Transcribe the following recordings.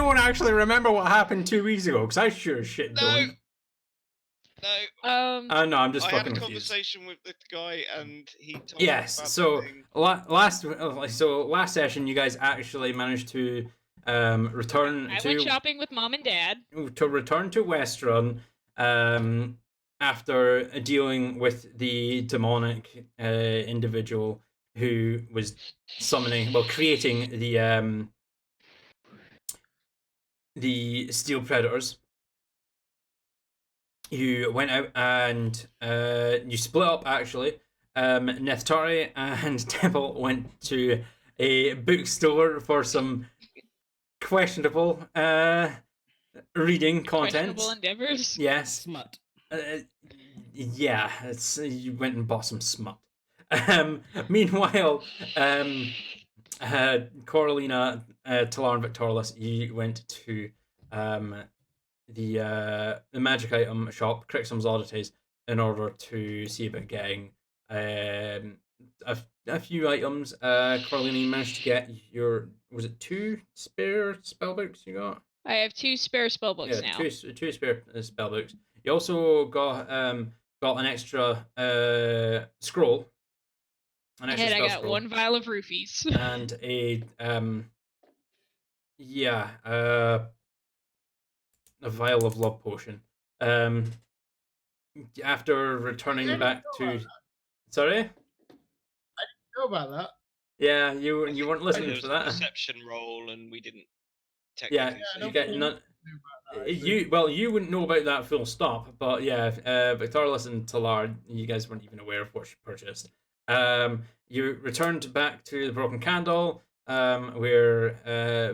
anyone actually remember what happened 2 weeks ago? Because I sure as shit don't. No. No, I'm just I fucking had a with you. conversation with the guy, and he told Yes. me So last session, you guys actually managed to return I went shopping with Mom and Dad. To return to WestRun, after dealing with the demonic individual who was creating the steel predators. You went out and you split up, actually. Neftari and Temple went to a bookstore for some questionable reading content. Questionable endeavors. Yes. Smut. Yeah, you went and bought some smut. Meanwhile, Coralina, Talar, and Victorless, you went to the magic item shop, Crixum's Oddities, in order to see about getting a few items. Coralina, you managed to get was it 2 spare spellbooks you got? I have 2 spare spellbooks now. Two spare spellbooks. You also got an extra scroll. I got scroll. 1 vial of roofies. And a vial of love potion. After returning back to... Sorry? I didn't know about that. Yeah, you weren't listening to that. Perception roll, and we didn't. Yeah, you get none. You wouldn't know about that full stop, but yeah, Victorless and Talar, you guys weren't even aware of what she purchased. You returned back to the Broken Candle, where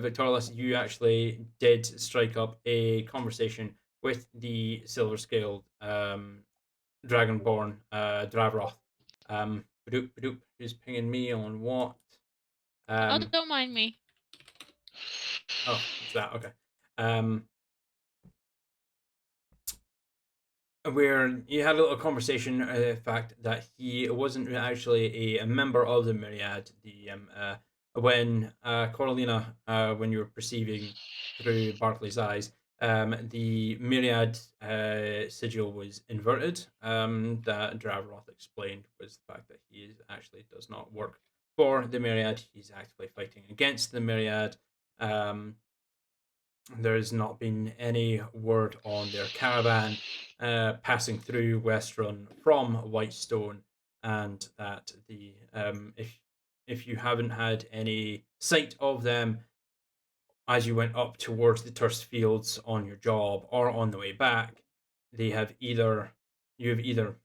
Victorless, you actually did strike up a conversation with the Silver Scaled Dragonborn Dravroth. Who's pinging me on what? Don't mind me. Oh, it's that, okay. Where you had a little conversation, the fact that he wasn't actually a member of the Myriad. When Coralina, when you were perceiving through Barclay's eyes, the Myriad sigil was inverted. That Dravroth explained was the fact that he actually does not work for the Myriad. He's actively fighting against the Myriad. There's not been any word on their caravan passing through WestRun from Whitestone, and that the if you haven't had any sight of them as you went up towards the turf fields on your job or on the way back, you have either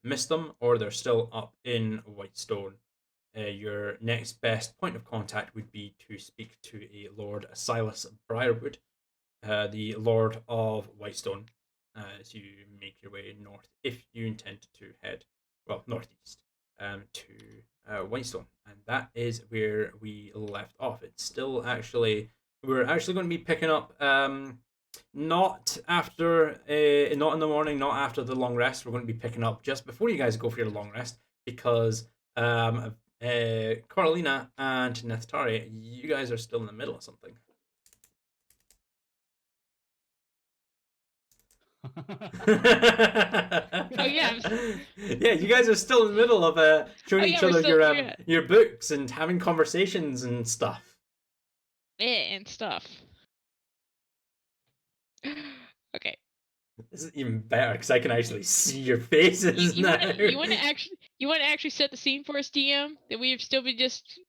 missed them or they're still up in Whitestone. Your next best point of contact would be to speak to a Lord Silas Briarwood, the Lord of Whitestone, as you make your way north, if you intend to head, northeast, to Whitestone. And that is where we left off. It's still we're actually going to be picking up, not after, not in the morning, not after the long rest. We're going to be picking up just before you guys go for your long rest, because Coralina and Neftari, you guys are still in the middle of something. Oh yeah. Yeah, you guys are still in the middle of showing each other your books and having conversations and stuff. And stuff. Okay. This is even better because I can actually see your faces now. You want to actually set the scene for us, DM? That we've still been just.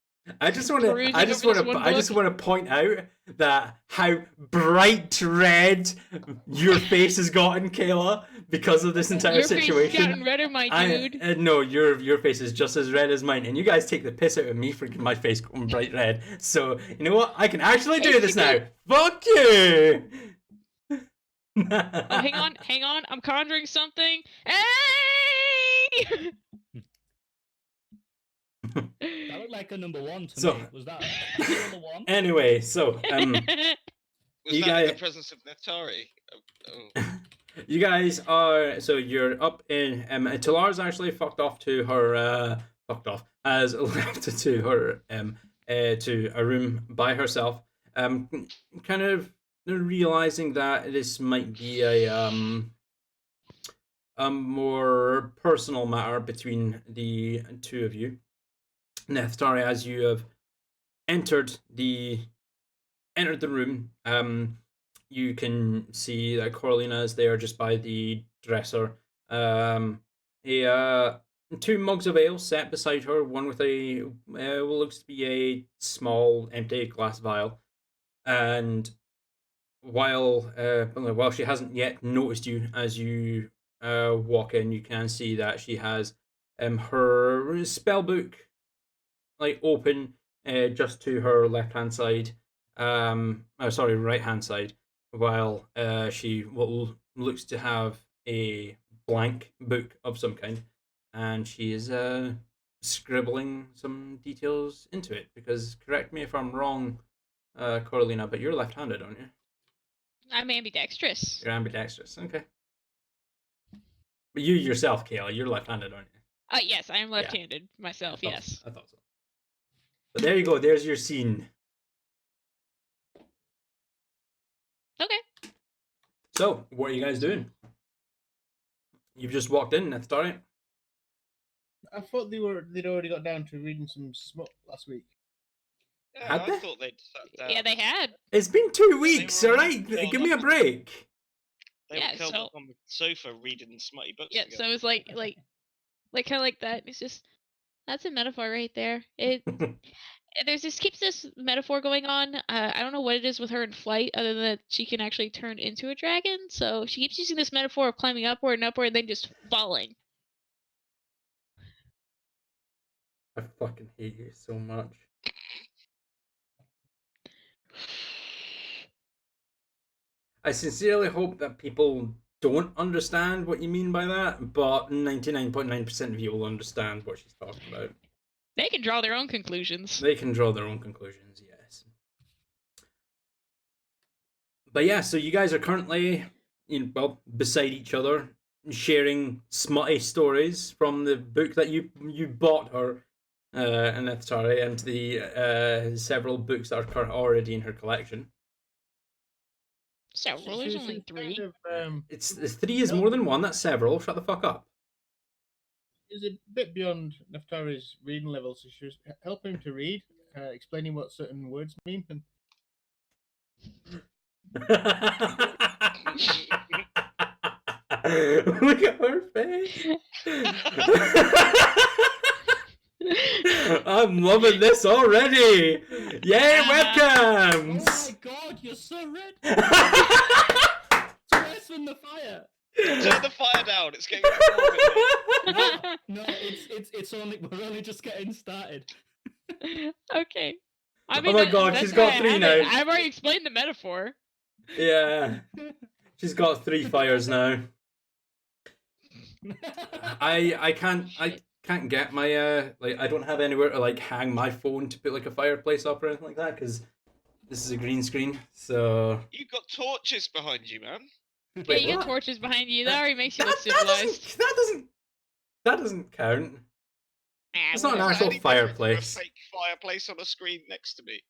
I just want to point out that how bright red your face has gotten, Kayla, because of this entire situation. Your face has gotten redder, my dude. No, your face is just as red as mine, and you guys take the piss out of me for my face going bright red. So you know what? I can actually do this now. Fuck you. Oh, hang on! I'm conjuring something. Hey! That looked like a number 1 to me. Was that number 1? Anyway, so was that the presence of Neftari? You guys are you're up in Talar's actually fucked off to her has left to her to a room by herself. Kind of realizing that this might be a more personal matter between the two of you. Neftari, as you have entered the room, you can see that Coralina is there just by the dresser. Two mugs of ale set beside her, one with a what looks to be a small empty glass vial, and while she hasn't yet noticed you as you walk in, you can see that she has her spell book like open just to her left hand side, right hand side, while she looks to have a blank book of some kind, and she is scribbling some details into it. Because correct me if I'm wrong, Coralina, but you're left-handed, aren't you? I'm ambidextrous. You're ambidextrous, okay. But you yourself, Kayla, you're left-handed, aren't you? Yes, I am left-handed myself. Yes. I thought so. But there you go. There's your scene. Okay. So, what are you guys doing? You've just walked in. That's all right. I thought they'd already got down to reading some smut last week. Yeah, I thought they'd sat down. Yeah, they had. It's been 2 weeks, all right? Give me a break. They were curled up on the sofa reading smutty books. Yeah, together. so it's like kind of like that. It's just that's a metaphor right there. There's this keeps this metaphor going on. I don't know what it is with her in flight, other than that she can actually turn into a dragon. So she keeps using this metaphor of climbing upward and upward, and then just falling. I fucking hate you so much. I sincerely hope that people don't understand what you mean by that, but 99.9% of you will understand what she's talking about. They can draw their own conclusions. They can draw their own conclusions, yes. But yeah, so you guys are currently, beside each other, sharing smutty stories from the book that you bought her, Neftari, and the several books that are already in her collection. Several? There's only 3. It's 3 is more than 1. That's several. Shut the fuck up. Is a bit beyond Neftari's reading level, so she was helping him to read, explaining what certain words mean. And... Look at her face. I'm loving this already. Yay, webcams! Oh my god, you're so red. From the fire. Turn the fire down. It's getting No, it's only we're only just getting started. Okay. I mean, oh my god, she's got 3 now. I've already explained the metaphor. Yeah. She's got 3 fires now. I can't get my I don't have anywhere to hang my phone to put a fireplace up or anything like that, because this is a green screen. So you've got torches behind you, man. Yeah, you got torches behind you. That already makes you look civilized. That doesn't count. It's not an Whatever. actual Any different fireplace. from a fake fireplace on a screen next to me.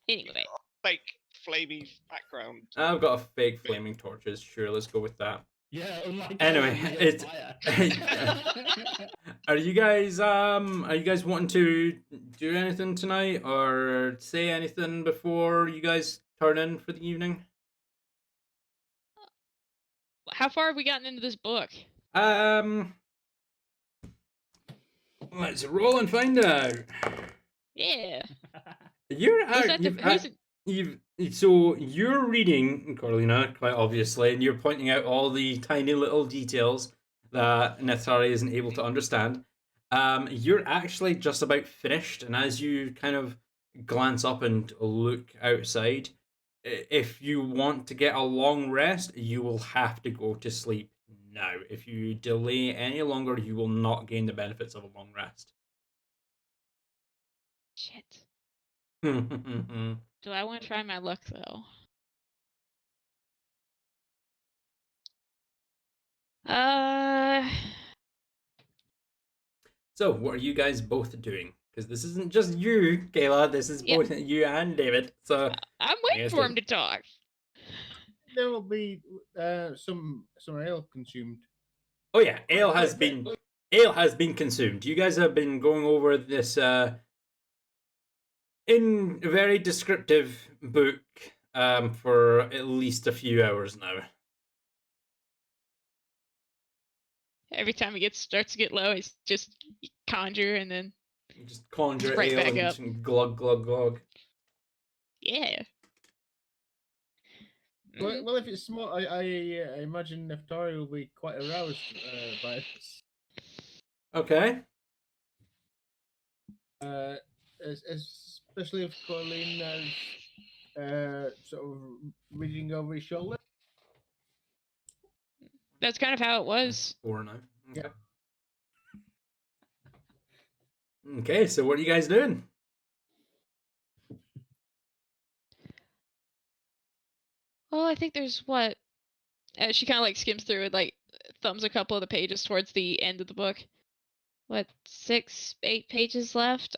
Anyway. Fake flamey background. I've got a fake flaming torches. Sure, let's go with that. Yeah, unlike anyway, it's are you guys wanting to do anything tonight or say anything before you guys turn in for the evening? How far have we gotten into this book? Let's roll and find out. Yeah. So you're reading, Coralina, quite obviously, and you're pointing out all the tiny little details that Neftari isn't able to understand. You're actually just about finished, and as you kind of glance up and look outside, if you want to get a long rest, you will have to go to sleep now. If you delay any longer, you will not gain the benefits of a long rest. Shit. Do I want to try my luck, though? So, what are you guys both doing? Because this isn't just you, Kayla. This is both you and David. So I'm waiting for him to talk. there will be some ale consumed. Oh yeah, ale has been consumed. You guys have been going over this in a very descriptive book for at least a few hours now. Every time it starts to get low, it's just conjure and then Just conjure right ale back and up. just glug glug glug. Yeah. Mhm. Well, if it's small, I imagine Neftari will be quite aroused by this. Okay. Especially if Coralina's sort of reading over his shoulder. That's kind of how it was. 4 now. Okay. Yeah. Okay, so what are you guys doing? Well, I think there's what? She kind of like skims through it, like thumbs a couple of the pages towards the end of the book. What, 6, 8 pages left?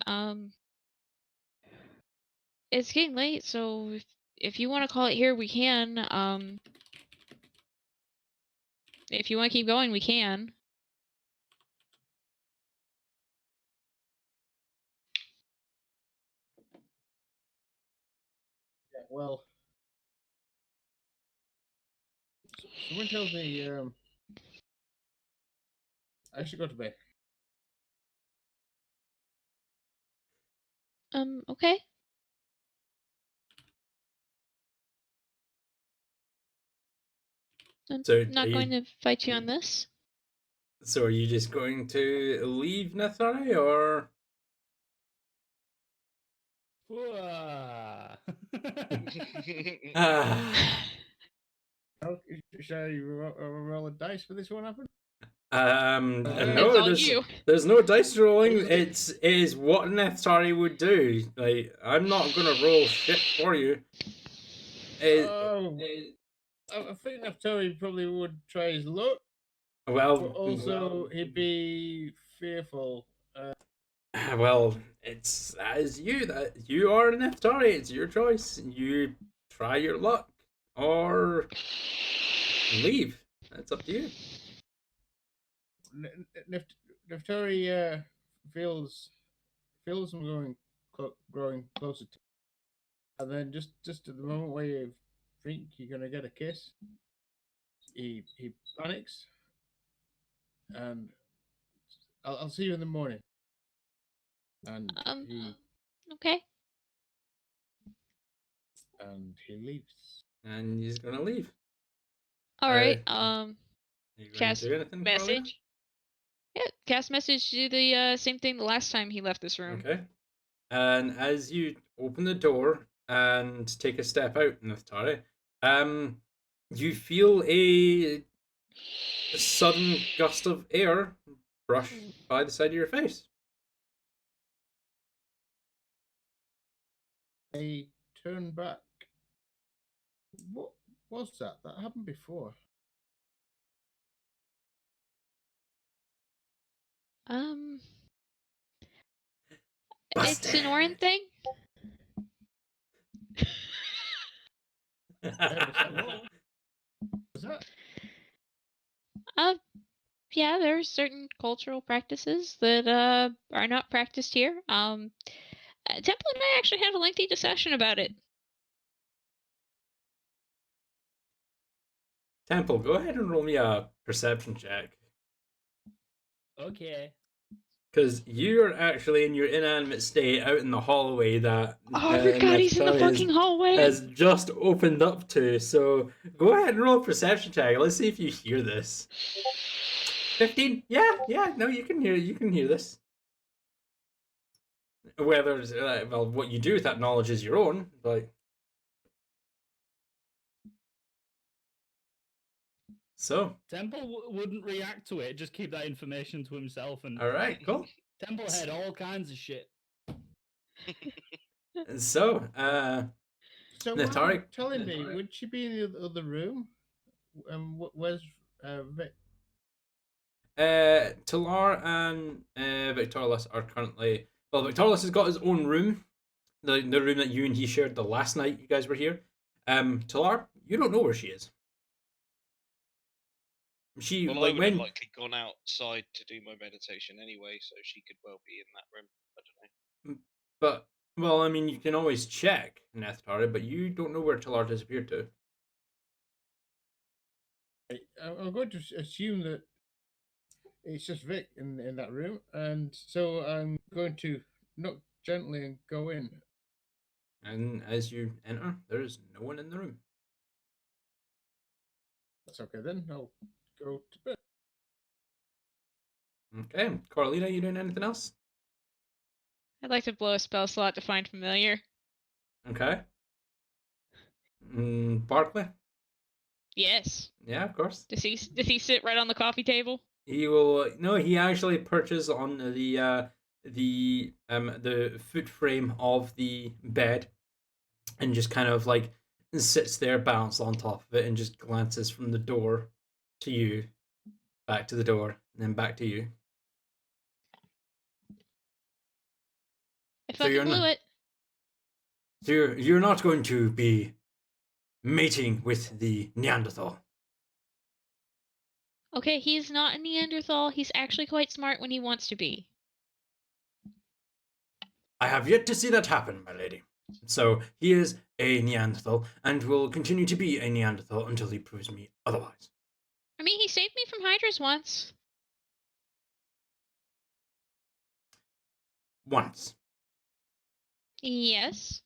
It's getting late, so if you want to call it here, we can. If you want to keep going, we can. Yeah, well, someone tells me I should go to bed. Okay. I'm So not going to fight you on this. So are you just going to leave Nethari, or? Ah. Should I roll a dice for this one happen? It's No, all you. there's no dice rolling. It is what Nethari would do. Like, I'm not gonna roll shit for you. I think Neftari probably would try his luck, but Well, also he'd be fearful. well, that is you. That you are Nethari. It's your choice. You try your luck or leave. That's up to you. Neftari feels him growing closer to, and then just at the moment where you think you're gonna get a kiss, he panics, and I'll see you in the morning. And Okay. he leaves. And he's gonna leave. All right. Are you going Cast to do anything, Coralina? message. Yeah, cast message. Do the same thing the last time he left this room. Okay. And as you open the door and take a step out, Nethari, you feel a sudden gust of air brush by the side of your face. I turn back. What was that? That happened before. It's an Orin thing. Was that? Yeah, there are certain cultural practices that are not practiced here. Temple and I actually had a lengthy discussion about it. Temple, go ahead and roll me a perception check. Okay. Because you're actually in your inanimate state out in the hallway that Oh, I forgot he's in the fucking hallway. has just opened up to. So go ahead and roll a perception check. Let's see if you hear this. 15? Yeah. No, you can hear this. Whether what you do with that knowledge is your own, but. So Temple wouldn't react to it. Just keep that information to himself. And all right, cool. Temple had all kinds of shit. So So Nethari, telling me, would she be in the other room? Where's Vic? Talar and Victorlus are currently. Well, Victorlus has got his own room, the room that you and he shared the last night you guys were here. Talar, You don't know where she is. She Well, I like would have when likely gone outside to do my meditation anyway, so she could well be in that room. I don't know. But well, I mean, you can always check Neftari, but you don't know where Talar disappeared to. I'm going to assume that it's just Vic in that room, and so I'm going to knock gently and go in. And as you enter, there is no one in the room. That's okay then. I'll go to bed. Okay, Coralina, you doing anything else? I'd like to blow a spell slot to find familiar. Okay. Barkley? Yes. Yeah, of course. Does he sit right on the coffee table? He will. No, he actually perches on the foot frame of the bed, and just kind of like sits there, balanced on top of it, and just glances from the door to you, back to the door, and then back to you. I So fucking blew it. So you're not going to be mating with the Neanderthal. Okay, he's not a Neanderthal. He's actually quite smart when he wants to be. I have yet to see that happen, my lady. So he is a Neanderthal, and will continue to be a Neanderthal until he proves me otherwise. I mean, he saved me from Hydras once. Once. Yes.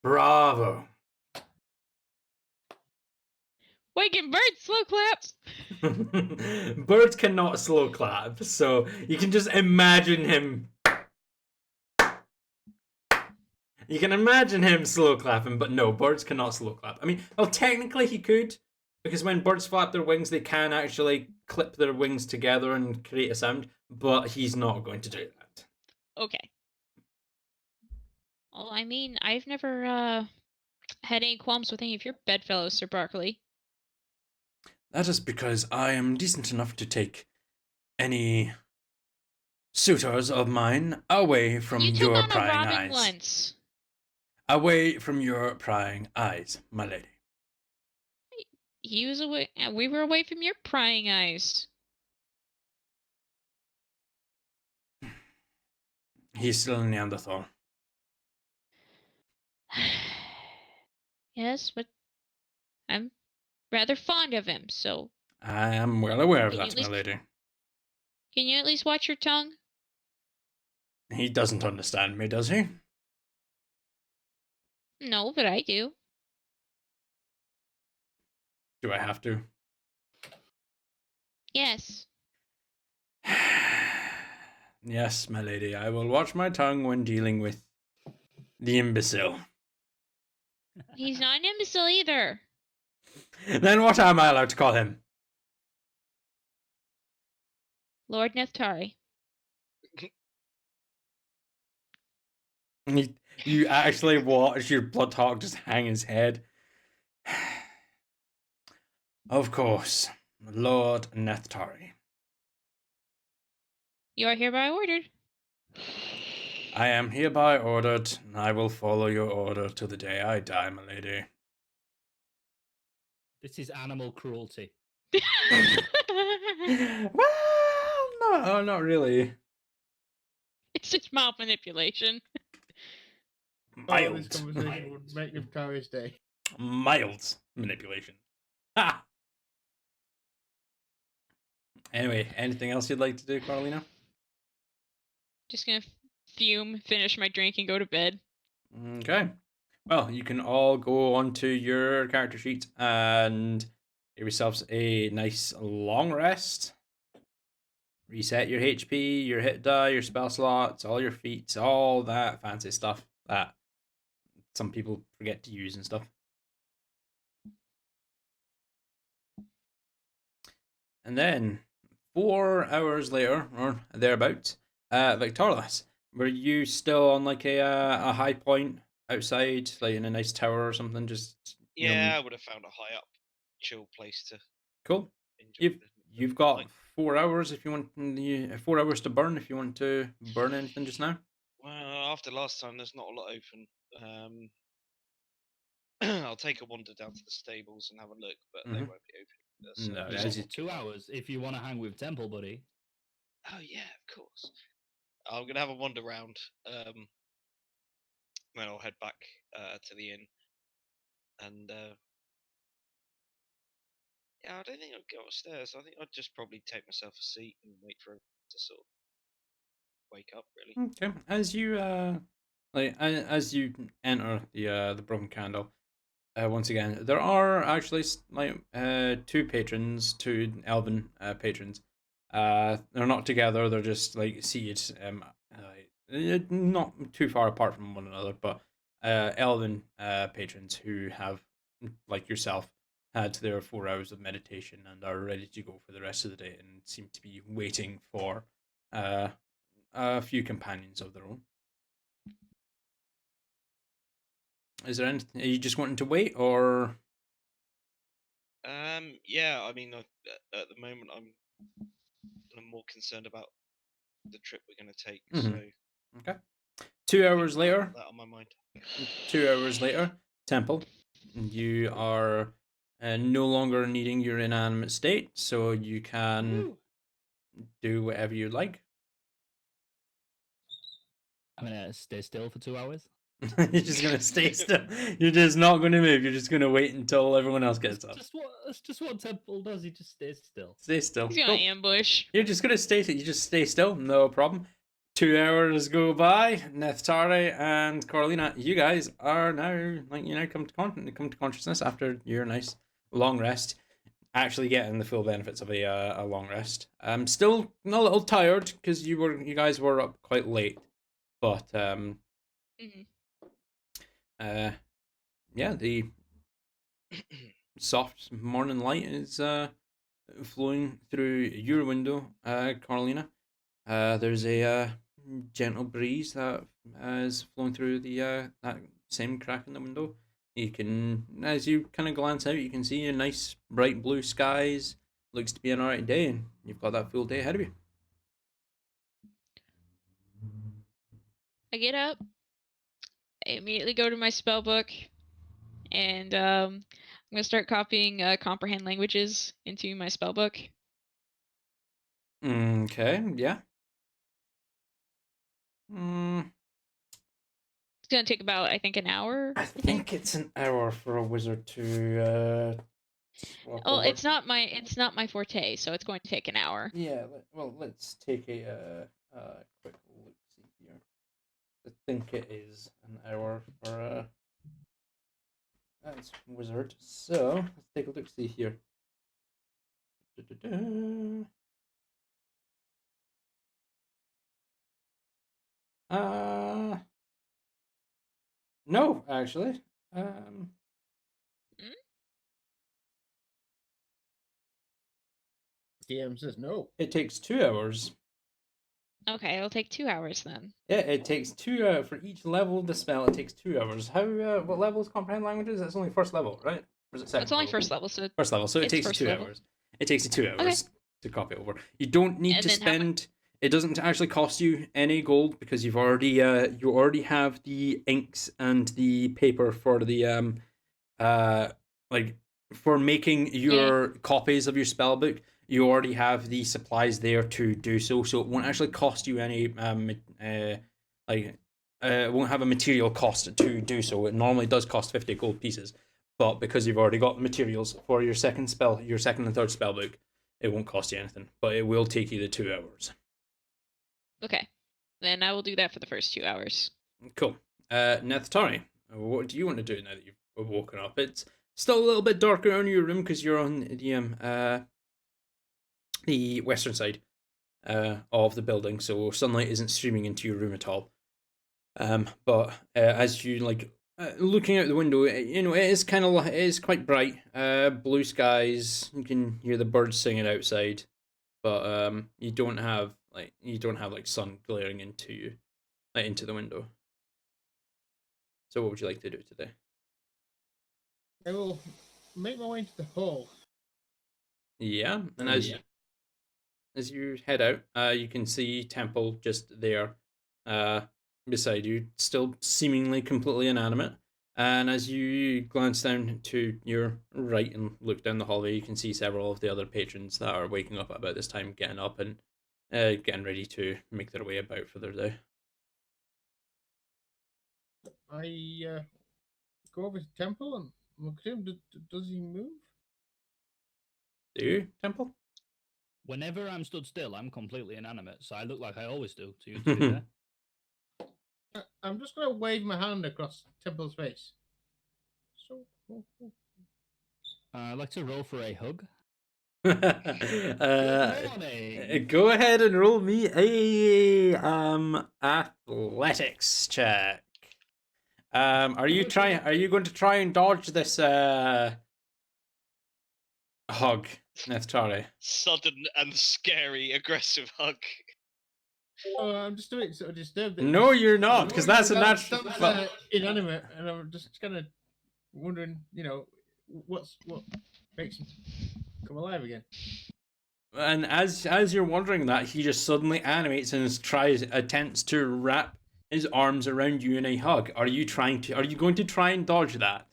Bravo. Waking birds, slow claps. Birds cannot slow clap, so you can just imagine him. You can imagine him slow clapping, but no, birds cannot slow clap. I mean, well, technically he could, because when birds flap their wings, they can actually clip their wings together and create a sound, but he's not going to do that. Okay. Well, I mean, I've never had any qualms with any of your bedfellows, Sir Barkley. That is because I am decent enough to take any suitors of mine away from You took your on a prying Robin eyes. once. Away from your prying eyes, my lady. He was away. We were away from your prying eyes. He's still a Neanderthal. Yes, but I'm rather fond of him, so I am well aware of Can you that, at my least- lady. can you at least watch your tongue? He doesn't understand me, does he? No, but I do. Do I have to? Yes. Yes, my lady, I will watch my tongue when dealing with the imbecile. He's not an imbecile either. Then what am I allowed to call him? Lord Neftari. You actually watch your Bloodhawk just hang his head. Of course, Lord Neftari. You are hereby ordered. I am hereby ordered, and I will follow your order till the day I die, my lady. This is animal cruelty. Well, no, not really. It's just mouth manipulation. Oh, this Mild. conversation would make Neftari's day. Mild manipulation. Ha! Anyway, anything else you'd like to do, Carolina? Just gonna fume, finish my drink, and go to bed. Okay. Well, you can all go onto your character sheet and give yourselves a nice long rest. Reset your HP, your hit die, your spell slots, all your feats, all that fancy stuff that some people forget to use and stuff. And then 4 hours later, or thereabouts, Victorious, were you still on like a high point outside, like in a nice tower or something? Just Yeah, I would have found a high up, chill place to cool. enjoy. You've got 4 hours if you want 4 hours to burn if you want to burn anything just now. Well, after last time, there's not a lot open. I'll take a wander down to the stables and have a look, but they Mhm. won't be open. So No, I'm You've just as you- got walking 2 around. hours if you want to hang with Temple, buddy. Oh yeah, of course. I'm gonna have a wander round. Then I'll head back to the inn, and yeah, I don't think I'll go upstairs. I think I'd just probably take myself a seat and wait for him to sort of wake up. Really. Okay. As you as you enter the Broken Candle, once again, there are actually two patrons, two elven patrons. They're not together. They're just like seated, not too far apart from one another, but elven patrons who have, like yourself, had their 4 hours of meditation and are ready to go for the rest of the day and seem to be waiting for uh, a few companions of their own. Is there anything? Are you just wanting to wait, or? Yeah. I mean, at the moment, I'm more concerned about the trip we're gonna take. So Okay. 2 hours keep later. that on my mind. 2 hours later, Temple, you are no longer needing your inanimate state, so you can do whatever you like. I'm gonna stay still for 2 hours. You're just gonna stay still. You're just not gonna move. You're just gonna wait until everyone else gets up. That's just what Temple does. He just stays still. Stay still. He's gonna Cool. ambush. You're just gonna stay. You just stay still. No problem. 2 hours go by. Neftari and Coralina, you guys are now come to consciousness after your nice long rest. Actually getting the full benefits of a long rest. Still a little tired because you guys were up quite late, but Mhm. yeah, the soft morning light is flowing through your window, Carolina. There's a gentle breeze that is flowing through the that same crack in the window. You can, as you kind of glance out, you can see a nice bright blue skies. Looks to be an alright day, and you've got that full day ahead of you. I get up. I immediately go to my spell book, and I'm gonna start copying comprehend languages into my spell book. Okay, yeah. It's gonna take about, I think, an hour. I think it's an hour for a wizard to swap Oh, over. it's not my forte, so it's going to take an hour. Yeah, let's take a quick look see here. I think it is an hour for that's wizard. So let's take a look see here. Da-da-da. No, actually. DM says no. It takes 2 hours. Okay, it'll take 2 hours then. Yeah, it takes 2 for each level of the spell. It takes 2 hours. How? What level is comprehend languages? That's only first level, right? Or is it second? It's only level? first level, so First level, so it it's takes you first 2 level. hours. It takes you 2 Okay. hours to copy it over. You don't need And to then how mu- spend. It doesn't actually cost you any gold because you already have the inks and the paper for the like for making your copies of your spell book. You already have the supplies there to do so, so it won't actually cost you any it won't have a material cost to do so. It normally does cost 50 gold pieces, but because you've already got the materials for your second and third spell book, it won't cost you anything, but it will take you the 2 hours. Okay. Then I will do that for the first 2 hours. Cool. Neftari, what do you want to do now that you've woken up? It's still a little bit darker in your room because you're on the western side of the building, so sunlight isn't streaming into your room at all. But as you looking out the window, it is it is quite bright. Blue skies. You can hear the birds singing outside, but you don't have sun glaring into you, into the window. So what would you like to do today? I will make my way into the hall. Yeah, and as you head out, you can see Temple just there, beside you, still seemingly completely inanimate. And as you glance down to your right and look down the hallway, you can see several of the other patrons that are waking up at about this time, getting up and getting ready to make their way about for their day. I go over to Temple and look at him. Does he move? Do you, Temple? Whenever I'm stood still, I'm completely inanimate, so I look like I always do to you, to be fair. I'm just gonna wave my hand across Temple's face. So, I'd like to roll for a hug. Good morning. Go ahead and roll me a athletics check. Are you going to try and dodge this hug, Neftari? Sudden and scary, aggressive hug. I'm just doing sort of disturbed. that No, he's- you're not, because that's a natural. That's inanimate, and I'm just kind of wondering, what makes him come alive again. And as you're wondering that, he just suddenly animates and attempts to wrap his arms around you in a hug. Are you going to try and dodge that?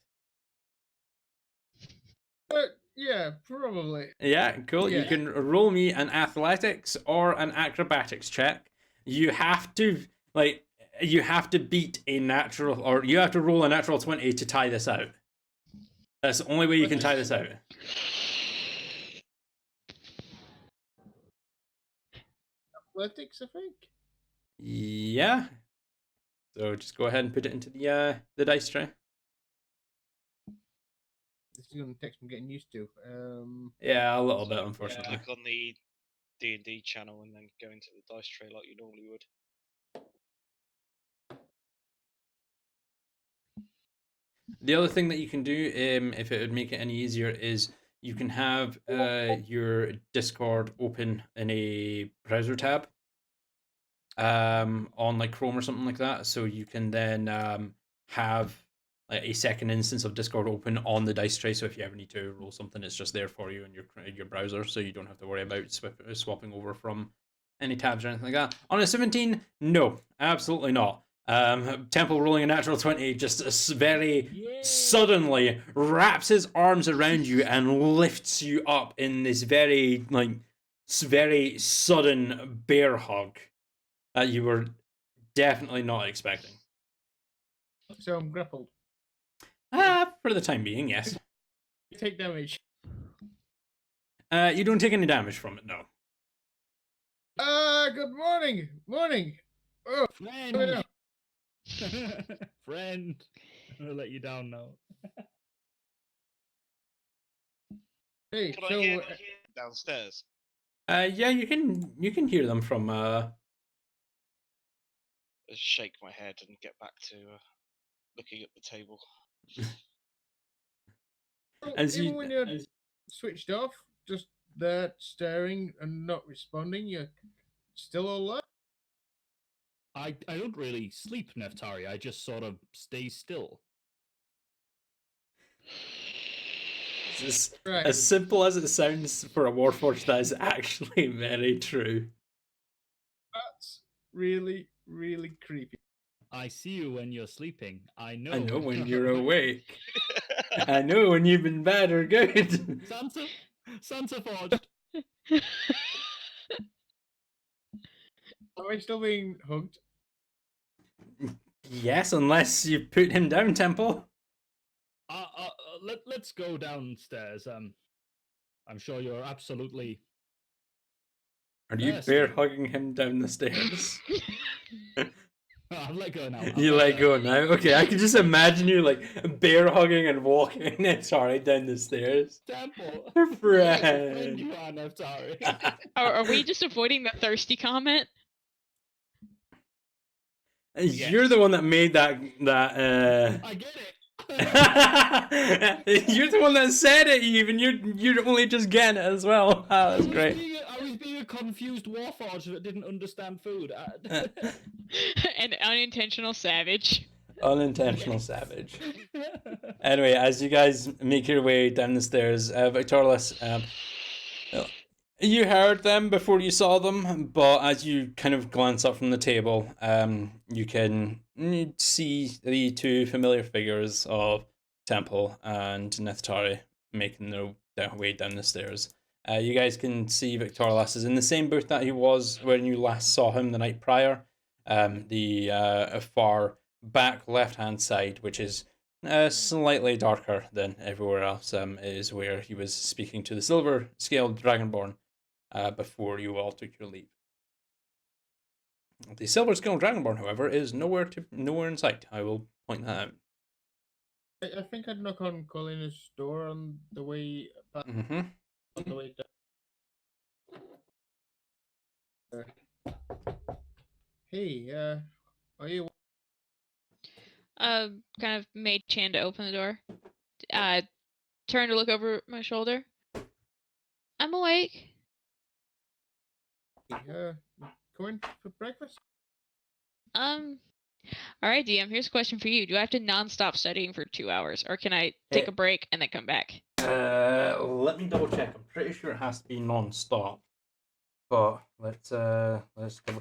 Yeah, probably. Yeah, cool. You Yeah. can roll me an athletics or an acrobatics check. You have to beat a natural, or you have to roll a natural 20 to tie this out. That's the only way you can tie this out. Athletics, I think. Yeah. So just go ahead and put it into the dice tray. This is going to take some getting used to. Yeah, a little bit, So, unfortunately. click on the D&D channel and then go into the dice tray like you normally would. The other thing that you can do, if it would make it any easier, is you can have your Discord open in a browser tab, on like Chrome or something like that. So you can then have like a second instance of Discord open on the dice tray. So if you ever need to roll something, it's just there for you in your browser, so you don't have to worry about swapping over from any tabs or anything like that. On a 17, no, absolutely not. Temple rolling a natural 20 just very suddenly wraps his arms around you and lifts you up in this very sudden bear hug that you were definitely not expecting. So I'm grappled. For the time being, yes. Take damage. You don't take any damage from it, no. Good morning. Morning. Oh, Friend! Friend! I'm gonna let you down now. hey. Can I So, hear downstairs? Yeah, you can hear them from Just shake my head and get back to looking at the table. as even you when you're switched off, just there staring and not responding, you're still alive. I don't really sleep, Neftari. I just sort of stay still. Right. As simple as it sounds for a Warforged, that is actually very true. That's really, really creepy. I see you when you're sleeping. I know. I know when you're awake. I know when you've been bad or good. Santa forged. Am I still being hugged? Yes, unless you put him down, Temple. Let's go downstairs. I'm sure you're absolutely. Are you Yes. bear hugging him down the stairs? I'll let go now. You let go now? Okay, I can just imagine you like bear hugging and walking down the stairs. Temple. Friend. You are, Neftari. Are we just avoiding the thirsty comment? You're the one that made that. I get it. You're the one that said it. Even you're only just getting it as well. Ah, that's great. I was being a confused warforged that didn't understand food. An unintentional savage. Unintentional savage. Anyway, as you guys make your way down the stairs, Victorless, you heard them before you saw them, but as you kind of glance up from the table, you can you see the two familiar figures of Temple and Nithitari making their way down the stairs. You guys can see Victorlas is in the same booth that he was when you last saw him the night prior. The far back left-hand side, which is slightly darker than everywhere else, is where he was speaking to the silver-scaled Dragonborn before you all took your leave. The silver-scaled Dragonborn, however, is nowhere in sight. I will point that out. I think I'd knock on Coralina's door on the way back, Mm-hmm. on the way down. Hey, are you? Kind of made Chan to open the door. Turn to look over my shoulder. I'm awake. Going for breakfast? All right, DM. Here's a question for you: do I have to non-stop studying for 2 hours, or can I take a break and then come back? Let me double check. I'm pretty sure it has to be non-stop. But let's double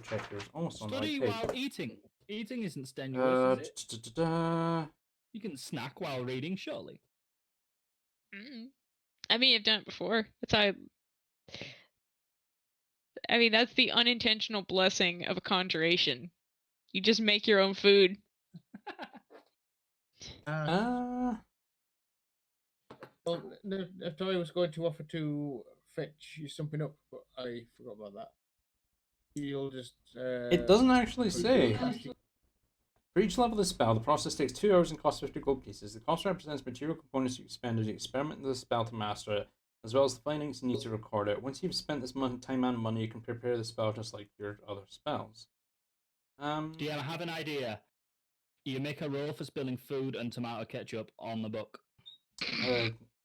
check. There's almost on the Study right while page. eating. Eating isn't strenuous, is it? Da-da-da. You can snack while reading, surely. I mean, I've done it before. That's how. I mean, that's the unintentional blessing of a conjuration. You just make your own food. Well, Neftori was going to offer to fetch you something up, but I forgot about that. You'll just. It doesn't actually say. hasty- For each level of the spell, the process takes 2 hours and costs 50 gold pieces. The cost represents material components you expend as you experiment with the spell to master it, as well as the findings you need to record it. Once you've spent this time and money, you can prepare the spell just like your other spells. Yeah, I have an idea. You make a roll for spilling food and tomato ketchup on the book.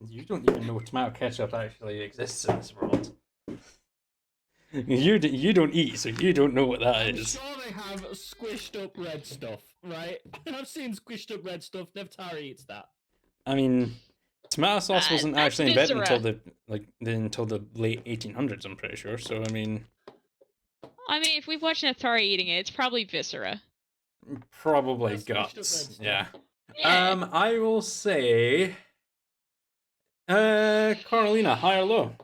You don't even know tomato ketchup actually exists in this world. You don't eat, so you don't know what that I'm is. sure they have squished up red stuff, right? I've seen squished up red stuff. Neftari eats that. I mean, tomato sauce wasn't That's actually invented viscera. until the late 1800s. I'm pretty sure. So I mean, if we've watched Nathari eating it, it's probably viscera. probably That's squished up red guts. stuff. Yeah. Yeah. I will say, Coralina, high or low?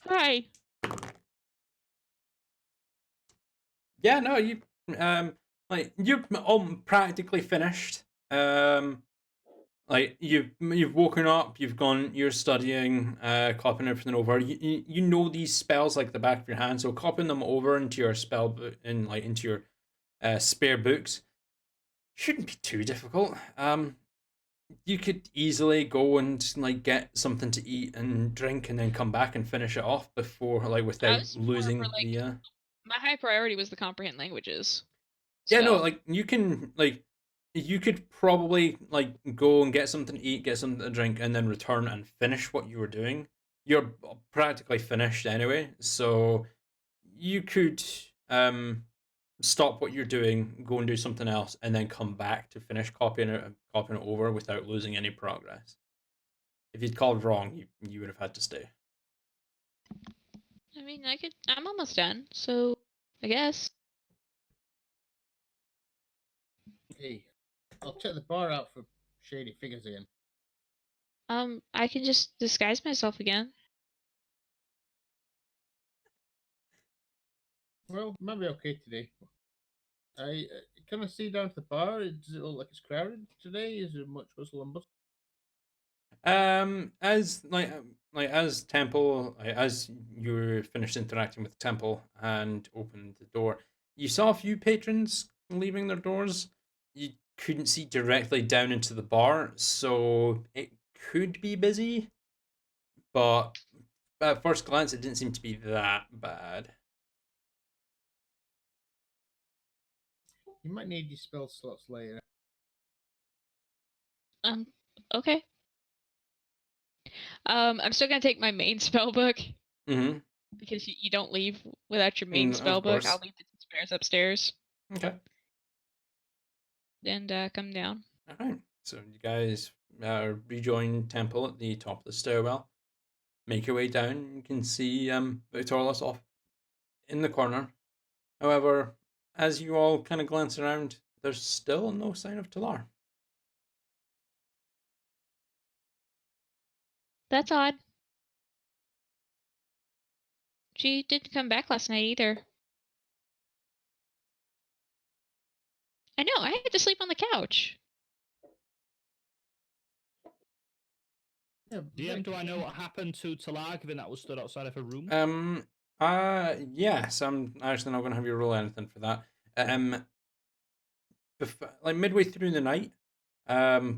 Hi. Yeah, no, you're all practically finished. You've woken up, you're studying, copying everything over. You know these spells like the back of your hand, so copying them over into your spell book into your spare books shouldn't be too difficult. You could easily go and get something to eat and drink, and then come back and finish it off before without was more losing for, the. My high priority was the comprehend languages. Yeah, no, spell. you could probably go and get something to eat, get something to drink, and then return and finish what you were doing. You're practically finished anyway, so you could stop what you're doing, go and do something else, and then come back to finish copying it over without losing any progress. If you'd called wrong, you would have had to stay. I mean, I'm almost done, so I guess. Hey, I'll check the bar out for shady figures again. I can just disguise myself again. Well, might be okay today. Can I see down to the bar? Does it look like it's crowded today? Is there much hustle and bustle? As Temple, as you were finished interacting with Temple and opened the door, you saw a few patrons leaving their doors. You couldn't see directly down into the bar, so it could be busy. But at first glance, it didn't seem to be that bad. You might need your spell slots later. Okay. I'm still gonna take my main spell book Mm-hmm. because you don't leave without your main spell Of book. course. I'll leave the spares upstairs Okay. and come down. All right. So you guys rejoin Temple at the top of the stairwell. Make your way down. You can see Victorious off in the corner. However, as you all kind of glance around, there's still no sign of Talar. That's odd. She didn't come back last night either. I know, I had to sleep on the couch. Yeah, DM, do I know what happened to Talar, given that was stood outside of her room? Yes, I'm actually not going to have you roll anything for that. Like midway through the night,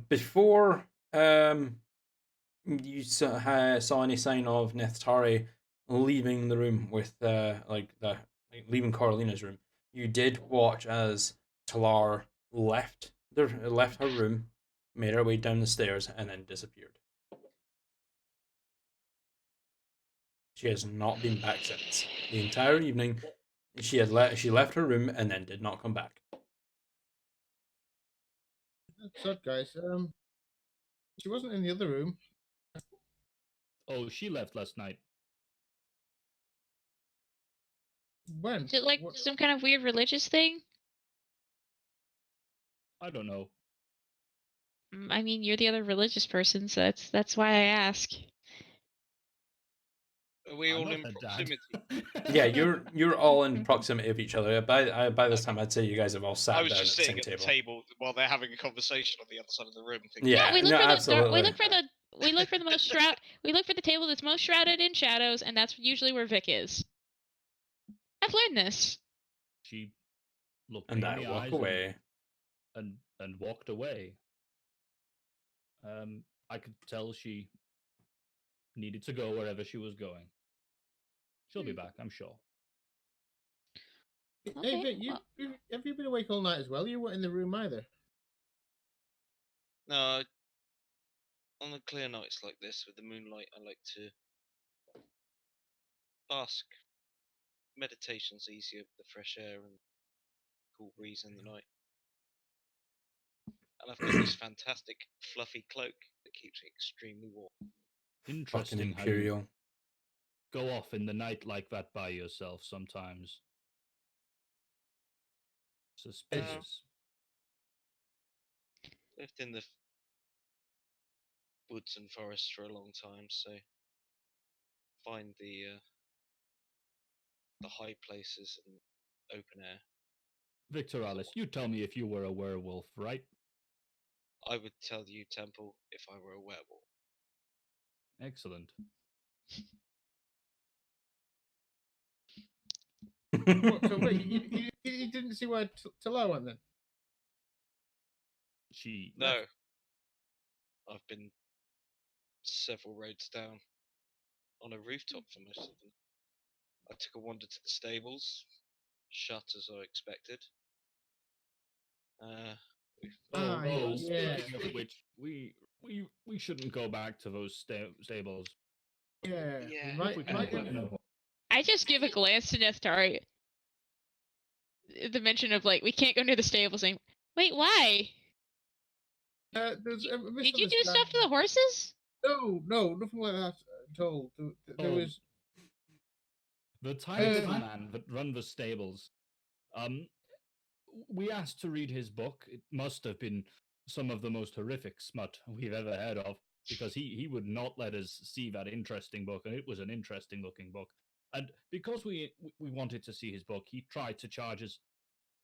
before you saw any sign of Neftari leaving the room with leaving Coralina's room, you did watch as Talar left her room, made her way down the stairs, and then disappeared. She has not been back since. The entire evening, she left her room and then did not come back. That's odd, guys. She wasn't in the other room. Oh, she left last night. When? Is it like What- some kind of weird religious thing? I don't know. I mean, you're the other religious person, so that's why I ask. Are we I'm all not in her dad. proximity? Yeah, you're all in proximity of each other. By this time, I'd say you guys have all sat I was down just at the sitting same at the table. table while they're having a conversation on the other side of the room. Thinking, Yeah, we look no, for the absolutely. we look for the most we look for the table that's most shrouded in shadows, and that's usually where Vic is. I've learned this. She looked And me in I the walk eyes away. and walked away. I could tell she needed to go wherever she was going. She'll be back, I'm sure. Hey, Okay, Vic, have you been awake all night as well? You weren't in the room either. no, on the clear nights like this with the moonlight, I like to bask. Meditation's easier with the fresh air and cool breeze in the night. And I've got this fantastic fluffy cloak that keeps me extremely warm. Fucking Interesting how you Imperial. go off in the night like that by yourself sometimes. Suspicious. Lived in the woods and forests for a long time, so find the high places and open air. Victor Alice, you tell me if you were a werewolf, right? I would tell you, Temple, if I were a werewolf. Excellent. What, so wait, you didn't see where Talar went then? She No, left. I've been several roads down on a rooftop for most of them. I took a wander to the stables, shut as I expected. Speaking of which, we shouldn't go back to those stables. Yeah. Yeah, We might I just give a glance to Neftari. The mention of like we can't go near the stables. Saying, wait, why? there's a Did you do stuff to the horses? No, nothing like that at all. There was the tiny man that run the stables. We asked to read his book. It must have been some of the most horrific smut we've ever heard of, because he would not let us see that interesting book, and it was an interesting looking book. And because we wanted to see his book, he tried to charge us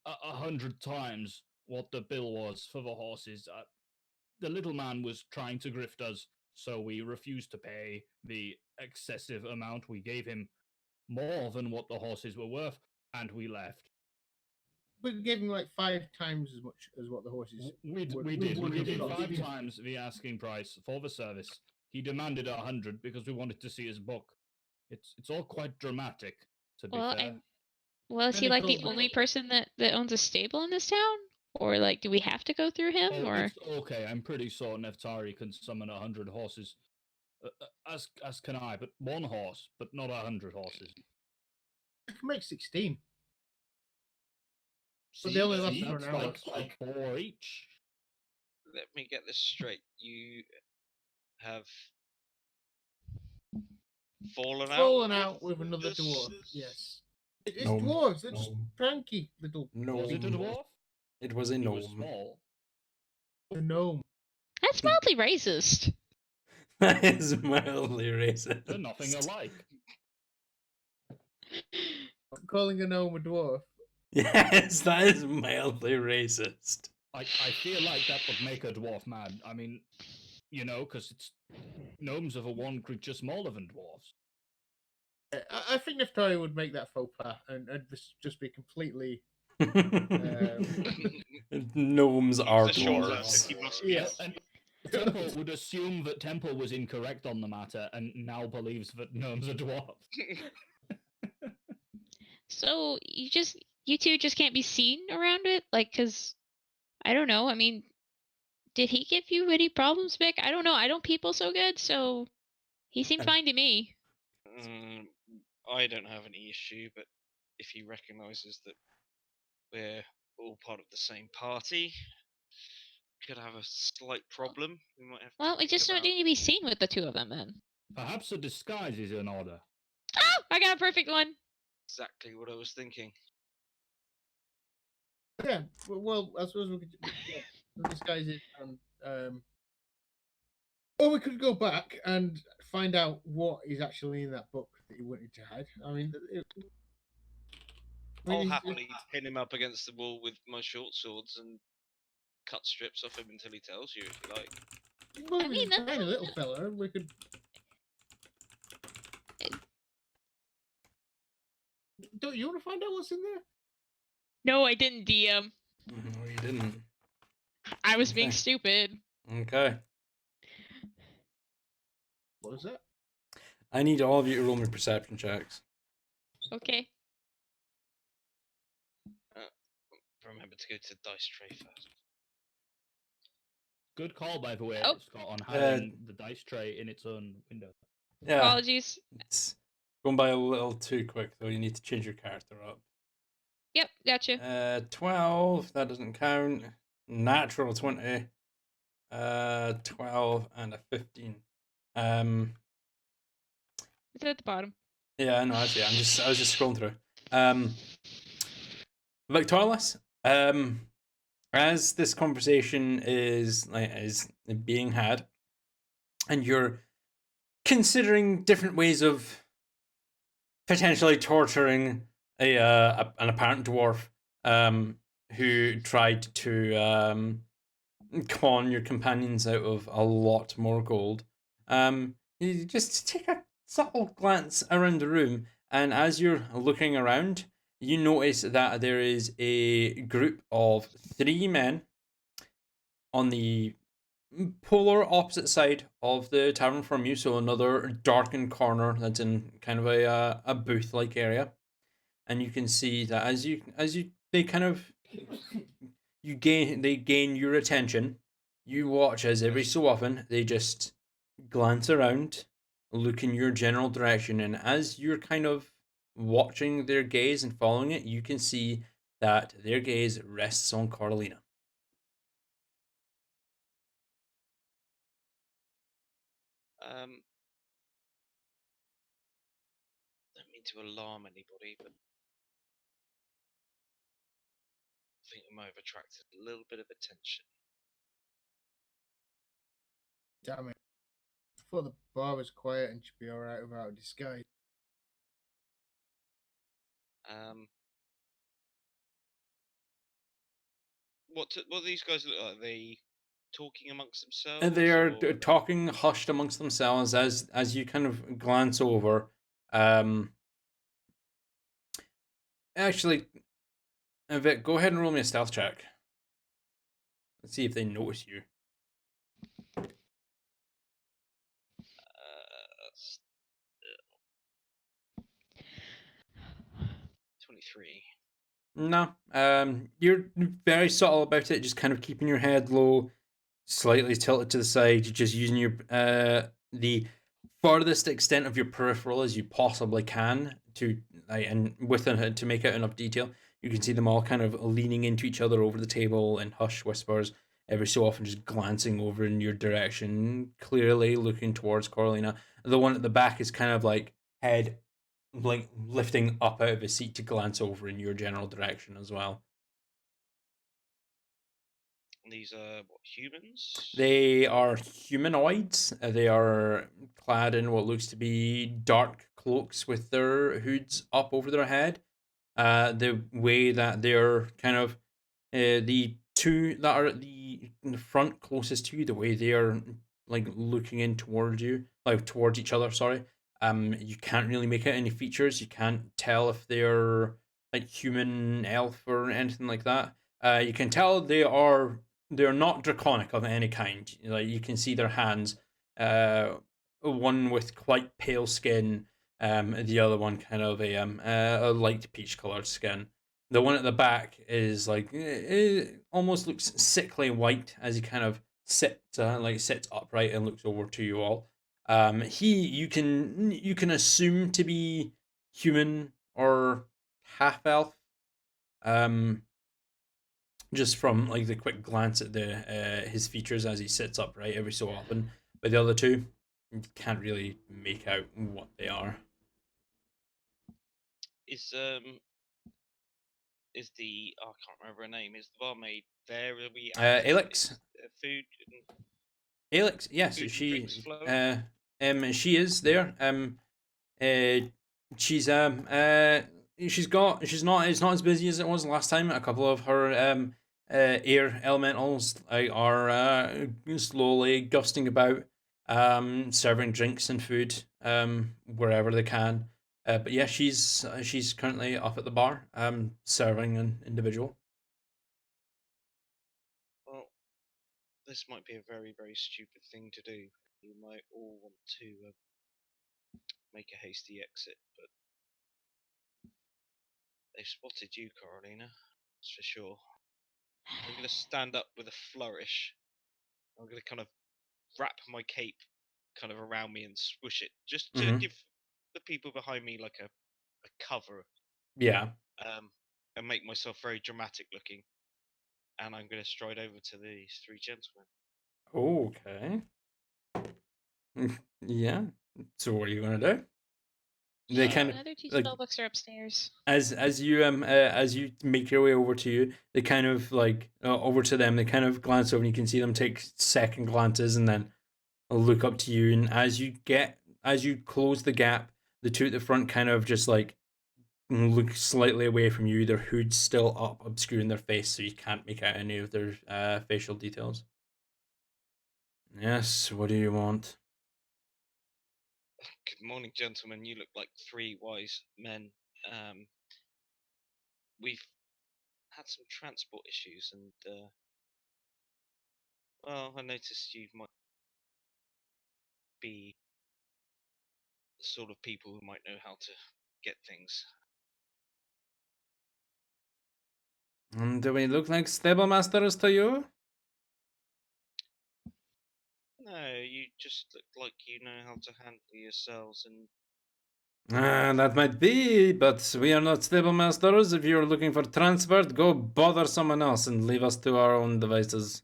100 times what the bill was for the horses. The little man was trying to grift us, so we refused to pay the excessive amount. We gave him more than what the horses were worth, and we left. we gave him like 5 times as much as what the horses. We did. We gave him 5 times the asking price for the service. He demanded 100 because we wanted to see his book. It's all quite dramatic, to be fair. Is he like the only person that owns a stable in this town? Or like, do we have to go through him? Or It's okay. I'm pretty sure Neftari can summon 100 horses. As can I, but 1 horse, but not 100 horses. I can make 16. So they only last for an hour. Like 4 each. Let me get this straight. You have fallen Fallen out with another dwarf. Yes. It's Gnome. dwarves. They're just Gnome. pranky little Gnome. Was it a dwarf? It was a It was gnome. small. gnome. That's mildly racist. That is mildly racist. They're nothing alike. Calling a gnome a dwarf. Yes, that is mildly racist. I feel like that would make a dwarf mad. I mean, you know, because it's gnomes are one creature smaller than dwarves. I think Neftari would make that faux pas and just be completely. Gnomes are The short dwarves. answer, he must be. Yeah. And Temple would assume that Temple was incorrect on the matter and now believes that gnomes are dwarves. So you two just can't be seen around it, like, cause I don't know. I mean, did he give you any problems, Vic? I don't know. I don't people so good, so he seemed fine to me. I don't have any issue, but if he recognises that we're all part of the same party, could have a slight problem. We might have to Well, we think just don't about need to be seen with the two of them then. Perhaps a disguise is in order. Oh, I got a perfect one. exactly what I was thinking. Yeah. Well, I suppose we could disguise it and. Or we could go back and find out what is actually in that book that you wanted to hide. I mean, I'll happily pin him up against the wall with my short swords and cut strips off him until he tells you, if you like. Well, I mean, he's a tiny little fella. We could. Don't you want to find out what's in there? No, I didn't, DM. No, you didn't. I was being Okay. stupid. Okay. What was that? I need all of you to roll me perception checks. Okay. Remember to go to the dice tray first. Good call, by the way, Oh. Scott, on having the dice tray in its own window. Yeah. Apologies. It's going by a little too quick, though. You need to change your character up. Yep, gotcha. 12, that doesn't count. Natural 20. 12 and a 15. It's at the bottom. Yeah, no, actually, I was just scrolling through. Victorious, as this conversation is being had, and you're considering different ways of potentially torturing an apparent dwarf who tried to con your companions out of a lot more gold. You just take a subtle glance around the room, and as you're looking around, you notice that there is a group of 3 men on the polar opposite side of the tavern from you, so another darkened corner that's in kind of a booth-like area, and you can see that as you they gain your attention. You watch as every so often they just glance around, look in your general direction, and as you're kind of watching their gaze and following it, you can see that their gaze rests on Coralina. Don't mean to alarm anybody, but I think I might have attracted a little bit of attention. Damn it! I thought the bar was quiet and should be all right without a disguise. What do these guys look like? Are they talking amongst themselves? And they are or- talking hushed amongst themselves as you kind of glance over. Actually, Vic, go ahead and roll me a stealth check. Let's see if they notice you. 23. No, you're very subtle about it, just kind of keeping your head low, slightly tilted to the side, just using your the farthest extent of your peripheral as you possibly can to to make out enough detail. You can see them all kind of leaning into each other over the table in hushed whispers, every so often just glancing over in your direction, clearly looking towards Coralina. The one at the back is kind of like head like lifting up out of his seat to glance over in your general direction as well. These are what, humans? They are humanoids. They are clad in what looks to be dark cloaks with their hoods up over their head. The way that they're kind of the two that are at in the front closest to you, the way they are like looking in towards you, like towards each other. Sorry. You can't really make out any features. You can't tell if they're like human, elf, or anything like that. You can tell they're not draconic of any kind. Like you can see their hands. One with quite pale skin. The other one kind of a light peach colored skin. The one at the back is like it almost looks sickly white as he kind of sits upright and looks over to you all. You can assume to be human or half elf. Just from like the quick glance at the his features as he sits upright every so often. But the other two, you can't really make out what they are. Is the I can't remember her name. Is the barmaid there? Are we Alex. Food. Alex, yes, Food and she drinks flowing? she is there. She's she's not it's not as busy as it was last time. A couple of her air elementals are slowly gusting about, serving drinks and food wherever they can. But yeah, she's currently up at the bar, serving an individual. Well, this might be a very, very stupid thing to do. You might all want to make a hasty exit, but they've spotted you, Coralina. That's for sure. I'm going to stand up with a flourish. I'm going to kind of wrap my cape kind of around me and swoosh it, just to Mhm. give the people behind me like a cover, Yeah. and make myself very dramatic looking. And I'm going to stride over to these three gentlemen. Okay. Yeah. So what are you gonna do? They kind of Another two like spellbooks are upstairs. as you make your way over to you, they kind of like over to them. They kind of glance over, and you can see them take second glances, and then look up to you. And as you close the gap, the two at the front kind of just like look slightly away from you. Their hood's still up, obscuring their face, so you can't make out any of their facial details. Yes. What do you want? Good morning, gentlemen. You look like three wise men. We've had some transport issues, and well, I noticed you might be the sort of people who might know how to get things. Do we look like stable masters to you? No, you just look like you know how to handle yourselves, and That might be, but we are not stable masters. If you're looking for transport, go bother someone else and leave us to our own devices.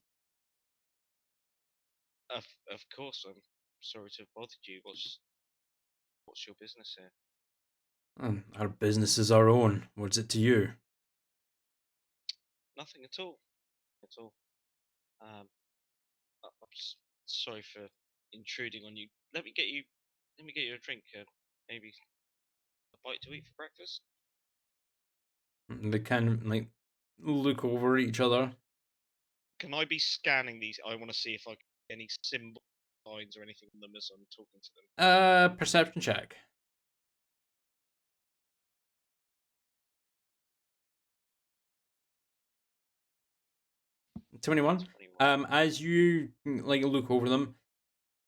of course, I'm sorry to have bothered you. What's your business here? Our business is our own. What's it to you? Nothing at all. At all. I'm sorry for intruding on you. Let me get you a drink. Maybe a bite to eat for breakfast. They kind of like look over each other. Can I be scanning these? I want to see if I get any symbol signs or anything on them as I'm talking to them. Perception check. $21. 21. As you like look over them,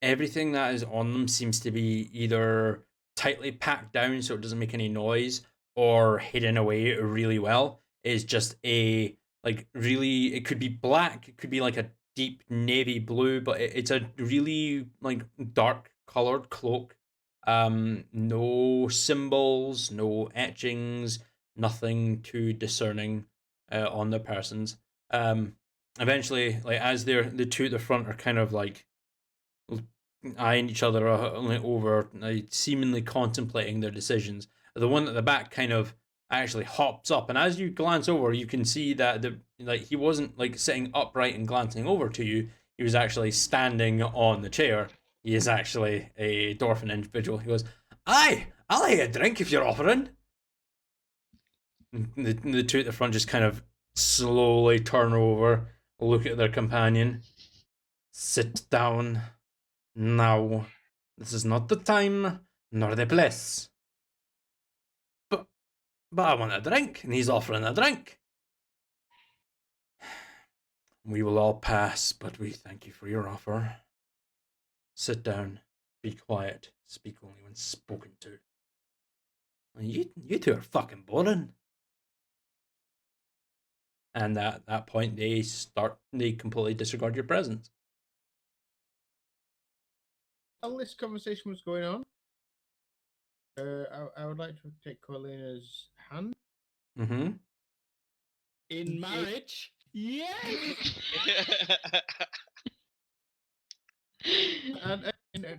everything that is on them seems to be either tightly packed down so it doesn't make any noise, or hidden away really well. It's just a like really. It could be black. It could be like a deep navy blue, but it's a really like dark colored cloak. No symbols, no etchings, nothing too discerning on the persons. Eventually, like as the two at the front are kind of like eyeing each other over, seemingly contemplating their decisions. The one at the back kind of actually hops up, and as you glance over, you can see that he wasn't like sitting upright and glancing over to you. He was actually standing on the chair. He is actually a dwarfen individual. He goes, "Aye, I'll have a drink if you're offering." The two at the front just kind of slowly turn over, look at their companion. "Sit down. Now, this is not the time nor the place. But I want a drink," and he's offering a drink. "We will all pass, but we thank you for your offer. Sit down. Be quiet. Speak only when spoken to." You two are fucking boring." And at that point, they completely disregard your presence. While this conversation was going on, I would like to take Coralina's hand. Mm-hmm. In marriage? Yes! And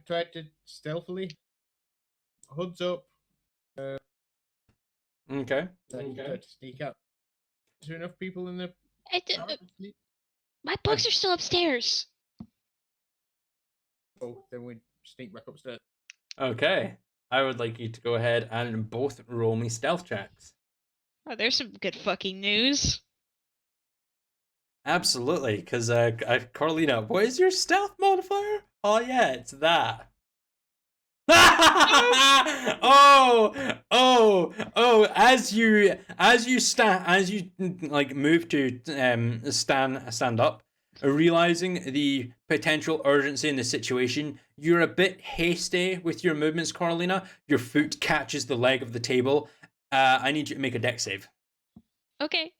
try to stealthily, hoods up, Okay. try to sneak out. Is there enough people in the... My books are still upstairs. Oh, then we sneak back upstairs. Okay. I would like you to go ahead and both roll me stealth checks. Oh, there's some good fucking news. Absolutely, because Coralina, what is your stealth modifier? Oh yeah, it's that. oh! As you like move to stand up, realizing the potential urgency in the situation, you're a bit hasty with your movements, Coralina. Your foot catches the leg of the table. I need you to make a dex save. Okay.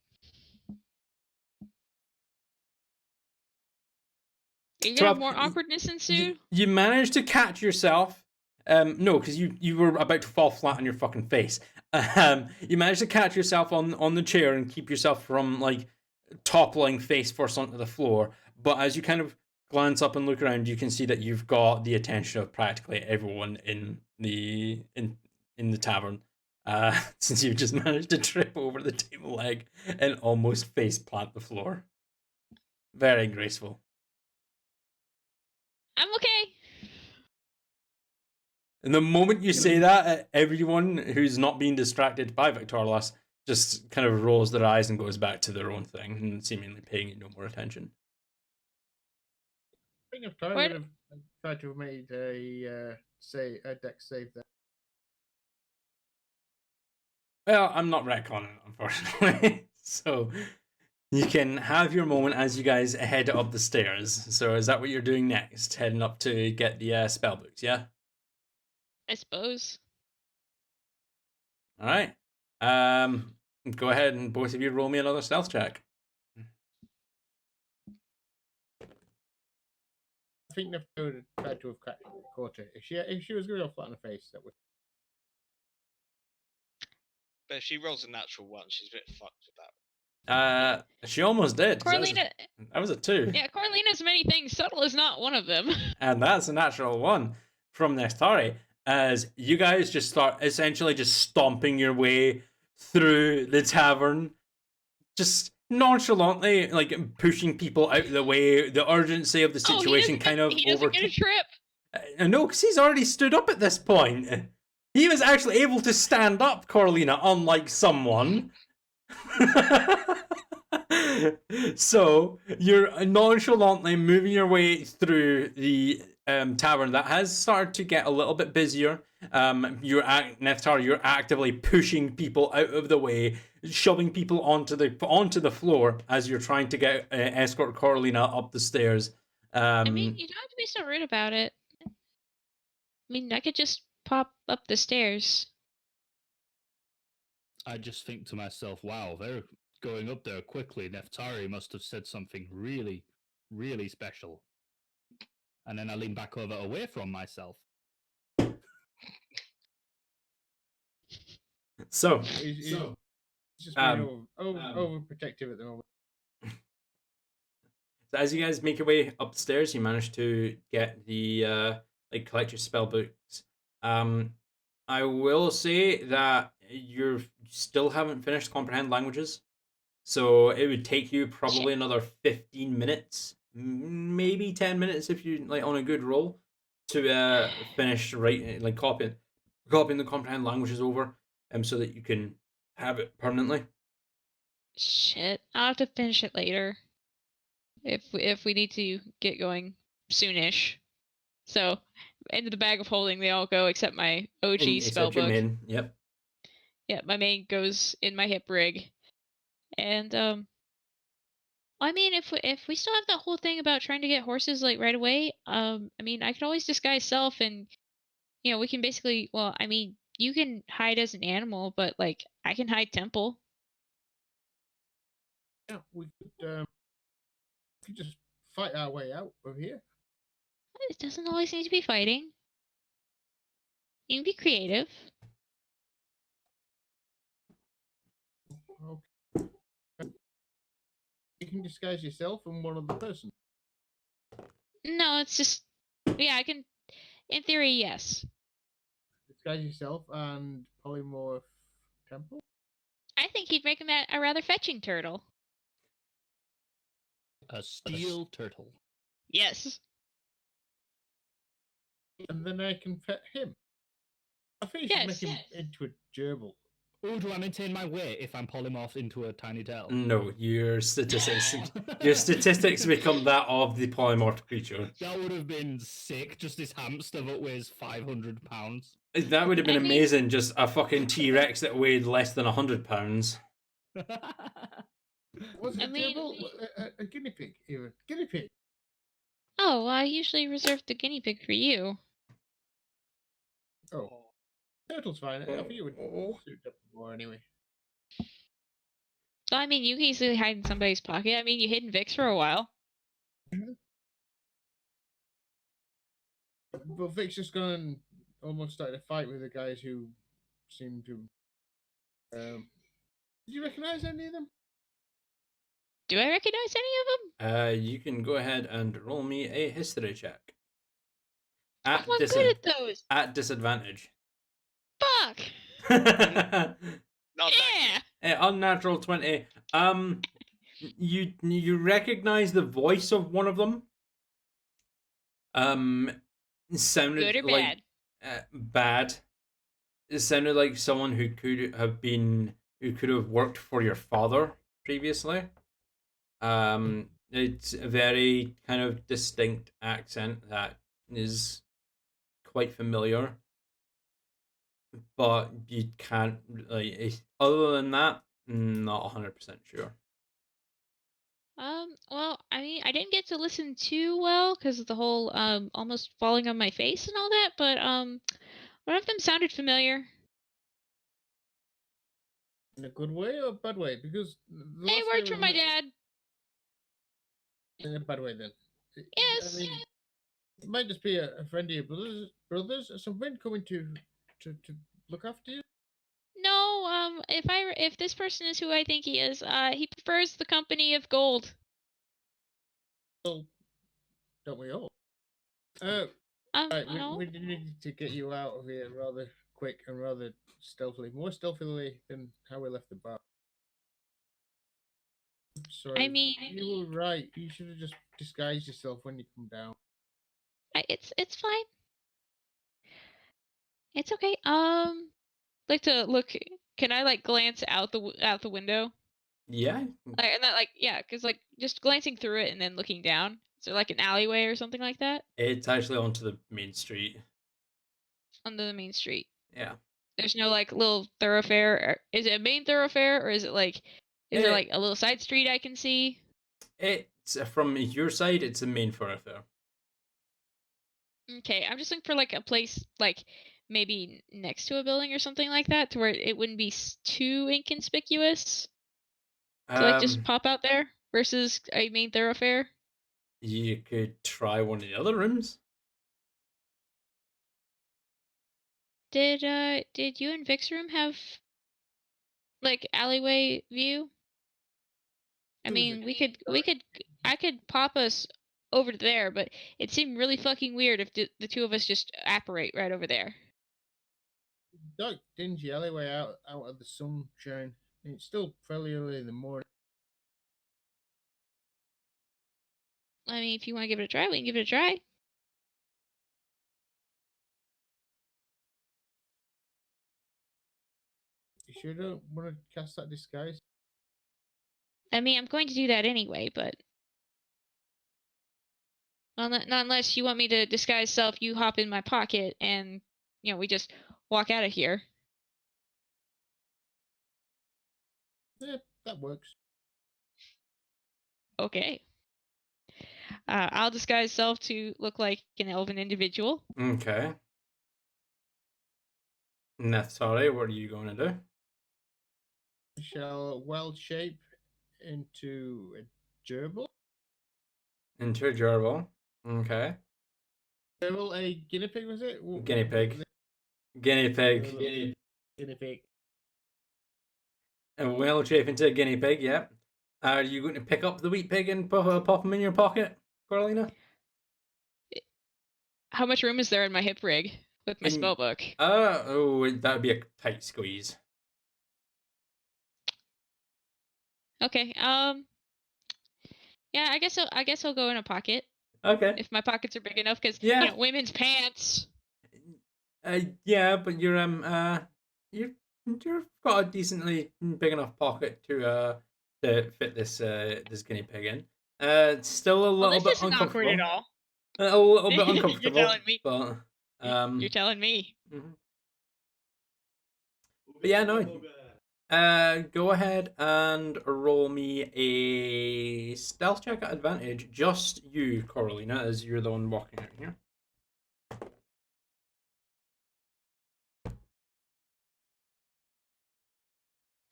You're gonna have more awkwardness ensue? You managed to catch yourself. No, because you were about to fall flat on your fucking face. You managed to catch yourself on the chair and keep yourself from like toppling face first onto the floor. But as you kind of glance up and look around, you can see that you've got the attention of practically everyone in the tavern. Since you just managed to trip over the table leg and almost face plant the floor. Very graceful. I'm okay. And the moment you say that, everyone who's not being distracted by Victorlas just kind of rolls their eyes and goes back to their own thing and seemingly paying it no more attention. I think if I would have tried to have made a dex save there. Well, I'm not retconning, unfortunately. So you can have your moment as you guys head up the stairs. So is that what you're doing next? Heading up to get the spell books, yeah? I suppose. All right. Go ahead and both of you roll me another stealth check. I think if I would have tried to have caught her, if she was going to go flat on her face, that would. But if she rolls a natural one, she's a bit fucked with that. She almost did. Coralina. That was a 2. Yeah, Coralina's many things. Subtle is not one of them. And that's a natural 1 from Nektari, as you guys just start essentially just stomping your way through the tavern, just nonchalantly, like pushing people out of the way. The urgency of the situation he doesn't get a trip. No, because he's already stood up at this point. He was actually able to stand up, Coralina, unlike someone. So you're nonchalantly moving your way through the tavern that has started to get a little bit busier. Neftari, you're actively pushing people out of the way, shoving people onto the floor as you're trying to get escort Coralina up the stairs. I mean, you don't have to be so rude about it. I mean, I could just pop up the stairs. I just think to myself, wow, they're going up there quickly. Neftari must have said something really, really special. And then I lean back away from myself. So He's just being overprotective at the moment. So as you guys make your way upstairs, you manage to get the collect your spell books. I will say that you still haven't finished comprehend languages, so it would take you probably another 15 minutes, maybe 10 minutes if you like on a good roll to finish writing, like copying the comprehend languages over, so that you can have it permanently. Shit, I'll have to finish it later. If we need to get going soonish. So, into the bag of holding they all go except my OG Except your spellbook. main, yep. Yeah, my main goes in my hip rig. And I mean, if we still have that whole thing about trying to get horses like right away, I mean, I could always disguise self, and we can basically. Well, I mean, you can hide as an animal, but like I can hide temple. Yeah, we could just fight our way out of here. It doesn't always need to be fighting. You can be creative. Okay. You can disguise yourself and one other person. No, it's just I can. In theory, yes. Disguise yourself and polymorph temple. I think he'd make him a rather fetching turtle. A steel turtle. Yes. And then I can pet him. I think you should make him into a gerbil. Oh, do I maintain my weight if I'm polymorphed into a tiny tail? No, your statistics become that of the polymorphed creature. That would have been sick. Just this hamster that weighs 500 pounds. That would have been amazing. Just a fucking T-Rex that weighed less than 100 pounds. What's a gerbil? A guinea pig, even. Guinea pig. Oh, I usually reserve the guinea pig for you. Oh. Turtle's fine. I think you would suit up more anyway. So, I mean, you can easily hide in somebody's pocket. I mean, you hid in Vix for a while. But Vic's just gone and almost started a fight with the guys who seem to. Did you recognize any of them? Do I recognize any of them? You can go ahead and roll me a history check. I'm not good at those. At disadvantage. Fuck. Not Yeah. Unnatural 20. You recognize the voice of one of them. Sounded Good or like bad? bad. It sounded like someone who could have worked for your father previously. It's a very kind of distinct accent that is quite familiar, but you can't other than that, not 100% sure. Well, I mean, I didn't get to listen too well because of the whole almost falling on my face and all that, but one of them sounded familiar. In a good way or a bad way? Because They worked for my dad. In a bad way, then. Yes. I mean, it might just be a friend of your brothers or something coming to look after you. No, if this person is who I think he is, he prefers the company of gold. Well, don't we all? Right, we need to get you out of here rather quick and rather stealthily, more stealthily than how we left the bar. Sorry, I mean, you were right. You should have just disguised yourself when you come down. It's fine. It's okay. Like to look. Can I like glance out the window? Yeah. And that because like just glancing through it and then looking down. Is there like an alleyway or something like that? It's actually onto the main street. Onto the main street. Yeah. There's no like little thoroughfare. Is it a main thoroughfare or is it like? Is there like a little side street I can see? It's from your side. It's a main thoroughfare. Okay, I'm just looking for like a place like maybe next to a building or something like that, to where it wouldn't be too inconspicuous. To like just pop out there versus a main thoroughfare. You could try one of the other rooms. Did you and Vic's room have like alleyway view? I mean, I could pop us over to there, but it seemed really fucking weird if the two of us just apparate right over there. dark, dingy alleyway out of the sunshine. It's still fairly early in the morning. I mean, if you want to give it a try, we can give it a try. You sure don't want to cast that disguise? I mean, I'm going to do that anyway, but not unless you want me to disguise self. You hop in my pocket, and we just walk out of here. Yeah, that works. Okay. I'll disguise self to look like an elven individual. Okay. Neftari, what are you going to do? We shall well shape into a gerbil. Into a gerbil. Okay. Gerbil, a guinea pig, was it? Guinea pig. Guinea pig. Guinea pig. And well shape into a guinea pig, yeah. Are you going to pick up the wheat pig and pop him in your pocket, Coralina? How much room is there in my hip rig with my spell book? That would be a tight squeeze. Okay. Yeah, I guess I'll go in a pocket. Okay. If my pockets are big enough, because women's pants. Yeah, but you've got a decently big enough pocket to fit this guinea pig in. It's still a little bit uncomfortable. Awkward at all. A little bit uncomfortable. You're telling me. But you're telling me. But yeah, no. Go ahead and roll me a stealth check at advantage. Just you, Coralina, as you're the one walking out here.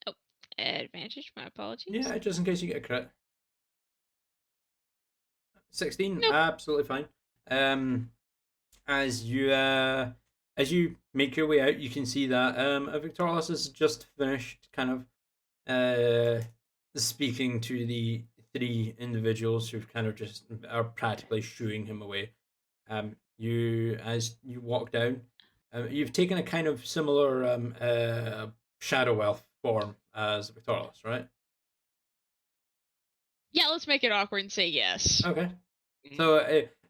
Oh, advantage. My apologies. Yeah, just in case you get a crit. 16, nope. Absolutely fine. As you make your way out, you can see that Victorious has just finished kind of speaking to the 3 individuals who've kind of just are practically shooing him away. As you walk down, you've taken a kind of similar shadow elf form as Victorious, right? Yeah, let's make it awkward and say yes. Okay.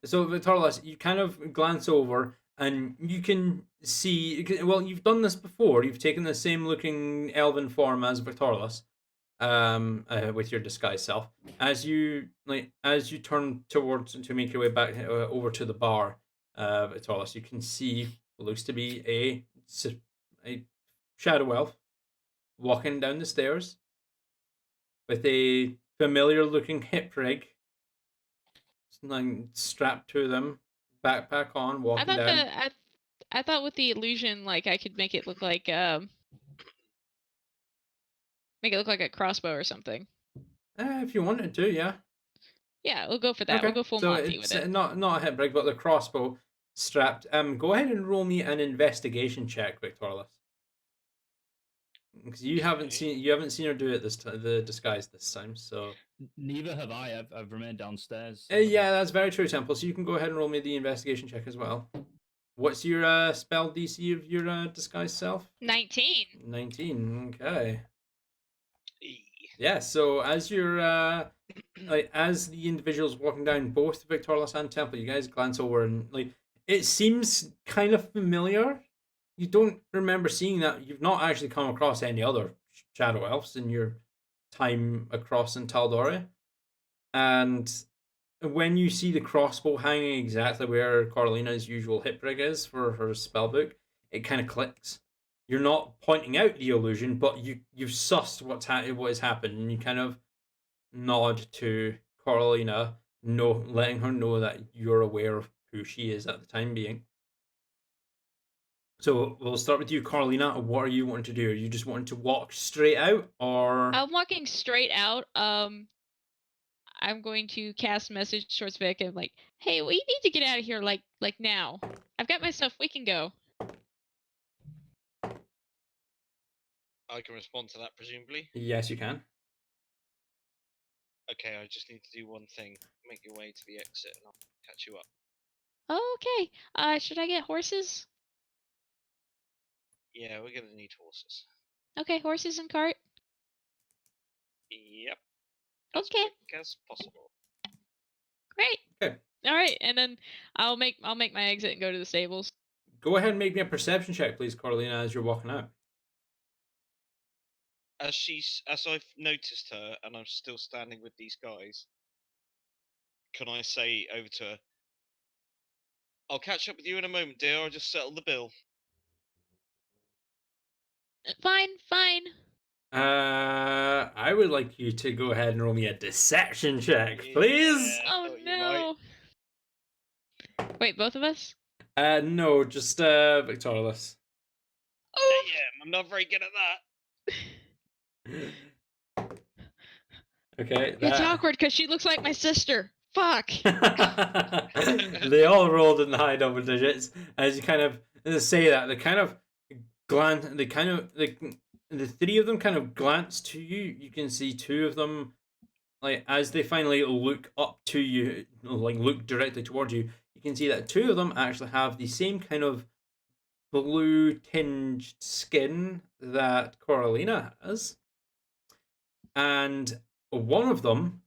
So Victorious, you kind of glance over and you can see. Well, you've done this before. You've taken the same looking elven form as Victorious, with your disguised self. As you turn towards to make your way back over to the bar, Victorious, you can see what looks to be a shadow elf walking down the stairs with a familiar looking hip rig strapped to them, backpack on, walking down. I thought with the illusion, like I could make it look like a crossbow or something. If you wanted to, yeah. Yeah, we'll go for that. Okay. We'll go full Monty with it. Not a hip rig, but the crossbow strapped. Go ahead and roll me an investigation check, Victorious. Because you haven't seen her do it the disguise this time, so. Neither have I. I've remained downstairs. So. Yeah, that's very true, Temple. So you can go ahead and roll me the investigation check as well. What's your spell DC of your disguised self? 19. 19. Okay. Yeah. So as you're as the individuals walking down, both Victorious and Temple, you guys glance over and it seems kind of familiar. You don't remember seeing that. You've not actually come across any other shadow elves in your time across in Tal'Dorei. And when you see the crossbow hanging exactly where Coralina's usual hip rig is for her spellbook, it kind of clicks. You're not pointing out the illusion, but you've sussed what has happened, and you kind of nod to Coralina, letting her know that you're aware of who she is at the time being. So we'll start with you, Coralina. What are you wanting to do? Are you just wanting to walk straight out, or? I'm walking straight out. I'm going to cast message towards Vic and like, hey, we need to get out of here like now. I've got my stuff. We can go. I can respond to that, presumably. Yes, you can. Okay, I just need to do one thing. Make your way to the exit, and I'll catch you up. Okay. Should I get horses? Yeah, we're gonna need horses. Okay, horses and cart. Yep. As Okay. quick as possible. Great. Okay. All right, and then I'll make my exit and go to the stables. Go ahead and make me a perception check, please, Coralina, as you're walking out. As I've noticed her, and I'm still standing with these guys, can I say over to her, "I'll catch up with you in a moment, dear. I'll just settle the bill." Fine. I would like you to go ahead and roll me a deception check, please. Yeah, Oh thought you might. no. Wait, both of us? No, just Victorious. Oh. Damn, I'm not very good at that. Okay. It's awkward because she looks like my sister. Fuck. They all rolled in the high double digits. As you kind of say that, they kind of glance. They kind of the three of them kind of glance to you. You can see two of them, like as they finally look up to you, like look directly towards you. You can see that two of them actually have the same kind of blue tinged skin that Coralina has, and one of them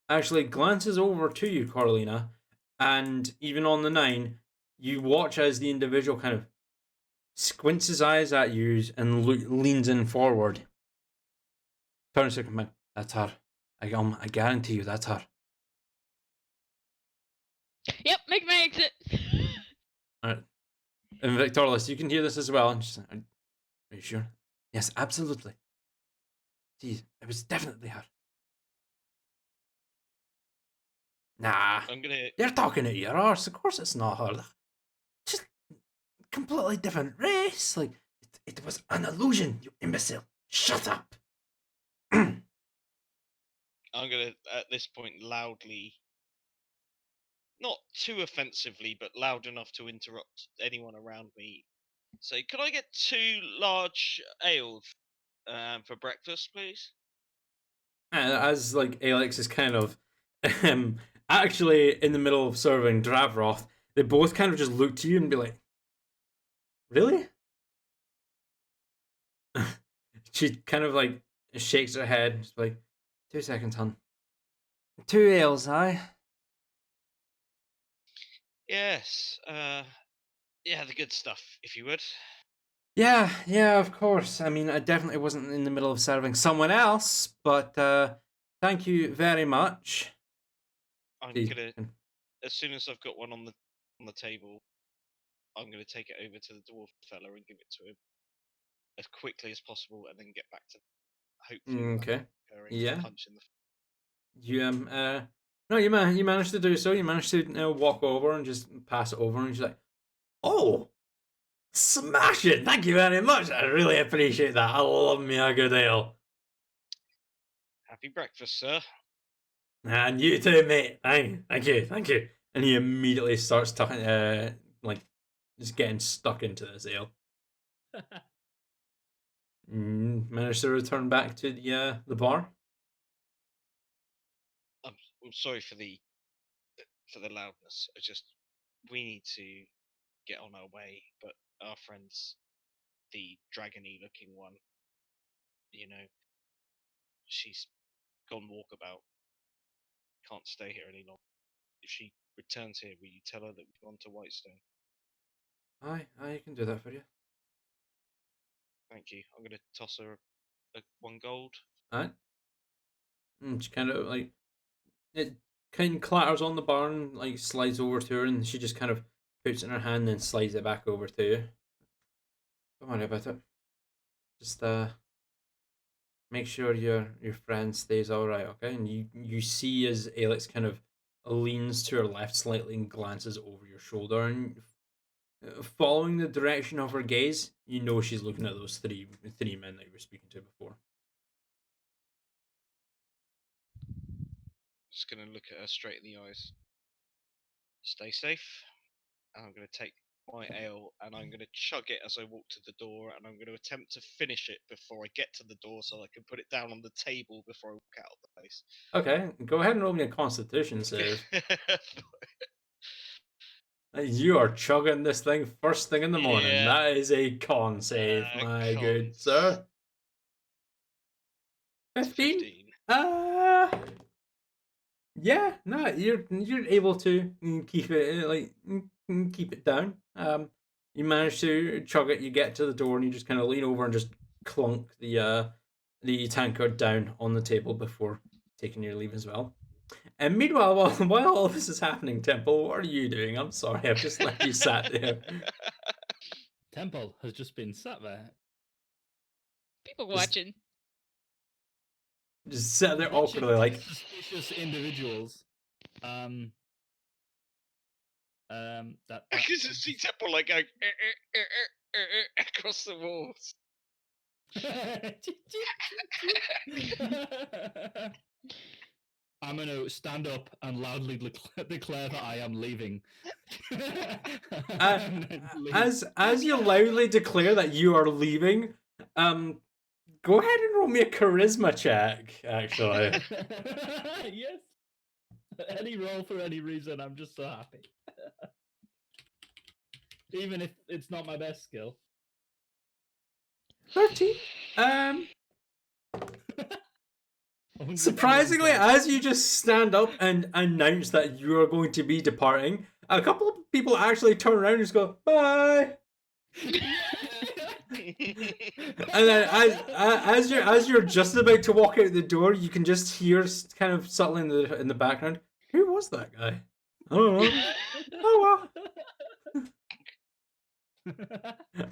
actually glances over to you, Coralina, and even on the 9, you watch as the individual kind of squints his eyes at you and leans in forward. Turns to come. That's her. I guarantee you, that's her. Yep, make my exit. Alright. And Victorious, you can hear this as well. And she's like, "Are you sure?" "Yes, absolutely. See, it was definitely her." "Nah, I'm gonna. you're talking at your arse. Of course it's not her. Just completely different race. Like, it was an illusion, you imbecile. Shut up." I'm gonna at this point loudly, not too offensively, but loud enough to interrupt anyone around me. So, could I get 2 large ales for breakfast, please? And as like Alex is kind of actually in the middle of serving Dravroth, they both kind of just look to you and be like, "Really?" She kind of like shakes her head. She's like, "2 seconds, hun. 2 ales, aye?" Yes. Yeah, the good stuff, if you would. Yeah, of course. I mean, I definitely wasn't in the middle of serving someone else, but thank you very much. I'm She- gonna, as soon as I've got one on the table, I'm gonna take it over to the dwarf fella and give it to him as quickly as possible, and then get back to hopefully without Okay. occurring Yeah. punch in the. You no, you managed to do so. You managed to walk over and just pass it over, and she's like, "Oh, smash it! Thank you very much. I really appreciate that. I love me a good ale." Happy breakfast, sir. "And you too, mate. Thank you." And he immediately starts talking, like just getting stuck into this ale. Managed to return back to the bar. I'm sorry for the loudness. I just, we need to get on our way, but our friend's the dragony looking one. You know, she's gone walkabout. Can't stay here any longer. If she returns here, will you tell her that we've gone to Whitestone? Aye, you can do that for you. Thank you. I'm gonna toss her a 1 gold. Aye. And she kind of like it kind of clatters on the bar and like slides over to her, and she just kind of puts it in her hand and slides it back over to you. Don't worry about it. Just make sure your friend stays all right, okay? And you see as Alex kind of leans to her left slightly and glances over your shoulder, and following the direction of her gaze, you know she's looking at those three men that you were speaking to before. Just gonna look at her straight in the eyes. Stay safe. And I'm gonna take my ale and I'm gonna chug it as I walk to the door, and I'm gonna attempt to finish it before I get to the door so I can put it down on the table before I walk out of the place. Okay, go ahead and roll me a Constitution save. You are chugging this thing first thing in the morning. Yeah. That is a con save, my good Cons. sir. It's 15? 15. Yeah, no, you're able to keep it keep it down. You manage to chug it. You get to the door and you just kind of lean over and just clunk the tankard down on the table before taking your leave as well. And meanwhile, while all this is happening, Temple, what are you doing? I'm sorry, I've just left you sat there. Temple has just been sat there. People watching. Just sat there watching awkwardly, like, suspicious individuals. That I can just see Temple like going across the walls. I'm going to stand up and loudly declare that I am leaving. And then leave. as you loudly declare that you are leaving, go ahead and roll me a charisma check, actually. Yes. Any roll for any reason, I'm just so happy. Even if it's not my best skill. 13. Surprisingly, as you just stand up and announce that you are going to be departing, a couple of people actually turn around and just go, bye. And then as you're just about to walk out the door, you can just hear kind of subtly in the background, who was that guy? I don't know. Oh well.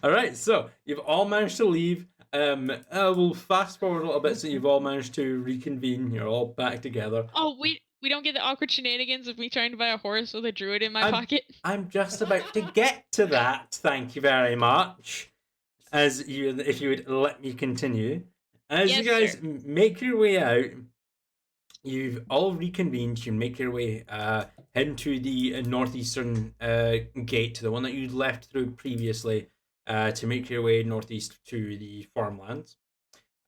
All right, so you've all managed to leave. We'll fast forward a little bit, so you've all managed to reconvene. You're all back together. Oh, we don't get the awkward shenanigans of me trying to buy a horse with a druid in my pocket. I'm just about to get to that. Thank you very much. If you would let me continue, as Yes, you guys sir. make your way out, you've all reconvened. You make your way heading to the northeastern gate, the one that you left through previously, to make your way northeast to the farmlands.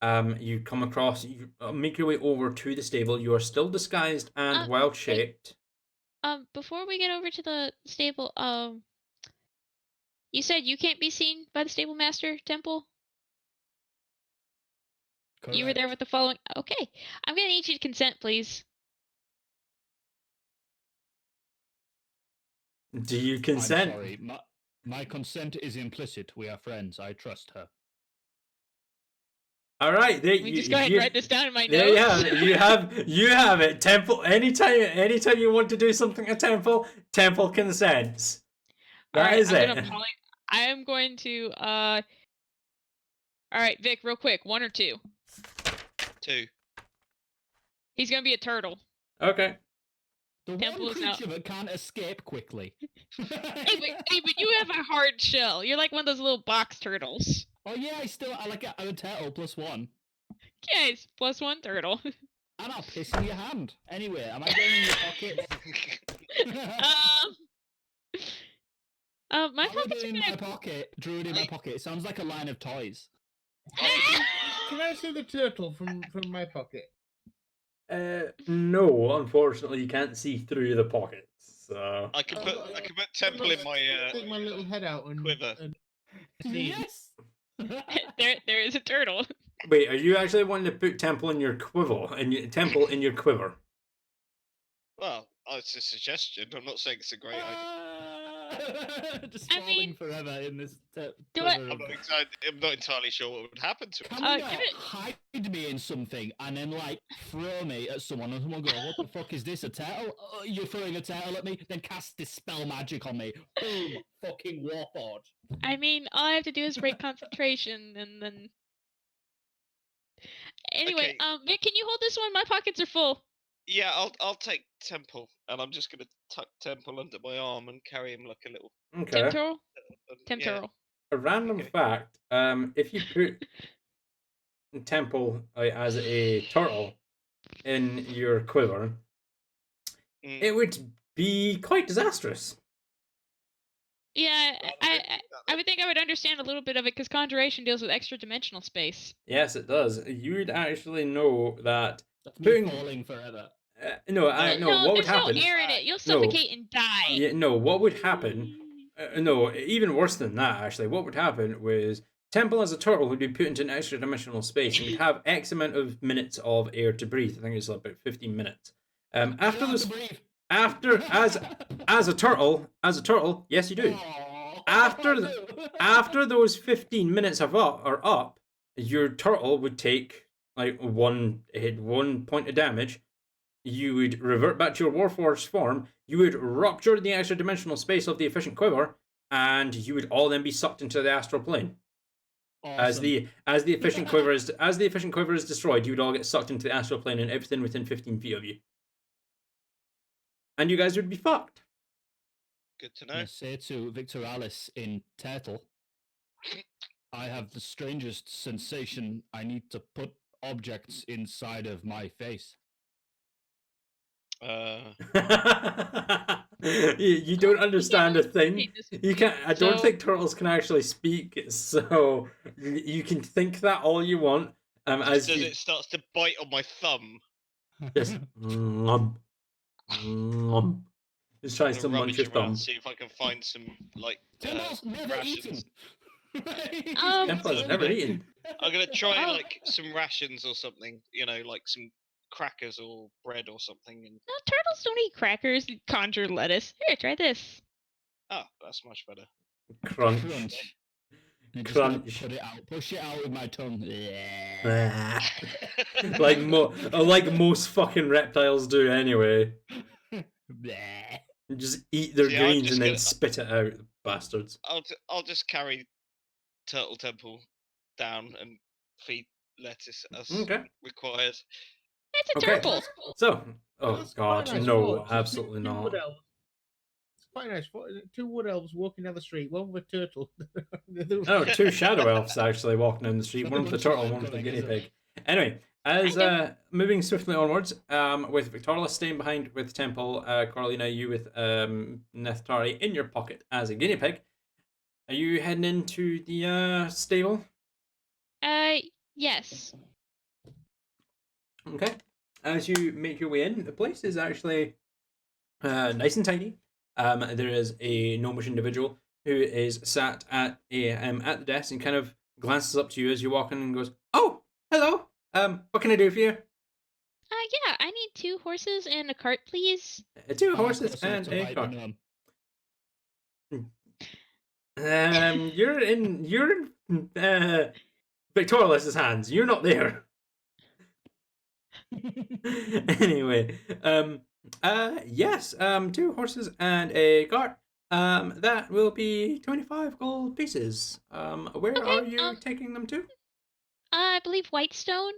You come across, you make your way over to the stable. You are still disguised and well shaped. Before we get over to the stable, you said you can't be seen by the stable master, Temple? You were there with the following. Okay. I'm gonna need you to consent, please. Do you I'm consent? sorry. My consent is implicit. We are friends. I trust her. All right, there. Let me just go ahead and write this down in my There notes. you have it. Temple. Anytime you want to do something at Temple consents. That is it. I am going to. All right, Vic, real quick, 1 or 2. 2. He's gonna be a turtle. Okay. The Temple one is out. creature that can't escape quickly. Hey, but you have a hard shell. You're like one of those little box turtles. Oh yeah, I'm a turtle +1. Yes, +1 turtle. And I'll piss in your hand. Anyway, am I going in your pocket? My Holiday pockets are in gonna. my pocket, druid in my pocket. It sounds like a line of toys. Can I see the turtle from my pocket? No, unfortunately, you can't see through the pockets. So I can put Temple in my Take my little head out and quiver. and see. Yes. there is a turtle. wait, are you actually wanting to put Temple in your quiver? Temple in your quiver? Well, it's a suggestion. I'm not saying it's a great idea. Just I falling mean, forever in this. I'm not entirely sure what would happen to it. Can you hide me in something and then throw me at someone and someone go, "What the fuck is this? A turtle? Oh, you're throwing a turtle at me?" Then cast dispel magic on me. Boom! Fucking warforged. I mean, all I have to do is break concentration, and then. Anyway, Okay. Vic, can you hold this one? My pockets are full. Yeah, I'll take Temple, and I'm just gonna tuck Temple under my arm and carry him like a little. Okay. Temporal. Temporal. A random fact: if you put Temple as a turtle in your quiver, it would be quite disastrous. Yeah, I would think I would understand a little bit of it because conjuration deals with extra dimensional space. Yes, it does. You would actually know that That's me falling forever. No, No, what would there's no happen? air in it. You'll No. suffocate and die. Yeah, no, what would happen? No, even worse than that, actually. What would happen was Temple as a turtle would be put into an extra dimensional space and would have X amount of minutes of air to breathe. I think it's about 15 minutes. After those, after as a turtle, yes, you do. After those 15 minutes are up, your turtle would take like one point of damage. You would revert back to your Warforged form, you would rupture the extra dimensional space of the efficient quiver, and you would all then be sucked into the astral plane. Awesome. As the efficient quiver is destroyed, you would all get sucked into the astral plane and everything within 15 feet of you. And you guys would be fucked. Good to know. I say to Victor Alice in Turtle, I have the strangest sensation. I need to put objects inside of my face. You don't understand a thing. You can't. I don't So- think turtles can actually speak, so you can think that all you want. As As you it starts to bite on my thumb. just just tries to I'm gonna munch your rummage around, thumb. see if I can find some like Temple's never eaten. rations. Temple's never eaten. I'm gonna try Oh. like some rations or something. You know, like some crackers or bread or something. And No, turtles don't eat crackers. They conjure lettuce. Here, try this. oh, that's much better. Crunch. And just gonna Crunch. push it out with my tongue. like most fucking reptiles do anyway. Just eat their See, I'm greens just and then gonna- spit it out, bastards. I'll just carry Turtle Temple down and feed lettuce as Okay. required. It's a Okay. turtle. So, oh That's god, quite a nice no, photo. absolutely Two not. wood elves. It's quite a nice photo. Two wood elves walking down the street, one with a turtle. Oh, two shadow elves actually walking down the street. One with the turtle, one with the guinea pig. Anyway, as moving swiftly onwards, with Victoria staying behind with Temple, Coralina, you with Neftari in your pocket as a guinea pig. Are you heading into the stable? Yes. Okay. As you make your way in, the place is actually nice and tidy. There is a gnomish individual who is sat at the desk and kind of glances up to you as you walk in and goes, "Oh, hello. What can I do for you?" Yeah, I need 2 horses and a cart, please. 2 horses and a cart. You're in Victoria's hands. You're not there. Anyway, yes, 2 horses and a cart. That will be 25 gold pieces. Where Okay, are you taking them to? I believe Whitestone.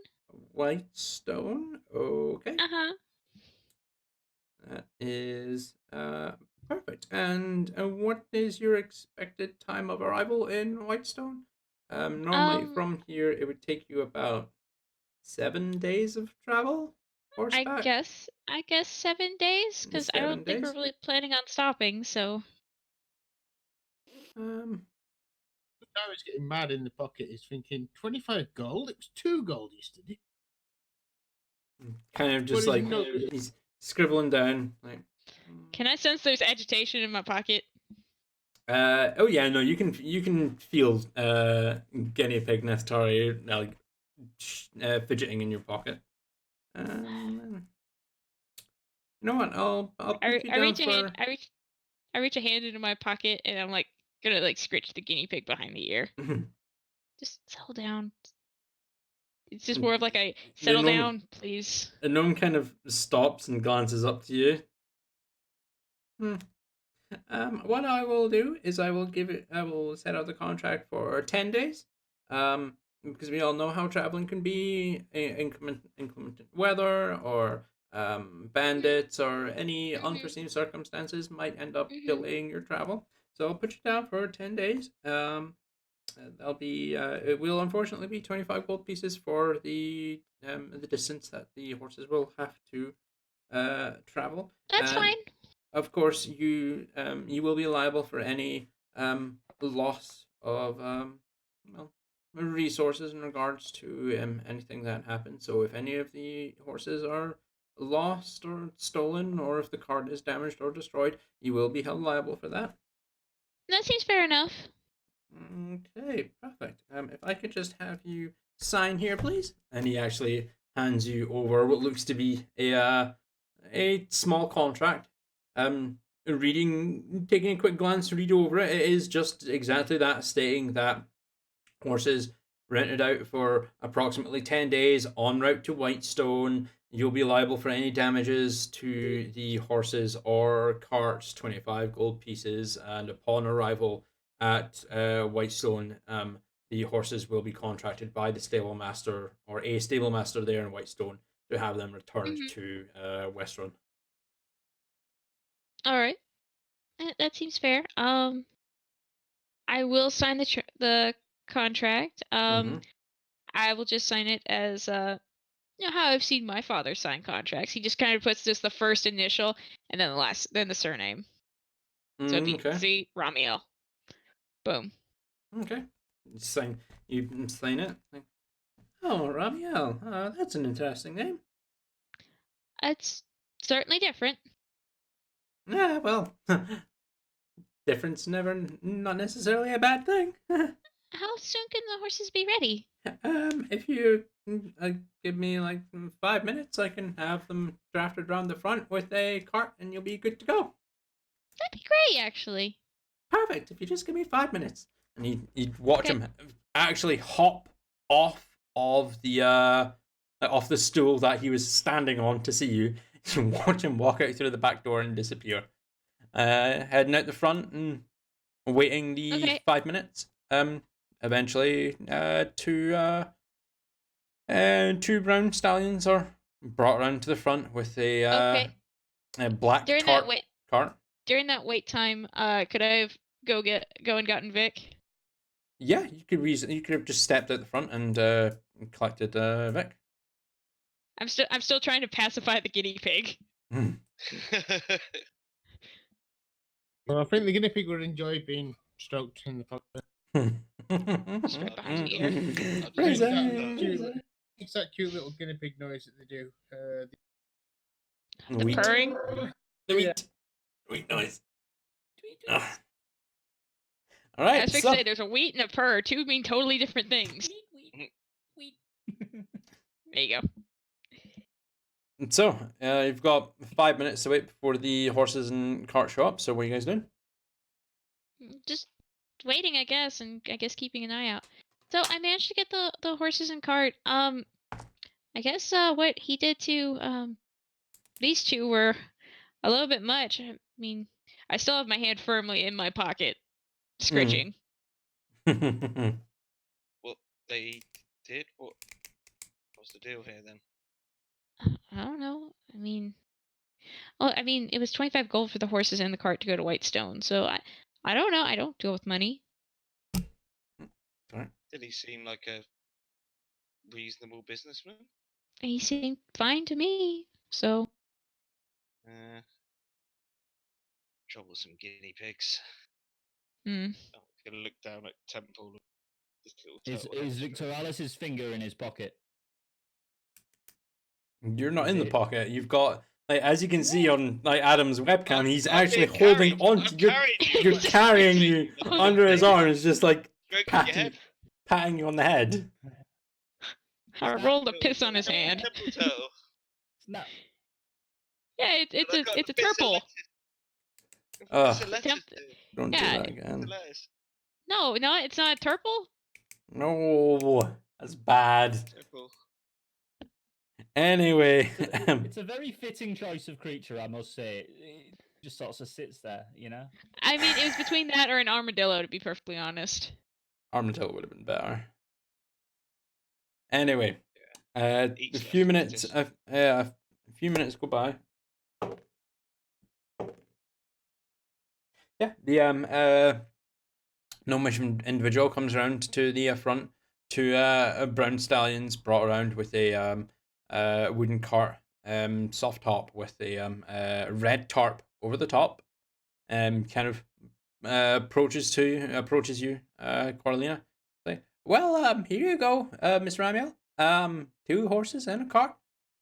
Whitestone. Okay. Uh-huh. That is perfect. And what is your expected time of arrival in Whitestone? Normally from here it would take you about 7 days of travel. Horseback. I guess 7 days, because I 7 don't think we're days? really planning on stopping, so. I was getting mad in the pocket. He's thinking 25 gold. It was 2 gold yesterday. Kind of just What is like no- he's scribbling down like. Can I sense there's agitation in my pocket? Oh yeah, no, you can feel guinea pig Neftari like fidgeting in your pocket. You know what? I'll put you down for. I reach a hand into my pocket and I'm like gonna like scritch the guinea pig behind the ear. Just settle down. It's just more of like a settle down, please. The gnome kind of stops and glances up to you. What I will do is I will set out the contract for 10 days. Because we all know how traveling can be, inclement weather or bandits or any unforeseen circumstances might end up delaying your travel. So I'll put you down for 10 days. That'll be it will unfortunately be 25 gold pieces for the distance that the horses will have to travel. That's fine. Of course, you will be liable for any loss of resources in regards to anything that happens. So if any of the horses are lost or stolen, or if the cart is damaged or destroyed, you will be held liable for that. That seems fair enough. Okay, perfect. If I could just have you sign here, please. And he actually hands you over what looks to be a small contract. Taking a quick glance, read over it. It is just exactly that, stating that horses rented out for approximately 10 days en route to Whitestone. You'll be liable for any damages to the horses or carts, 25 gold pieces, and upon arrival at Whitestone, the horses will be contracted by the stable master or a stable master there in Whitestone to have them returned to WestRun. All right, that seems fair. I will sign the contract. I will just sign it as how I've seen my father sign contracts. He just kind of puts just the first initial and then then the surname. So it'd be Okay. Z Ramiel. Boom. Okay. You sign it. Oh, Ramiel. That's an interesting name. It's certainly different. Yeah, well, difference not necessarily a bad thing. How soon can the horses be ready? If you give me like 5 minutes, I can have them drafted around the front with a cart, and you'll be good to go. That'd be great, actually. Perfect. If you just give me 5 minutes, and you'd watch Okay. him actually hop off of the stool that he was standing on to see you. You watch him walk out through the back door and disappear. Heading out the front and waiting the Okay. 5 minutes. Eventually, two brown stallions are brought around to the front with a black During cart. During that wait time, could I have go and gotten Vic? Yeah, you could have just stepped out the front and collected Vic. I'm still trying to pacify the guinea pig. Well, I think the guinea pig would enjoy being stroked in the pocket. Just right behind the ear. It's that cute little guinea pig noise that they do. The purring. Wheat noise. All right. I was fixing to say there's a wheat and a purr. Two mean totally different things. Wheat. There you go. And so, you've got 5 minutes to wait before the horses and cart show up. So, what are you guys doing? Just waiting, I guess, and I guess keeping an eye out. So I managed to get the horses and cart. I guess what he did to these two were a little bit much. I mean, I still have my hand firmly in my pocket, scritching. What they did? What's the deal here then? I don't know. I mean, it was 25 gold for the horses and the cart to go to Whitestone. So I don't know. I don't deal with money. Sorry. Did he seem like a reasonable businessman? He seemed fine to me. So Troublesome guinea pigs. Hmm. I'm gonna look down at Temple. This little turtle Is head. Victor Alice's finger in his pocket? You're not Is in the it- pocket. You've got, like, as you can see on Adam's webcam, he's I'm actually being holding carried. on. I'm You're carrying you under his arms, just like Stroking your head. patting you on the head. I rolled a piss on his hand. Temple turtle. No. Yeah, it's And I got a the bits of turple. lettuce. Ugh. Bits of lettuce, dude. Don't do Yeah. that again. Lettuce. No, it's not a turple. No, that's bad. Temple. Anyway, It's a very fitting choice of creature, I must say. It just sort of sits there, you know? I mean, it was between that or an armadillo, to be perfectly honest. Armadillo would have been better. Anyway, Each a few minutes. lettuce. A few minutes go by. Yeah, the gnomish individual comes around to the front. Two brown stallions brought around with a wooden cart, soft top with a red tarp over the top. Kind of approaches you, Coralina. Like, well, here you go, Miss Ramiel. 2 horses and a cart.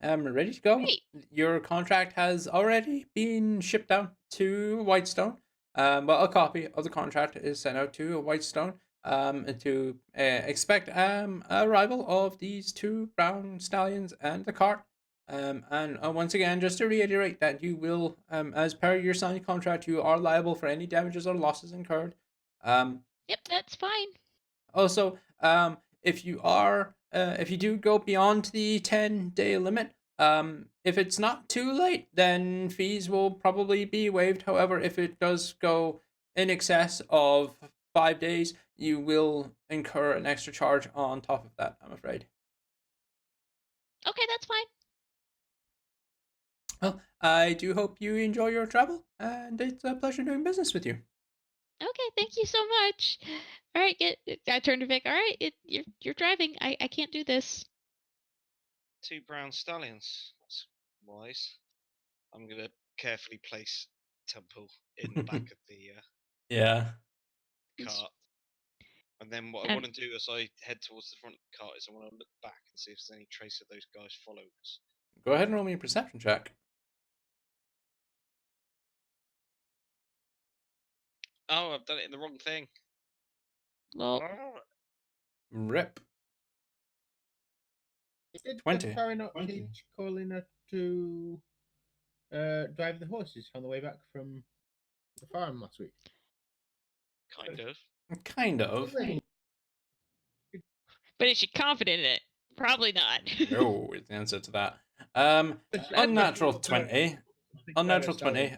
ready to go. Great. Your contract has already been shipped down to Whitestone. Well, a copy of the contract is sent out to Whitestone. To expect arrival of these 2 brown stallions and the cart. And once again, just to reiterate that you will, as per your signed contract, you are liable for any damages or losses incurred. Yep, that's fine. Also, if you do go beyond the 10-day limit, if it's not too late, then fees will probably be waived. However, if it does go in excess of 5 days, you will incur an extra charge on top of that, I'm afraid. Okay, that's fine. Well, I do hope you enjoy your travel, and it's a pleasure doing business with you. Okay, thank you so much. All right, I turned to Vic. All right, you're driving. I can't do this. 2 brown stallions. That's wise. I'm gonna carefully place Temple in the back of the Yeah. cart. And then what I want to do as I head towards the front of the cart is I want to look back and see if there's any trace of those guys following us. Go ahead and roll me a perception check. Oh, I've done it in the wrong thing. Well, Rip. Did 20. Ferry not teach Coralina to drive the horses on the way back from the farm last week? Kind of. Kind of. but is she confident in it? Probably not. No, is the answer to that. That's Unnatural good. 20. Unnatural 20.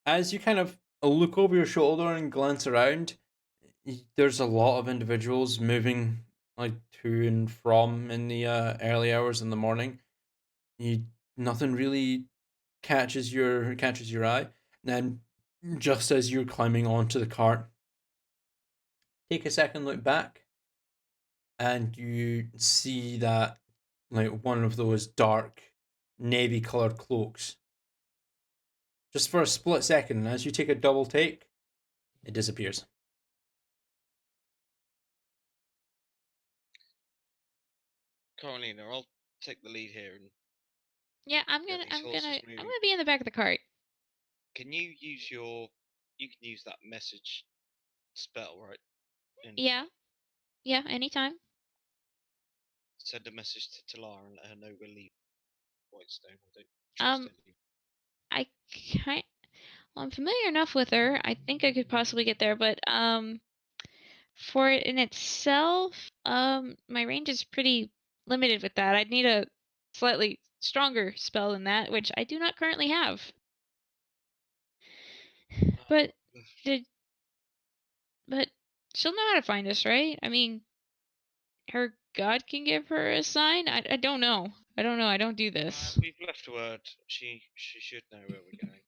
As you kind of look over your shoulder and glance around, there's a lot of individuals moving like to and from in the early hours in the morning. Nothing really catches your eye. And then just as you're climbing onto the cart, take a second look back, and you see that like one of those dark navy colored cloaks, just for a split second, and as you take a double take, it disappears. Coralina, I'll take the lead here. And Yeah, I'm Get gonna these horses moving. be in the back of the cart. can you use you can use that message spell, right? Yeah. Yeah, anytime. Send a message to Talara and let her know we're leaving Whitestone. I don't trust anyone. I kind well, I'm familiar enough with her. I think I could possibly get there, but for it in itself, my range is pretty limited with that. I'd need a slightly stronger spell than that, which I do not currently have. But but she'll know how to find us, right? I mean, her god can give her a sign. I don't know. I don't do this. We've left word. She should know where we're going.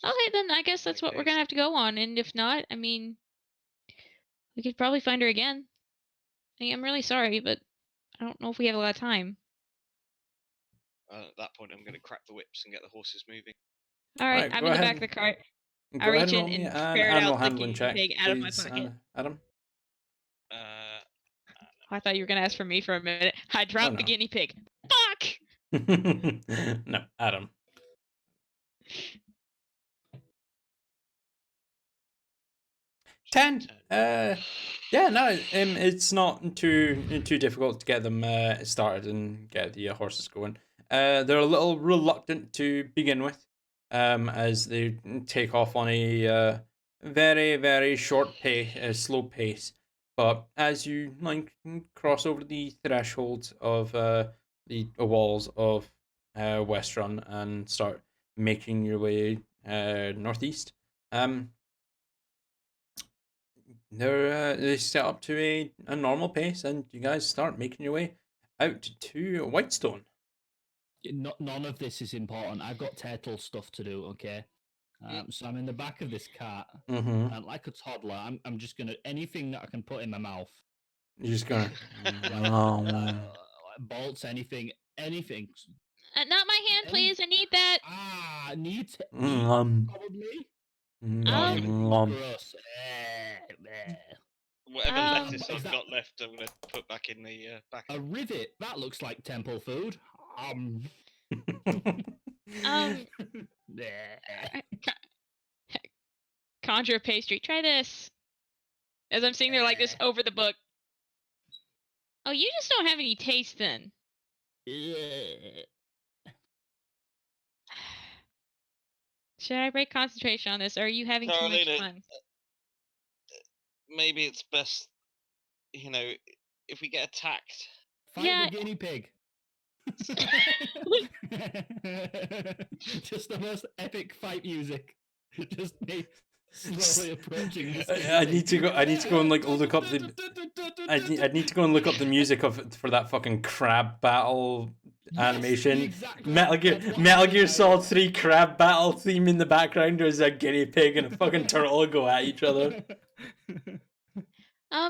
Okay, then I guess that's what we're gonna have to go on. And if not, I mean, we could probably find her again. I'm really sorry, but I don't know if we have a lot of time. At that point, I'm going to crack the whips and get the horses moving. All right, Alright, I'm go in the ahead. back of the cart. Go I ahead reach and roll in me and an ferret animal out the handling guinea check, pig out of my please, pocket. Adam. Uh, I thought you were gonna ask for me for a minute. I dropped the no. guinea pig. Fuck! No, Adam. Ten. Yeah, no, it's not too difficult to get them started and get the horses going. They're a little reluctant to begin with, as they take off on a very, very short pace, slow pace. But as you like cross over the threshold of the walls of WestRun and start making your way northeast, they set up to a normal pace, and you guys start making your way out to Whitestone. None of this is important. I've got turtle stuff to do. Okay, so I'm in the back of this cart, and like a toddler, I'm just gonna anything that I can put in my mouth. You're just gonna bolts, anything. Not my hand, please. I need that. Need to eat, probably. Gross. Whatever lettuce I've got left, I'm going to put back in the back. A rivet? That looks like temple food. Conjure pastry. Try this. As I'm sitting there like this over the book. Oh, you just don't have any taste then. Should I break concentration on this, or are you having too much Coralina, fun? maybe it's best, if we get attacked. Fight Yeah. the guinea pig. Just the most epic fight music. Just me slowly approaching this guinea I pig. need to go. I need to go and like look up the. I need to go and look up the music for that fucking crab battle animation. Exactly. Metal Gear Solid 3 crab battle theme in the background. There's a guinea pig and a fucking turtle go at each other.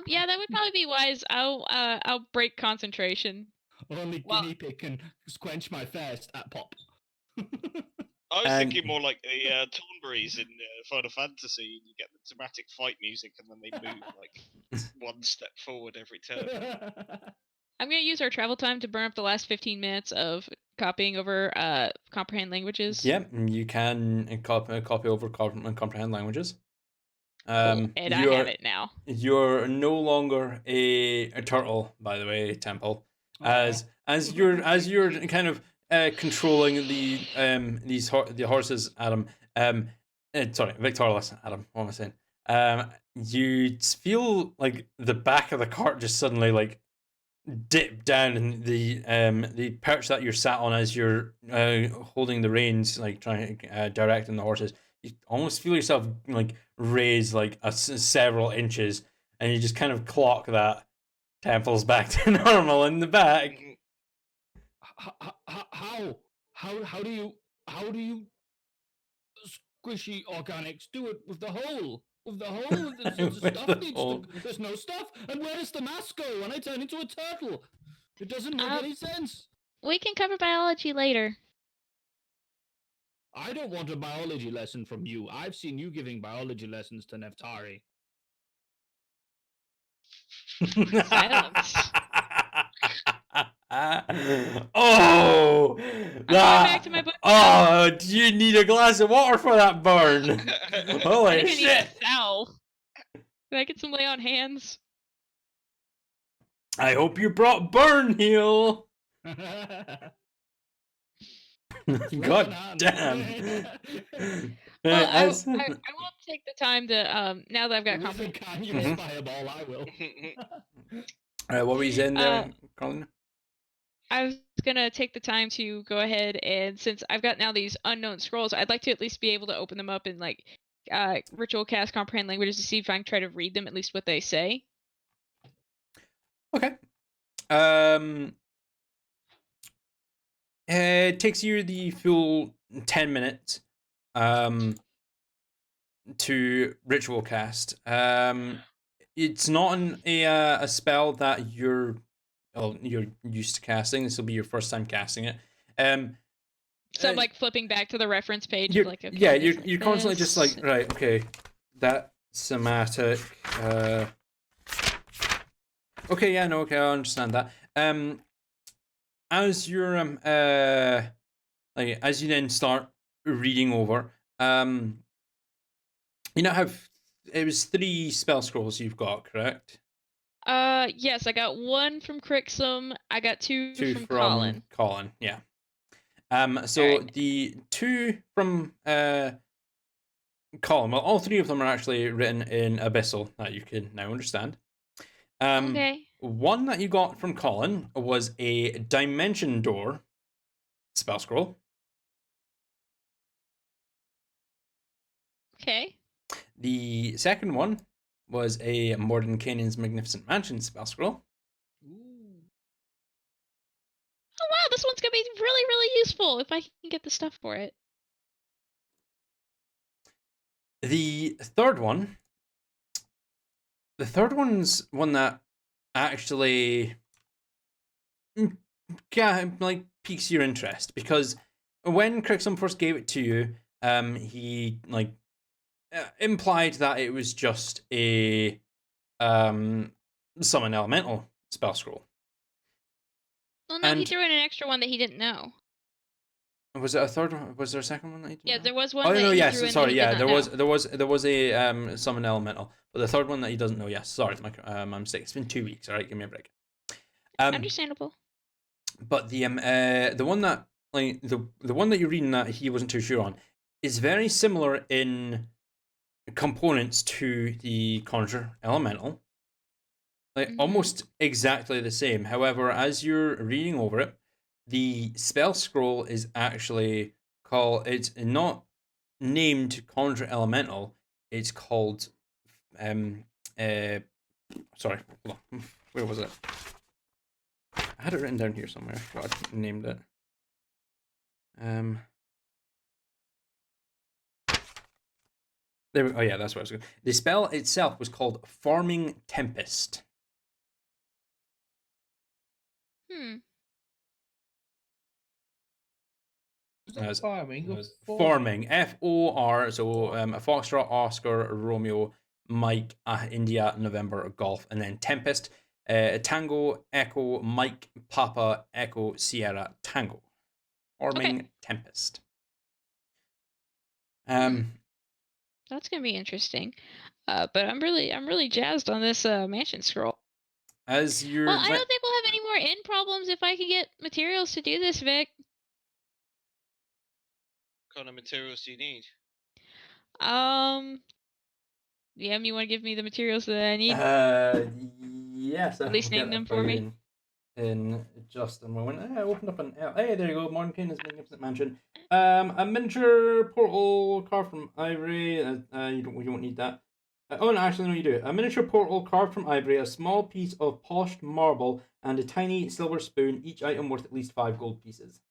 Yeah, that would probably be wise. I'll break concentration. Only Well- guinea pig can quench my thirst at pop. I was And- thinking more like the Thornberries in Final Fantasy. You get the dramatic fight music, and then they move like one step forward every turn. I'm gonna use our travel time to burn up the last 15 minutes of copying over comprehend languages. Yep, you can copy over comprehend languages. Cool. And I have it now. You're no longer a turtle, by the way, Temple. As you're kind of controlling the the horses, Adam. Sorry, Victorless, Adam. What am I saying? You feel like the back of the cart just suddenly like dip down, and the perch that you're sat on as you're holding the reins, like trying to directing the horses. You almost feel yourself like raise like several inches, and you just kind of clock that Temple's back to normal in the back. How do you squishy organics do it with the hole? With the hole, there's no stuff. And where does the mask go when I turn into a turtle? It doesn't make any sense. We can cover biology later. I don't want a biology lesson from you. I've seen you giving biology lessons to Neftari. Silence. Oh, I'm going back to my book. Oh, do you need a glass of water for that burn? I Holy think I need shit! a towel. Can I get some lay on hands? I hope you brought burn heal. God damn. Well, I won't take the time to now that I've got With a confidence. can you fireball, I will. What were you saying there, Colin? I was gonna take the time to go ahead and, since I've got now these unknown scrolls, I'd like to at least be able to open them up and like ritual cast comprehend languages to see if I can try to read them, at least what they say. Okay. It takes you the full 10 minutes to ritual cast. It's not a spell that you're used to casting. This will be your first time casting it. So I'm like flipping back to the reference page. You're, Like, okay, yeah, there's, you're constantly just like, this. right, okay, that somatic. Okay, yeah, no, okay, I understand that. As you're like as you then start reading over, you now have, it was 3 spell scrolls you've got, correct? Yes, I got 1 from Crixum. I got 2 from Colin. Colin, yeah. So Alright. the 2 from Colin, well, all 3 of them are actually written in Abyssal that you can now understand. Okay. One that you got from Colin was a Dimension Door spell scroll. Okay. The second one was a Mordenkainen's Magnificent Mansion spell scroll. Oh wow, this one's gonna be really, really useful if I can get the stuff for it. The third one's one that actually like piques your interest, because when Crixum first gave it to you, he like implied that it was just a summon elemental spell scroll. Well, no, he And threw in an extra one that he didn't know. was it a third one? Was there a second one that he didn't Yeah, know? there was one Oh that no, he yes, threw in that sorry, he yeah, did not there know. was a summon elemental, but the third one that he doesn't know. Yes, sorry, it's my mistake. It's been 2 weeks. All right, give me a break. Understandable. But the one that like the one that you're reading that he wasn't too sure on is very similar in components to the Conjure Elemental. Like almost exactly the same. However, as you're reading over it, the spell scroll is actually it's not named Conjure Elemental. It's called sorry, hold on. Where was it? I had it written down here somewhere. I named it. Oh yeah, that's what I was going. The spell itself was called Forming Tempest. Farming. Forming. FOR. So a Foxtrot, Oscar, Romeo, Mike, India, November, Golf, and then Tempest. Tango, Echo, Mike, Papa, Echo, Sierra, Tango. Forming Tempest. That's gonna be interesting. But I'm really jazzed on this mansion scroll. As you're Well, I don't think we'll have any more end problems if I can get materials to do this, Vic. What kind of materials do you need? DM, you want to give me the materials that I need? Yes. At least name them for me. In just a moment. I opened up an hey, there you go. Mornkin is Magnificent Mansion. A miniature portal carved from ivory. You won't need that. Oh no, actually no, you do. A miniature portal carved from ivory, a small piece of polished marble, and a tiny silver spoon. Each item worth at least 5 gold pieces.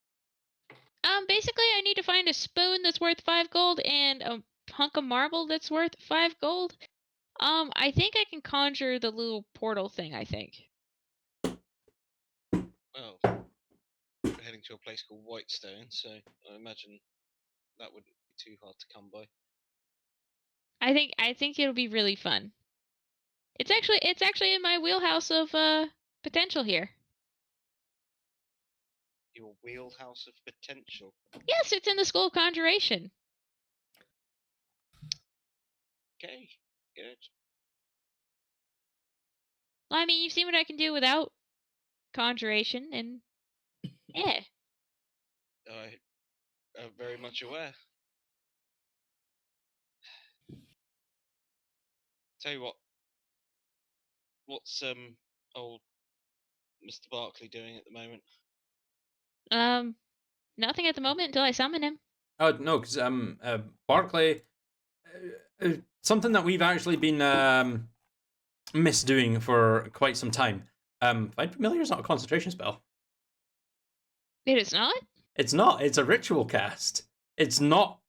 Basically, I need to find a spoon that's worth 5 gold and a hunk of marble that's worth 5 gold. I think I can conjure the little portal thing. I think. Well, we're heading to a place called Whitestone, so I imagine that wouldn't be too hard to come by. I think it'll be really fun. It's actually in my wheelhouse of potential here. Your wheelhouse of potential. Yes, it's in the School of Conjuration. Okay, good. Well, I mean, you've seen what I can do without conjuration, and yeah. I am very much aware. Tell you what. What's old Mr. Barkley doing at the moment? Nothing at the moment until I summon him. Oh no, because Barclay, something that we've actually been misdoing for quite some time. Find Familiar is not a concentration spell. It is not? It's not. It's a ritual cast. It's not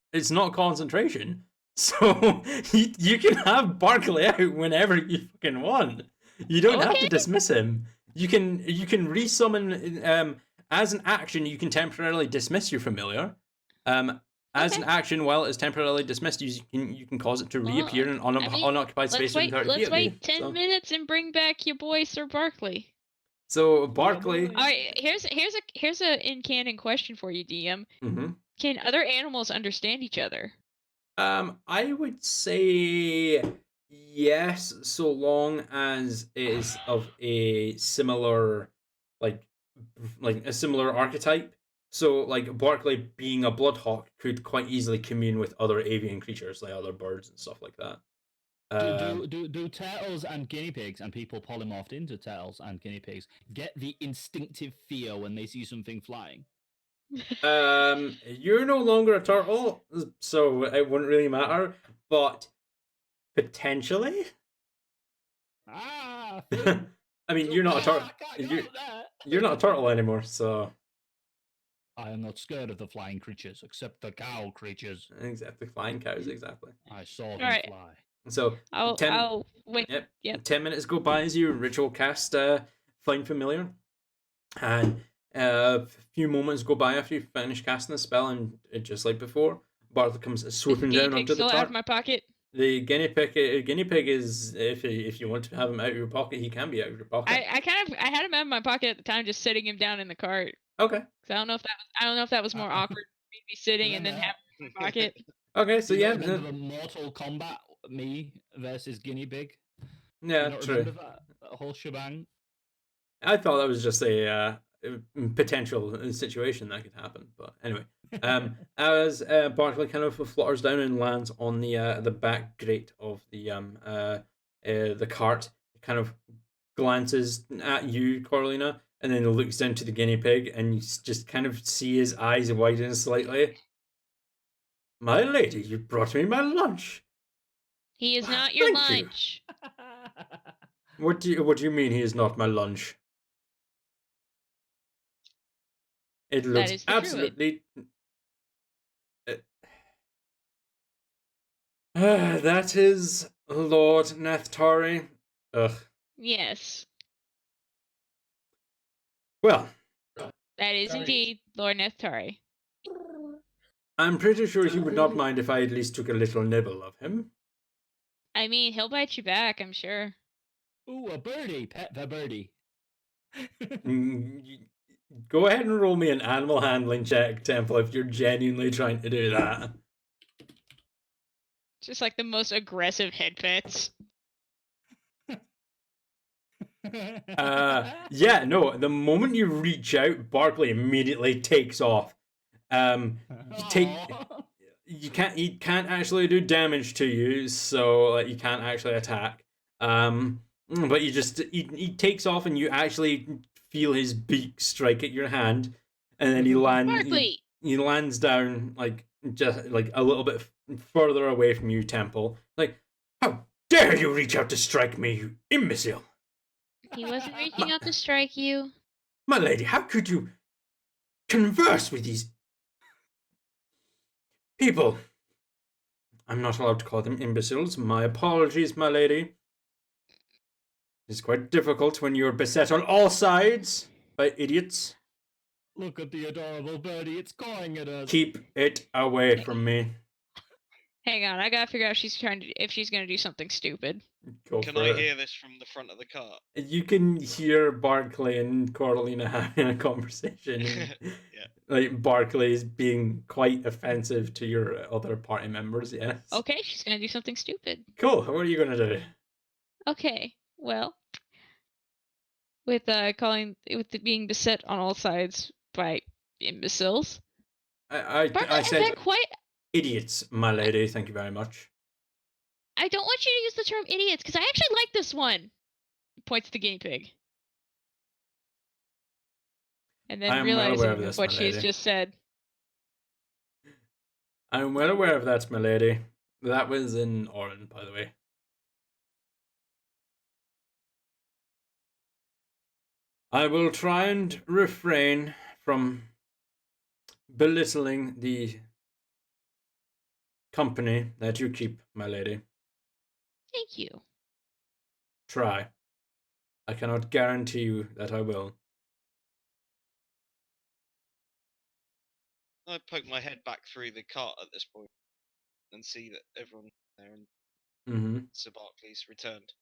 concentration. So you can have Barclay out whenever you fucking want. You don't have to dismiss him. You can resummon as an action. You can temporarily dismiss your familiar. As an action, while it is temporarily dismissed, you can cause it to reappear in an unoccupied space within 30 feet of you. Let's wait 10 minutes and bring back your boy Sir Barkley. So Barkley. All right, here's a in-canon question for you, DM. Mm-hmm. Can other animals understand each other? I would say yes, so long as it is of a similar, like a similar archetype. So, like Barkley being a bloodhawk could quite easily commune with other avian creatures, like other birds and stuff like that. Do turtles and guinea pigs, and people polymorphed into turtles and guinea pigs, get the instinctive fear when they see something flying? You're no longer a turtle, so it wouldn't really matter, but potentially. I mean, you're not a turtle. You're not a turtle anymore, so. I am not scared of the flying creatures, except the cow creatures. Except the flying cows, exactly. I saw them fly. So I'll wait. Yep. 10 minutes go by as you ritual cast Find Familiar, and a few moments go by after you finish casting the spell, and just like before, Bartley comes swooping down onto the still top. out of my pocket. The guinea pig is if you want to have him out of your pocket, he can be out of your pocket. I had him out of my pocket at the time, just sitting him down in the cart. Okay. So I don't know if that was more awkward for me to be sitting and then have him in my pocket. Okay, so Do you yeah, not remember the Mortal Kombat me versus guinea pig? yeah, Not true. remember that whole shebang? I thought that was just a potential situation that could happen, but anyway. As Barkley kind of flutters down and lands on the back grate of the cart, he kind of glances at you, Coralina, and then looks down to the guinea pig, and you just kind of see his eyes widen slightly. My lady, you brought me my lunch. He is not your Thank you. lunch. What do you mean he is not my lunch? It That looks is the druid. absolutely. That is Lord Nethtari. Ugh. Yes, Well, that is Sorry. indeed Lord Neftari. I'm pretty sure he would not mind if I at least took a little nibble of him. I mean, he'll bite you back, I'm sure. Ooh, a birdie! Pet the birdie. Go ahead and roll me an animal handling check, Temple, if you're genuinely trying to do that. Just like the most aggressive head pets. Yeah, no, the moment you reach out, Barkley immediately takes off. He can't actually do damage to you, so like, you can't actually attack. But he takes off, and you actually feel his beak strike at your hand, and then Barkley! he lands down like just like a little bit further away from you, Temple. Like, how dare you reach out to strike me, you imbecile! He wasn't reaching out to strike you. My lady, how could you converse with these people? I'm not allowed to call them imbeciles. My apologies, my lady. It's quite difficult when you're beset on all sides by idiots. Look at the adorable birdie, it's cawing at us. Keep it away from me. Hang on, I gotta figure out if she's gonna do something stupid. Go Can for I it. hear this from the front of the cart? You can hear Barkley and Coralina having a conversation. Yeah. Like, Barkley is being quite offensive to your other party members, yes. Okay, she's gonna do something stupid. Cool, what are you gonna do? Okay, well, with being beset on all sides by imbeciles. Barkley, I is said that quite? idiots, my lady, thank you very much. I don't want you to use the term idiots, because I actually like this one. Points to the guinea pig. And then I'm well aware of realizing this, what my she's lady. just said. I'm well aware of that, my lady. That was in Oran, by the way. I will try and refrain from belittling the company that you keep, my lady. Thank you. Try. I cannot guarantee you that I will. I poke my head back through the cart at this point and see that everyone there and Mm-hmm. Sir Barkley's returned.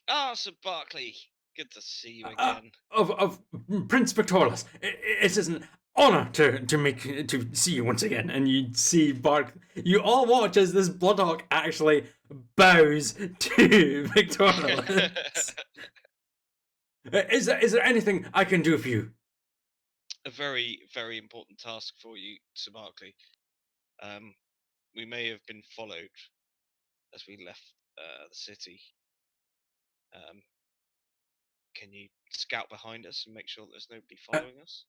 Ah, Sir Barkley, good to see you again. Of Prince Victorious, it is an honor to see you once again. And you see you all watch as this Bloodhawk actually bows to Victorious. Is there anything I can do for you? A very, very important task for you, Sir Barkley. We may have been followed as we left the city. Can you scout behind us and make sure that there's nobody following us?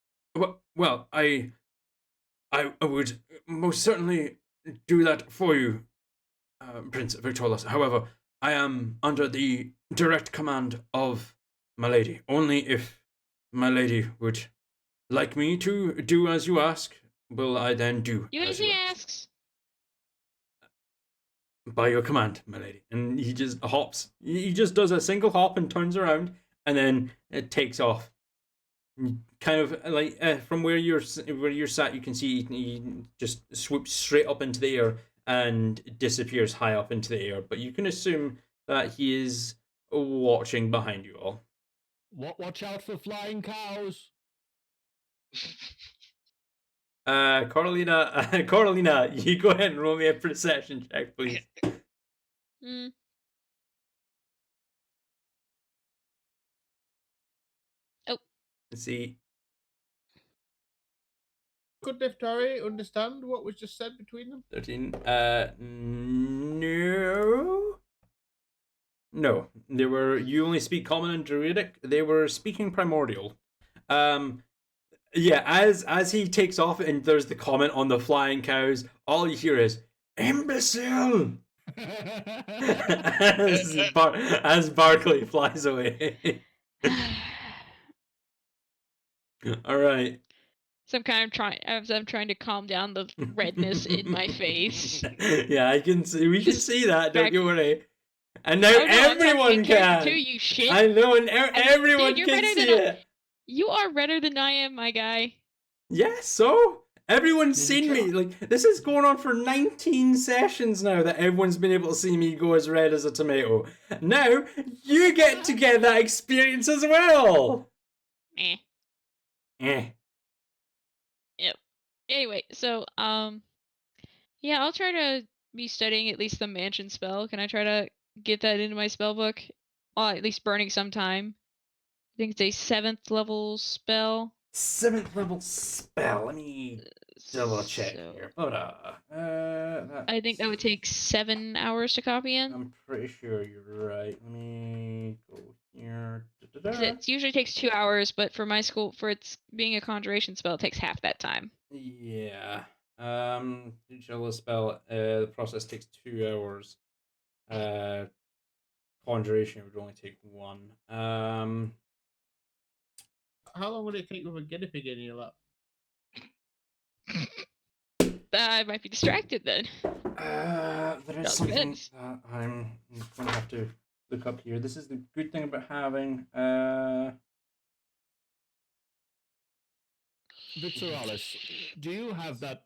Well, I would most certainly do that for you, Prince Victorious. However, I am under the direct command of my lady. Only if my lady would like me to do as you ask, will I then do Do as as you he ask. asks. By your command, my lady. And he just hops. He just does a single hop and turns around, and then it takes off. Kind of like from where you're sat, you can see he just swoops straight up into the air and disappears high up into the air. But you can assume that he is watching behind you all. Watch out for flying cows. Coralina, you go ahead and roll me a perception check, please. Mm. Oh. Let's see. Could Neftari understand what was just said between them? 13. No. No. They were. You only speak Common and Druidic. They were speaking Primordial. Yeah. As he takes off and there's the comment on the flying cows, all you hear is imbecile. as Barkley flies away. All right. So I'm trying to calm down the redness in my face. Yeah, I can see. We can Just see that. Don't back- you worry. And now Oh, no, I'm talking everyone in character can. too, you shit. I know, and everyone dude, you're can better see than it. You are redder than I am, my guy. Yeah, so everyone's Did you seen me. Like, this is going on for 19 sessions now that everyone's been able to see me go as red as a tomato. Now you get to get that experience as well. Eh. Eh. Anyway, so yeah, I'll try to be studying at least the mansion spell. Can I try to get that into my spell book? Well, at least burning some time. I think it's a 7th level spell. 7th level spell. Let me double check So, here. Hold on. I think that would take 7 hours to copy in. I'm pretty sure you're right. Let me go here. 'Cause it usually takes 2 hours, but for my school, for its being a conjuration spell, it takes half that time. Yeah. Digital spell. The process takes 2 hours. Conjuration would only take 1. How long would it take with a guinea pig in your lap? I might be distracted then. There is Does something it? that I'm going to have to look up here. This is the good thing about having. Victoralis, do you have that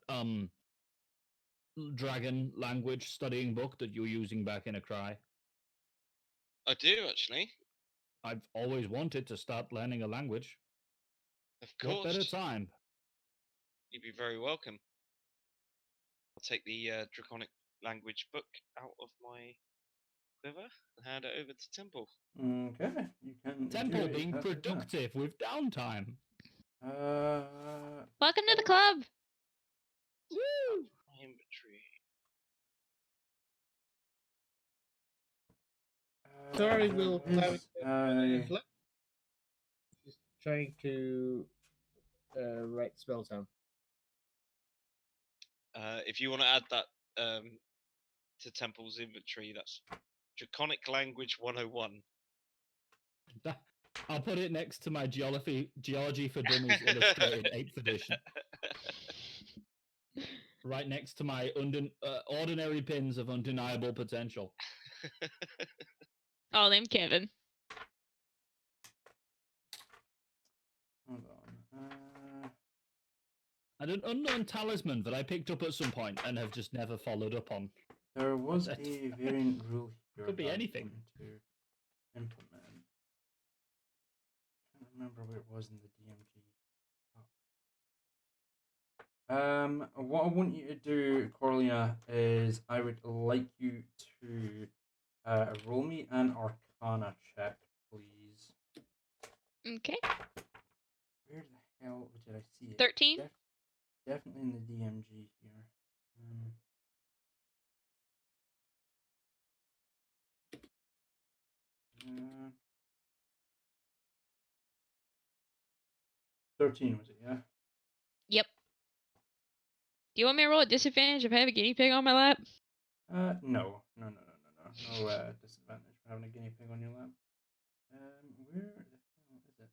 dragon language studying book that you're using back in Accra? I do actually. I've always wanted to start learning a language. Of What better course. time? You'd be very welcome. I'll take the draconic language book out of my quiver and hand it over to Temple. Okay, you can. Temple do being exactly that. productive with downtime. Welcome to the club. Woo! My inventory. Sorry, we'll there is, Just trying to write spells down. If you want to add that to Temple's inventory, that's Draconic Language 101. I'll put it next to my Geology for Dummies Illustrated 8th edition. Right next to my ordinary pins of undeniable potential. Oh, named Kevin. Hold on. And an unknown talisman that I picked up at some point and have just never followed up on. There was What's a that? variant rule here. Could be that I'm anything. going to implement. I can't remember where it was in the DMG. What I want you to do, Coralina, is I would like you to roll me an Arcana check, please. Okay. Where the hell did I see it? 13. Definitely in the DMG here. 13 was it? Yeah. Yep. Do you want me to roll at disadvantage if I have a guinea pig on my lap? No. No disadvantage for having a guinea pig on your lap. Where the hell is it?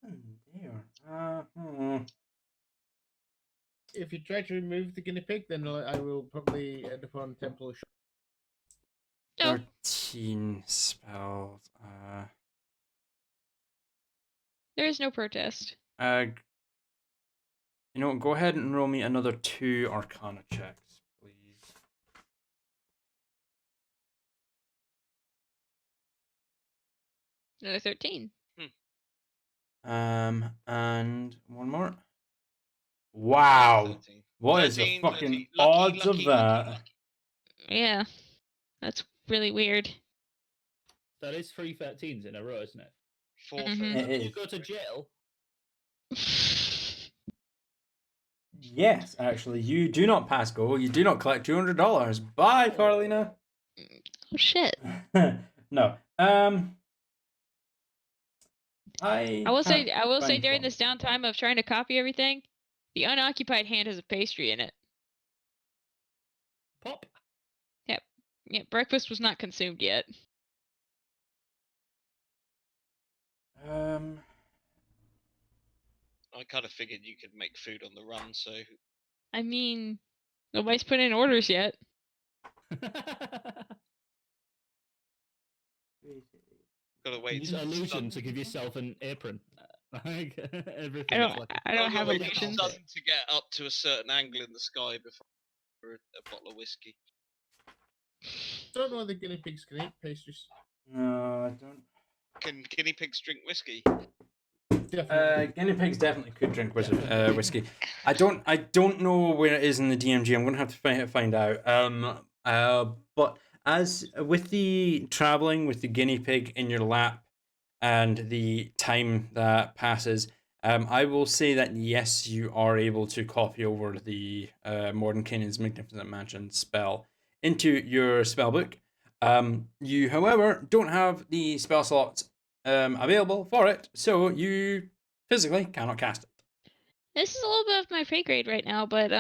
Nothing there. If you try to remove the guinea pig, then I will probably end up on Temple. No. 13 spells. There is no protest. You know what, go ahead and roll me another 2 Arcana checks, please. Another 13. And one more. Wow. 13. What is the 13, fucking 13. odds of that? Lucky. Yeah, that's really weird. That is 3 13s in a row, isn't it? 4 Mhm. It You is. go to jail. Yes, actually, you do not pass go. You do not collect $200. Bye, Coralina. Oh shit! No. I I will say find during one. this downtime of trying to copy everything, the unoccupied hand has a pastry in it. Pop. Yeah, breakfast was not consumed yet. I kind of figured you could make food on the run, so I mean, nobody's put in orders yet. gotta wait. Use till the illusion sun- to give yourself an apron. Like, everything I is don't. like I don't gotta have wait for the illusions. sun to get up to a certain angle in the sky before a bottle of whiskey. Don't know whether guinea pigs can eat pastries. No, I don't. Can guinea pigs drink whiskey? Definitely. Guinea pigs definitely could drink whiskey. I don't know where it is in the DMG. I'm gonna have to find out. But as with the traveling with the guinea pig in your lap and the time that passes, I will say that yes, you are able to copy over the Mordenkainen's Magnificent Mansion spell into your spell book. You, however, don't have the spell slots available for it, so you physically cannot cast it. This is a little bit of my pay grade right now, but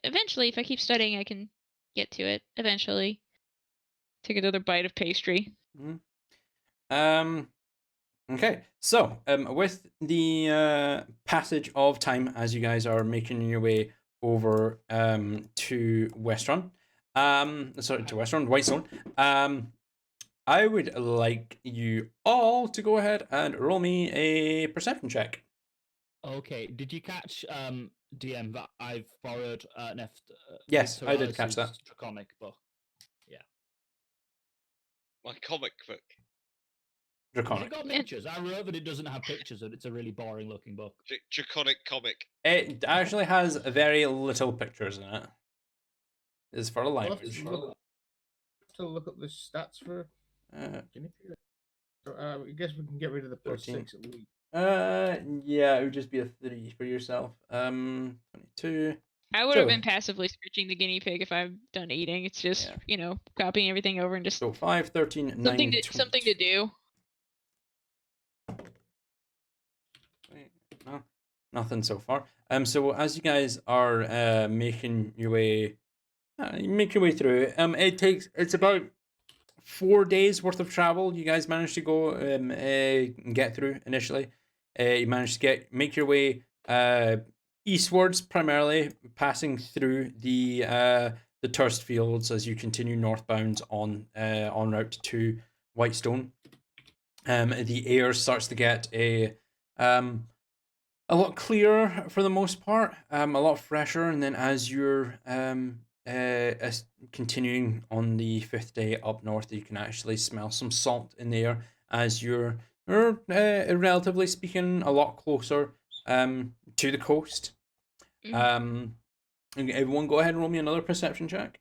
eventually, if I keep studying, I can get to it. Eventually, take another bite of pastry. Okay, so with the passage of time as you guys are making your way over to WestRun, to WestRun, Whitestone, I would like you all to go ahead and roll me a perception check. Okay, did you catch DM that I've borrowed Yes, I did catch that. Draconic book. My comic book. Has Draconic. it got pictures? I wrote that it doesn't have pictures and it's a really boring looking book. Draconic comic. It actually has very little pictures in it. It's for the I'll have language. to look up the stats for guinea pig. So, I guess we can get rid of the plus 13. 6 at least. Yeah, it would just be a 3 for yourself. 22. I would have So- been passively searching the guinea pig if I'm done eating. It's just, Yeah. Copying everything over and just So 5, 13, 9, something to do. No, nothing so far. So as you guys are making your way through, it's about 4 days worth of travel. You guys managed to go get through initially. You managed to make your way eastwards, primarily passing through the turst fields as you continue northbound on route to Whitestone. The air starts to get a lot clearer for the most part, a lot fresher, and then as you're continuing on the 5th day up north, you can actually smell some salt in the air as you're relatively speaking a lot closer to the coast. Everyone go ahead and roll me another perception check.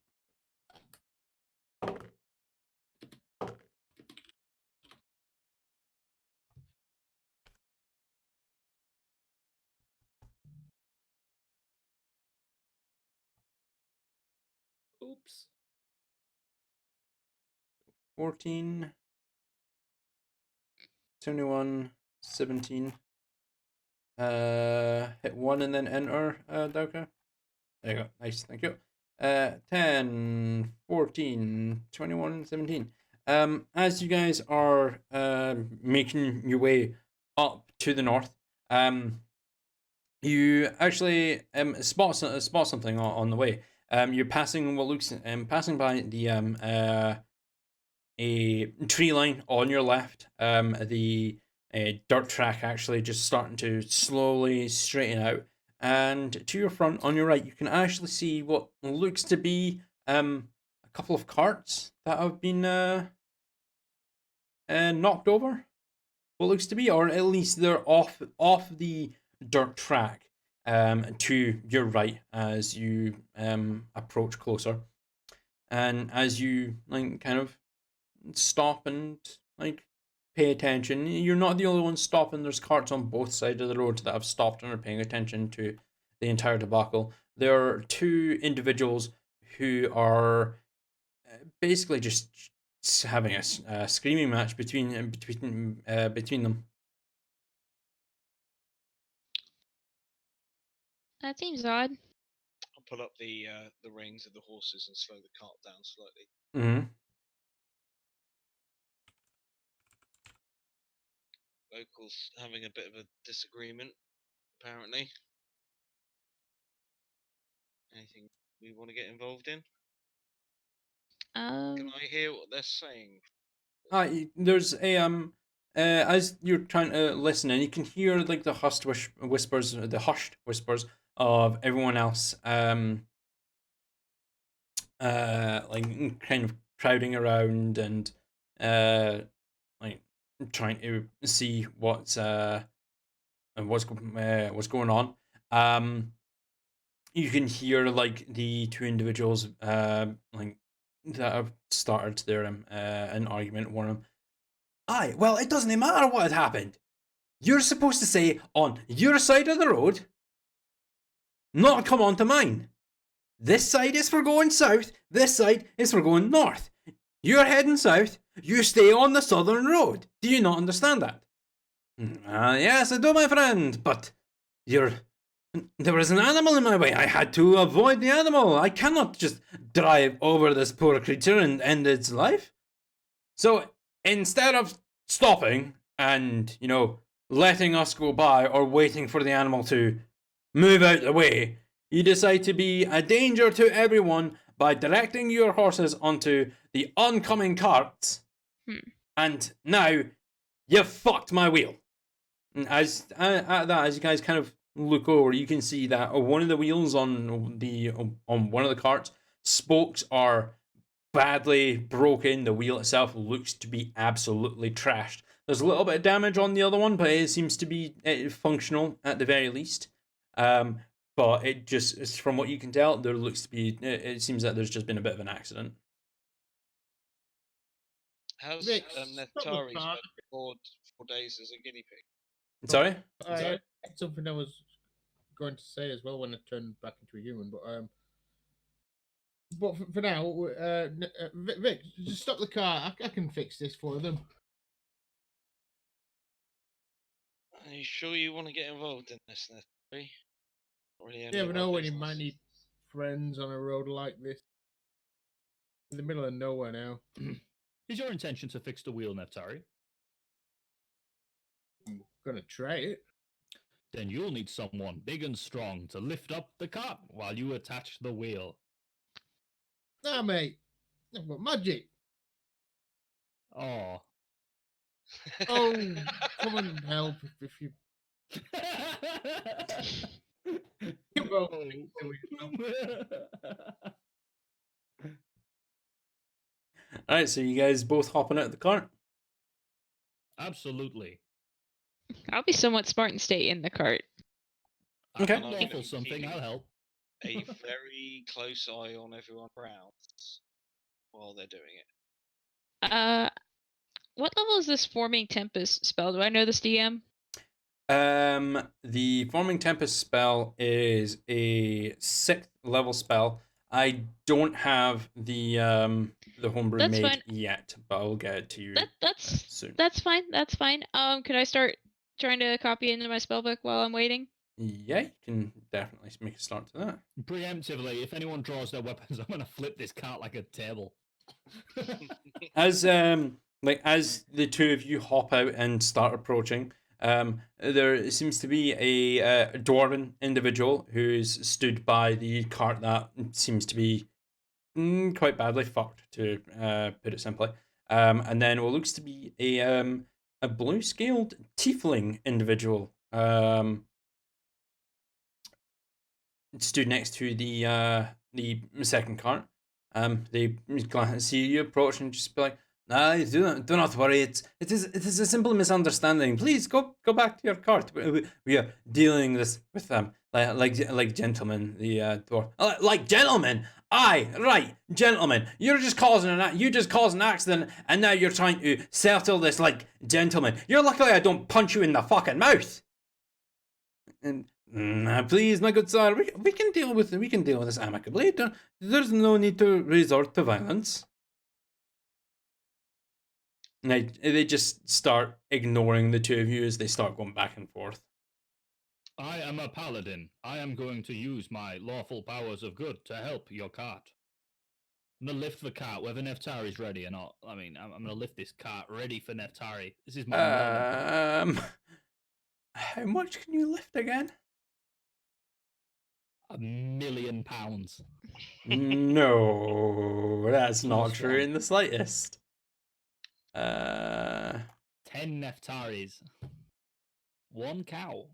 Oops. 14, 21, 17. Hit 1 and then enter, Dauka. There you go. Nice, thank you. 10, 14, 21, 17. As you guys are making your way up to the north, you actually spot something on the way. You're passing what looks passing by the a tree line on your left. The dirt track actually just starting to slowly straighten out. And to your front, on your right, you can actually see what looks to be a couple of carts that have been knocked over. What looks to be, or at least they're off the dirt track to your right as you approach closer. And as you like kind of stop and like pay attention, you're not the only one stopping. There's carts on both sides of the road that have stopped and are paying attention to the entire debacle. There are two individuals who are basically just having a screaming match between them. That seems odd. I'll pull up the reins of the horses and slow the cart down slightly. Mm-hmm. Locals having a bit of a disagreement, apparently. Anything we want to get involved in? Can I hear what they're saying? There's a as you're trying to listen, and you can hear like the hushed whispers of everyone else, like kind of crowding around and like trying to see what's going on. You can hear like the two individuals like that have started their an argument. One of them, aye, well, it doesn't matter what had happened. You're supposed to say on your side of the road, not come onto mine. This side is for going south, this side is for going north. You're heading south, you stay on the southern road. Do you not understand that? Yes, I do, my friend, but there was an animal in my way. I had to avoid the animal. I cannot just drive over this poor creature and end its life. So instead of stopping and, letting us go by or waiting for the animal to move out the way, you decide to be a danger to everyone by directing your horses onto the oncoming carts. And now you've fucked my wheel. And as you guys kind of look over, you can see that one of the wheels on one of the carts, spokes are badly broken. The wheel itself looks to be absolutely trashed. There's a little bit of damage on the other one, but it seems to be functional at the very least. But it just, from what you can tell, there looks to be. It seems that there's just been a bit of an accident. How's Vic, Neftari spent 4 days as a guinea pig? Sorry? I had something I was going to say as well when I turned back into a human, but for now, Vic, just stop the car. I can fix this for them. Are you sure you want to get involved in this, Neftari? Really, You never know when you might need friends on a road like this. In the middle of nowhere now. Is your intention to fix the wheel, Neftari? I'm gonna try it. Then you'll need someone big and strong to lift up the cart while you attach the wheel. Nah, mate. I've got magic. Oh. Oh, come and help if you. Well, Alright, so you guys both hopping out of the cart? Absolutely. I'll be somewhat smart and stay in the cart. Okay. And I'm Roll gonna for be something, keeping I'll help. a very close eye on everyone around while they're doing it. What level is this Forming Tempest spell? Do I know this, DM? The Forming Tempest spell is a 6th level spell. I don't have the homebrew That's made fine. yet, but I'll get it to you That's soon. That's fine. That's fine. Could I start trying to copy it into my spellbook while I'm waiting? Yeah, you can definitely make a start to that. Preemptively, if anyone draws their weapons, I'm going to flip this cart like a table. As as the two of you hop out and start approaching, there seems to be a dwarven individual who's stood by the cart that seems to be quite badly fucked, to put it simply. And then what looks to be a a blue-scaled tiefling individual stood next to the second cart. They see you approach and just be like, "Nah, do not worry. It is a simple misunderstanding. Please go back to your cart. We are dealing this with them like gentlemen." The dwarf, like gentlemen. Aye, right, gentlemen. You just caused an accident, and now you're trying to settle this like gentlemen. You're lucky I don't punch you in the fucking mouth. And please, my good sir, we can deal with this amicably. There's no need to resort to violence. And they just start ignoring the two of you as they start going back and forth. I am a paladin. I am going to use my lawful powers of good to help your cart. I'm gonna lift the cart whether Neftari's ready or not. I mean, I'm gonna lift this cart ready for Neftari. This is my moment. How much can you lift again? £1,000,000. No, that's not Plus true one. in the slightest. 10 Neftaris. 1 cow.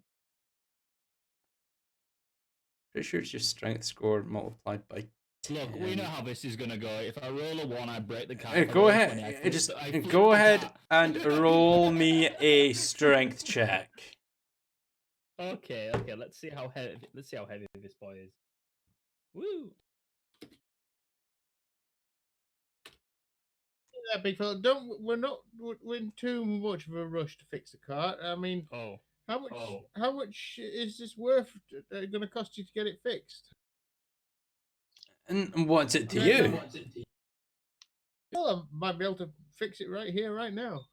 Pretty sure it's your strength score multiplied by 10. Look, we know how this is gonna go. If I roll a 1, I break the cart. Go ahead. Go ahead and roll me a strength check. Okay. Let's see how heavy this boy is. Woo! Yeah, big fella. We're not in too much of a rush to fix the cart. I mean, how much is this worth? Going to cost you to get it fixed? And what's it to you? Well, I might be able to fix it right here, right now.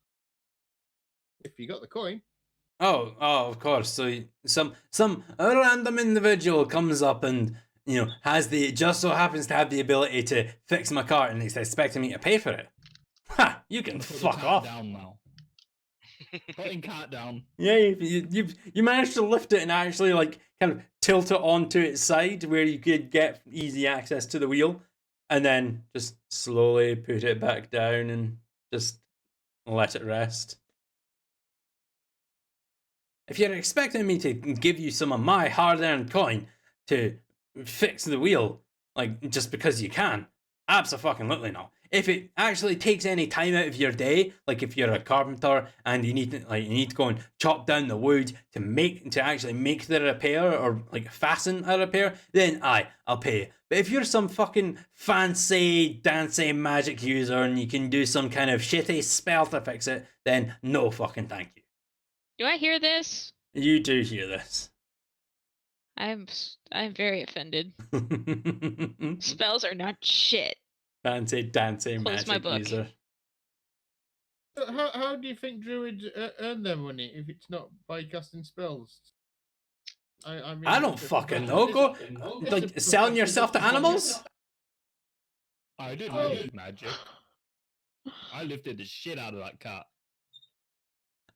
If you got the coin. Oh, of course. So some random individual comes up and just so happens to have the ability to fix my cart, and he's expecting me to pay for it. Ha! You can fuck off. Down now. Putting cart down. Yeah, you managed to lift it and actually kind of tilt it onto its side where you could get easy access to the wheel, and then just slowly put it back down and just let it rest. If you're expecting me to give you some of my hard-earned coin to fix the wheel, just because you can, abso-fucking-lutely not. If it actually takes any time out of your day, like if you're a carpenter and you need to go and chop down the wood to actually make the repair or fasten a repair, then I'll pay you. But if you're some fucking fancy dancy magic user and you can do some kind of shitty spell to fix it, then no fucking thank you. Do I hear this? You do hear this. I'm very offended. Spells are not shit. Fancy dancy Close my magic book. user. How do you think druids earn their money if it's not by casting spells? I mean, I don't fucking know. Go selling yourself to animals? I didn't use magic. I lifted the shit out of that cat.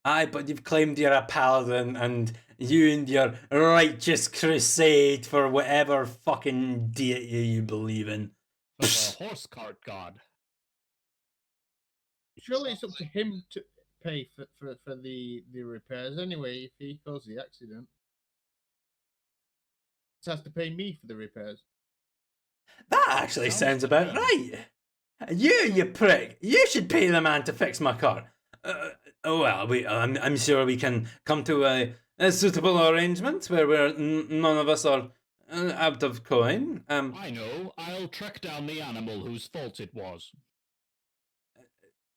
Aye, but you've claimed you're a paladin and you and your righteous crusade for whatever fucking deity you believe in. Of a horse cart god. Surely it's up to him to pay for the repairs anyway if he caused the accident. He has to pay me for the repairs. That actually sounds about right. You prick. You should pay the man to fix my car. I'm sure we can come to a suitable arrangement where none of us are out of coin. I know. I'll track down the animal whose fault it was.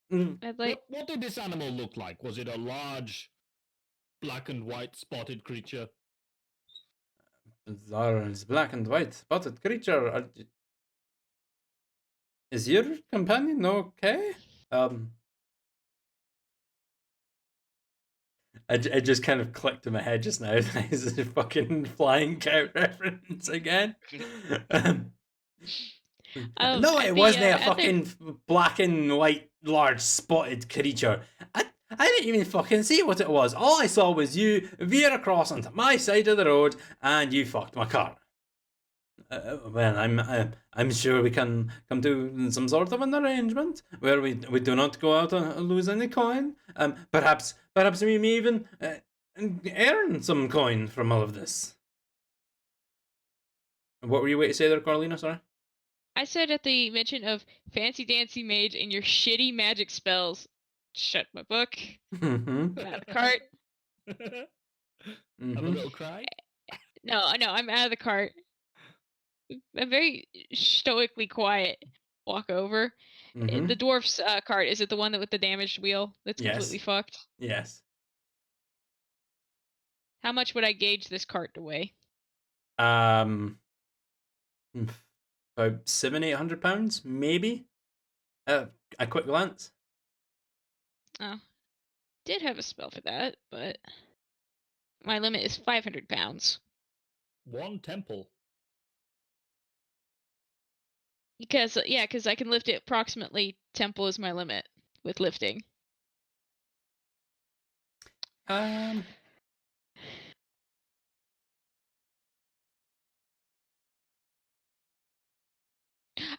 What did this animal look like? Was it a large, black and white spotted creature? Large, black and white spotted creature. Is your companion okay? I just kind of clicked in my head just now. It's a fucking flying cow reference again. No, it wasn't a fucking black and white large spotted creature. I didn't even fucking see what it was. All I saw was you veer across onto my side of the road and you fucked my car. Well, I'm sure we can come to some sort of an arrangement where we do not go out and lose any coin. Perhaps we may even earn some coin from all of this. What were you waiting to say there, Coralina? Sorry. I said at the mention of fancy dancy mage and your shitty magic spells. Shut my book. Mm-hmm. Out of the cart. Have a little cry. No, I'm out of the cart. I'm very stoically quiet. Walk over. Mm-hmm. The dwarf's cart, is it the one with the damaged wheel that's Yes. completely fucked? Yes. How much would I gauge this cart to weigh? About £700-800, maybe. A quick glance. Oh, did have a spell for that, but my limit is 500 pounds. One temple. Because I can lift it approximately temple is my limit with lifting.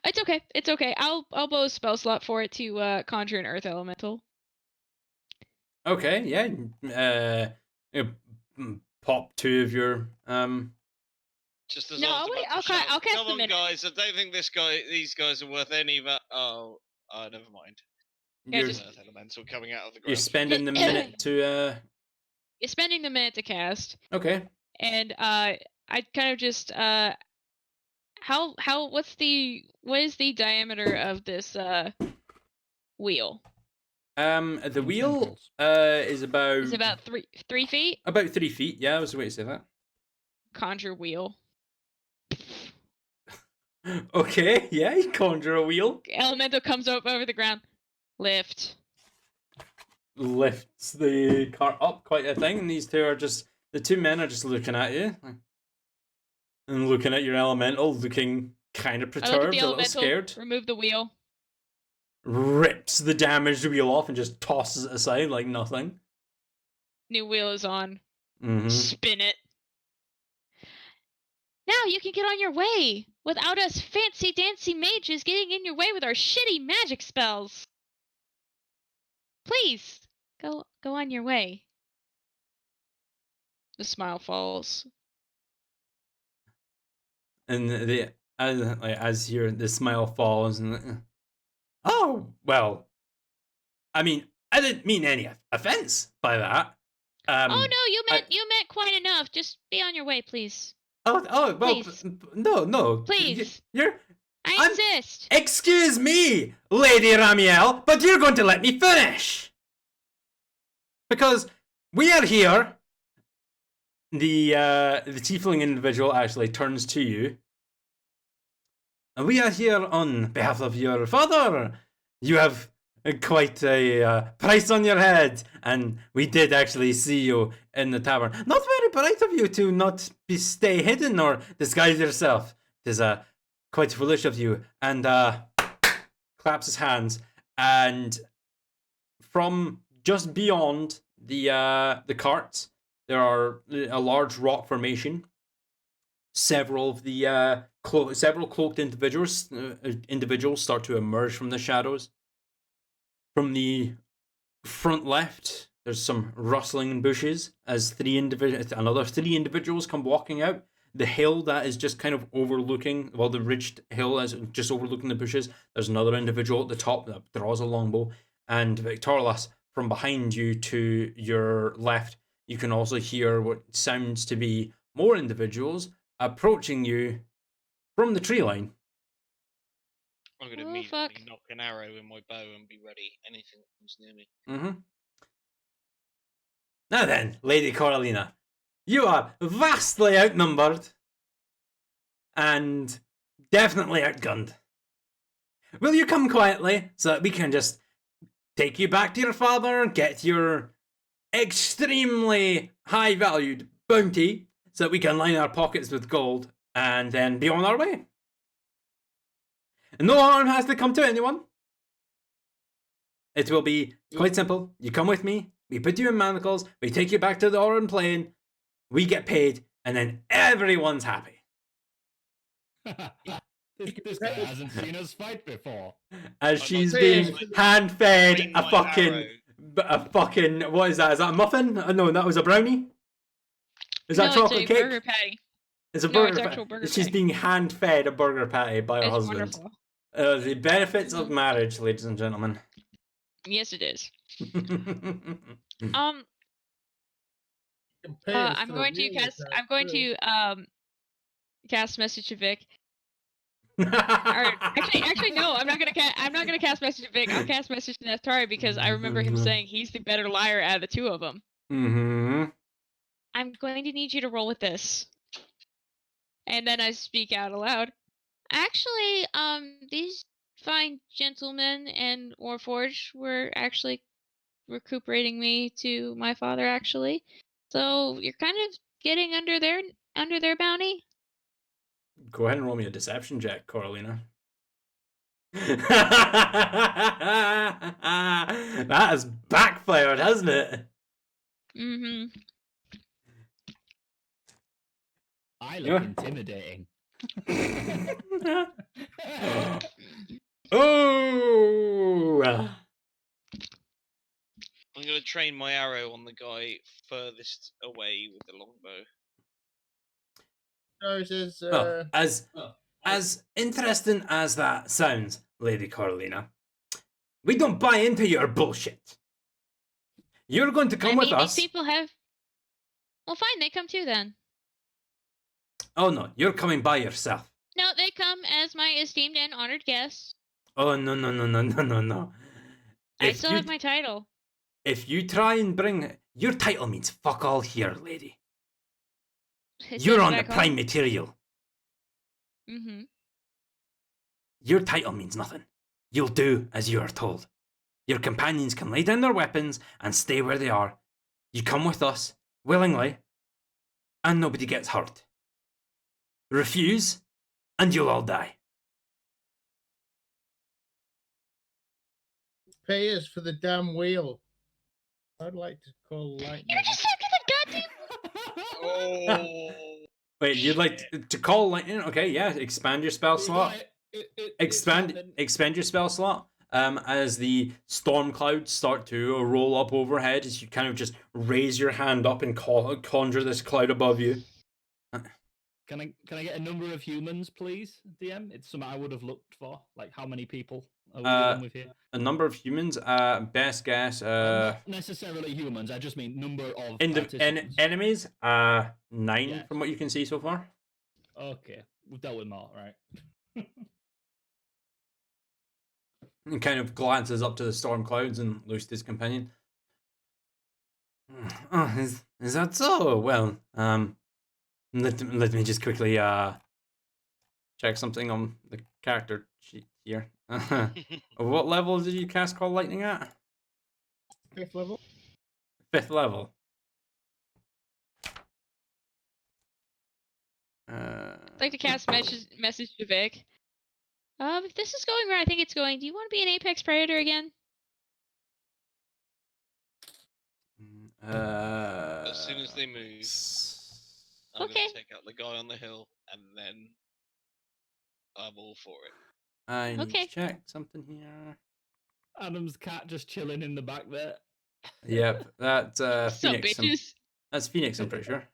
It's okay. I'll blow a spell slot for it to conjure an earth elemental. Okay, yeah. Pop two of your Just as No, I was wait, about to I'll shout, cast come them on, in. guys! I don't think these guys are worth any. Oh, never mind. Yeah, you're, just- Earth elemental coming out of the ground. you're spending the minute to You're spending the minute to cast, okay. and I kind of just what is the diameter of this wheel? The In wheel temples. is about It's about 3 feet. about 3 feet. Yeah, I was waiting to say that. Conjure wheel. Okay, yeah, you conjure a wheel. Elemental comes up over the ground. Lift. Lifts the cart up quite a thing, and the two men are just looking at you. And looking at your elemental, looking kind of I look at perturbed, the a little elemental. scared. Remove the wheel. Rips the damaged wheel off and just tosses it aside like nothing. New wheel is on. Mm-hmm. Spin it. Now you can get on your way without us fancy dancy mages getting in your way with our shitty magic spells. Please go on your way. The smile falls. And as the smile falls, and oh well, I mean, I didn't mean any offense by that. Oh no, you meant quite enough. Just be on your way, please. Oh well, Please. no. Please. You're. I insist. Excuse me, Lady Ramiel, but you're going to let me finish because we are here. The tiefling individual actually turns to you. And we are here on behalf of your father. You have quite a price on your head, and we did actually see you in the tavern. Not very bright of you to not stay hidden or disguise yourself. It is quite foolish of you. And claps his hands, and from just beyond the cart, there are a large rock formation. Several of the several cloaked individuals start to emerge from the shadows. From the front left, there's some rustling in bushes as another three individuals come walking out. The hill that is just kind of overlooking, the ridged hill is just overlooking the bushes. There's another individual at the top that draws a longbow, and Victorlas from behind you to your left. You can also hear what sounds to be more individuals approaching you from the tree line. I'm going to Oh, immediately fuck. knock an arrow in my bow and be ready. Anything that comes near me. Mm-hmm. Now then, Lady Coralina, you are vastly outnumbered and definitely outgunned. Will you come quietly so that we can just take you back to your father and get your extremely high-valued bounty so that we can line our pockets with gold and then be on our way? No harm has to come to anyone. It will be quite simple. You come with me, we put you in manacles, we take you back to the Oran Plain, we get paid, and then everyone's happy. This guy hasn't seen us fight before. As I'd she's like being to hand-fed train a my fucking what is that? Is that a muffin? No, that was a brownie. Is that no, chocolate it's a cake? burger patty. It's a No, burger it's patty. actual burger She's patty. being hand-fed a burger patty by her It's husband. wonderful. The benefits of Mhm. marriage, ladies and gentlemen. Yes, it is. Mm. I'm going to cast. I'm going to cast message to Vic. Or actually, no. I'm not gonna cast. I'm not gonna cast message to Vic. I'll cast message to Neftari because I remember him saying he's the better liar out of the two of them. Mm-hmm. I'm going to need you to roll with this. And then I speak out aloud. Actually, these fine gentlemen and Warforged were actually recuperating me to my father, actually. So you're kind of getting under their bounty. Go ahead and roll me a deception check, Coralina. That has backfired, hasn't it? Mm-hmm. I Yeah. look intimidating. Oh! I'm going to train my arrow on the guy furthest away with the longbow. No, it says, Well, as interesting as that sounds, Lady Coralina, we don't buy into your bullshit. You're going to come with us. These people have. Well, fine. They come too then. Oh no, you're coming by yourself. No, they come as my esteemed and honored guests. Oh no. I still have my title. If you try and bring your title means fuck all here, lady. It You're says on the back prime home. material. Mm-hmm. Your title means nothing. You'll do as you are told. Your companions can lay down their weapons and stay where they are. You come with us, willingly, and nobody gets hurt. Refuse, and you'll all die. pay us for the damn wheel. I'd like to call lightning. You're just talking the goddamn. Oh! Wait, you'd like to call lightning? Okay, yeah, expand your spell slot. Expand your spell slot. As the storm clouds start to roll up overhead, as you kind of just raise your hand up and conjure this cloud above you. Can I get a number of humans, please, DM? It's something I would have looked for. Like, how many people are we dealing with here? A number of humans. Best guess. Not necessarily humans. I just mean number of participants. Enemies. 9 Yes. from what you can see so far. Okay, we've dealt with more, right? And kind of glances up to the storm clouds and looks to his companion. Oh, is that so? Well, let me just quickly check something on the character sheet here. What level did you cast Call Lightning at? 5th level. 5th level. I'd like to cast message to Vic. If this is going where I think it's going, do you want to be an apex predator again? As soon as they move, I'm Okay. going to take out the guy on the hill, and then I'm all for it. I need Okay. to check something here. Adam's cat just chilling in the back there. Yep, that's So Phoenix. bitches. That's Phoenix, I'm pretty sure.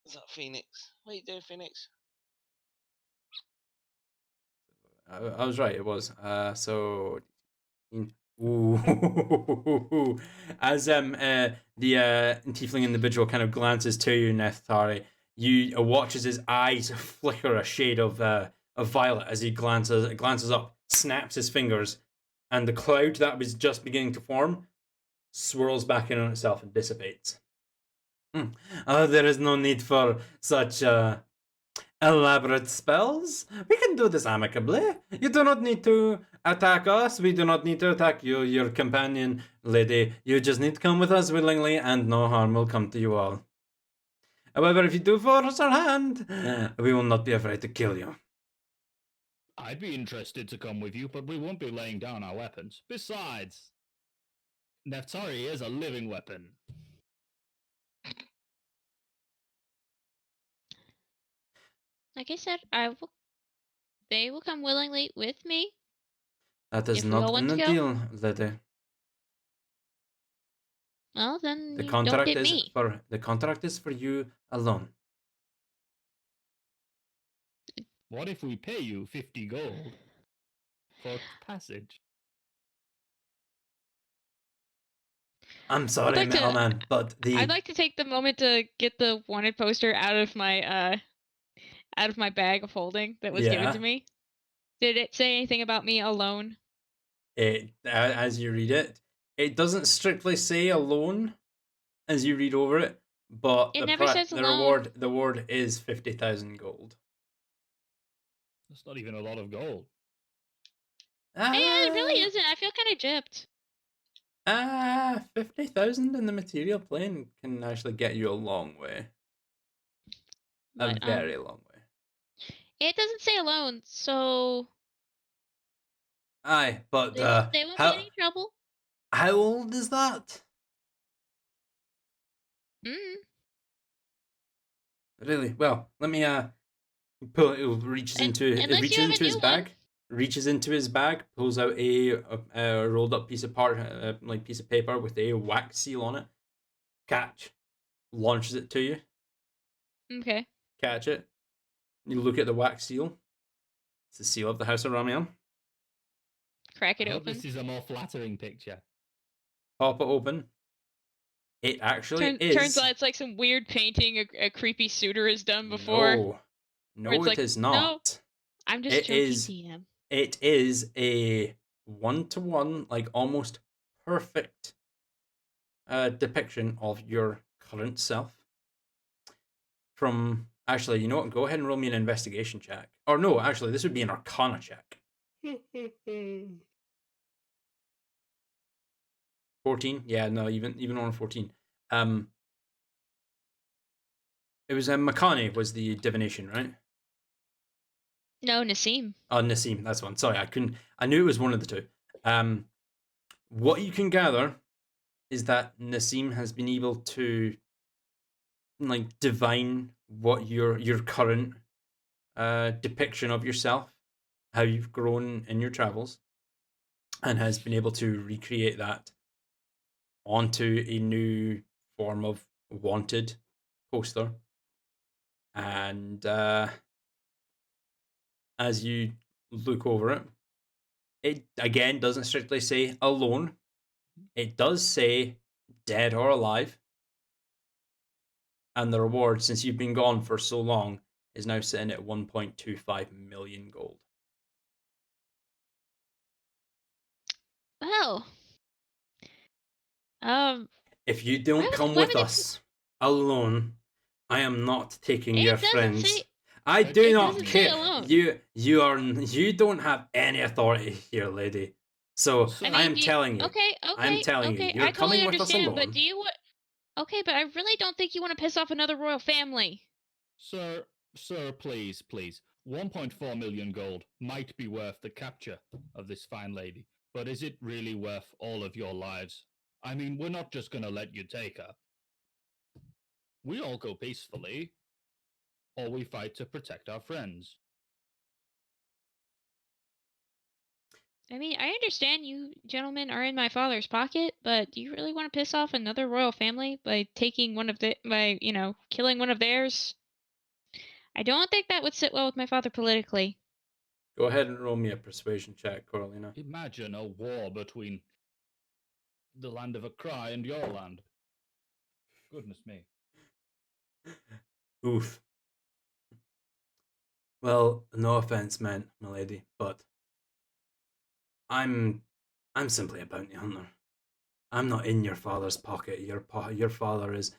Is that Phoenix? What are you doing, Phoenix? I was right. It was. So. Ooh. As the tiefling individual kind of glances to you, Neftari, you watches his eyes flicker a shade of violet as he glances up, snaps his fingers, and the cloud that was just beginning to form swirls back in on itself and dissipates. There is no need for such elaborate spells. We can do this amicably. You do not need to attack us. We do not need to attack you, your companion, lady. You just need to come with us willingly, and no harm will come to you all. However, if you do force our hand, we will not be afraid to kill you. I'd be interested to come with you, but we won't be laying down our weapons. Besides, Neftari is a living weapon. Like I said, they will come willingly with me That is if we all not in want to the go. deal, lady. Well, then The you don't contract get is me. for you alone. What if we pay you 50 gold for passage? I'm sorry, like to- Metal Man, but I'd like to take the moment to get the wanted poster out of my bag of holding that was given Yeah. to me. Did it say anything about me alone? As you read it, it doesn't strictly say alone as you read over it, but It never says the alone. reward is 50,000 gold. That's not even a lot of gold. Hey, it really isn't. I feel kind of gypped. 50,000 in the material plane can actually get you a long way. But, A very long way. It doesn't say alone, so Aye, but they won't be any trouble. how old is that? Really? Well, let me pull it. It reaches into his bag. Reaches into his bag, pulls out a rolled up piece of piece of paper with a wax seal on it. Catch. Launches it to you. Okay. Catch it. You look at the wax seal. It's the seal of the House of Ramian. Crack it I hope open. this is a more flattering picture. Pop it open. It actually is. Turns out it's like some weird painting a creepy suitor has done before. No, it is not. No, I'm just joking, DM. It is a 1-to-1, like almost perfect depiction of your current self. From actually, you know what? Go ahead and roll me an investigation check. Or no, actually, this would be an Arcana check. 14? Yeah, no, even on 14. It was Makani was the divination, right? No, Nassim. Oh, Nassim, that's one. Sorry, I knew it was one of the two. What you can gather is that Nassim has been able to like divine what your current depiction of yourself, how you've grown in your travels, and has been able to recreate that onto a new form of wanted poster. And as you look over it, it again doesn't strictly say alone. It does say dead or alive. And the reward, since you've been gone for so long, is now sitting at 1.25 million gold. Well, if you don't come with us alone, I am not taking your friends. I do not care. You don't have any authority here, lady. So I am telling you. Okay. I'm telling you. You're coming with us alone. But okay, but I really don't think you want to piss off another royal family. Sir, please. 1.4 million gold might be worth the capture of this fine lady, but is it really worth all of your lives? I mean, we're not just going to let you take her. We all go peacefully, or we fight to protect our friends. I mean, I understand you gentlemen are in my father's pocket, but do you really want to piss off another royal family by taking killing one of theirs? I don't think that would sit well with my father politically. Go ahead and roll me a persuasion check, Coralina. Imagine a war between the land of a cry and your land. Goodness me. Oof. Well, no offense meant, milady, but I'm simply a bounty hunter. I'm not in your father's pocket. Your father has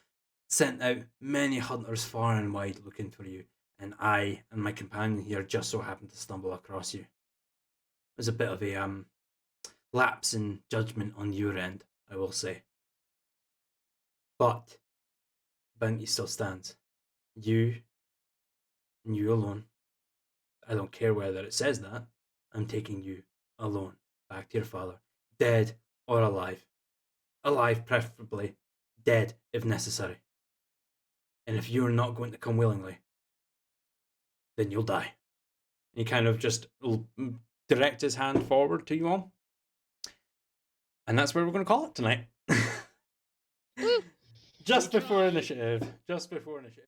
sent out many hunters far and wide looking for you, and I and my companion here just so happened to stumble across you. There's a bit of a lapse in judgment on your end, I will say. But bounty still stands. You and you alone. I don't care whether it says that. I'm taking you alone back to your father, dead or alive. Alive, preferably. Dead, if necessary. And if you're not going to come willingly, then you'll die. He kind of just direct his hand forward to you all. And that's where we're going to call it tonight. Just before initiative.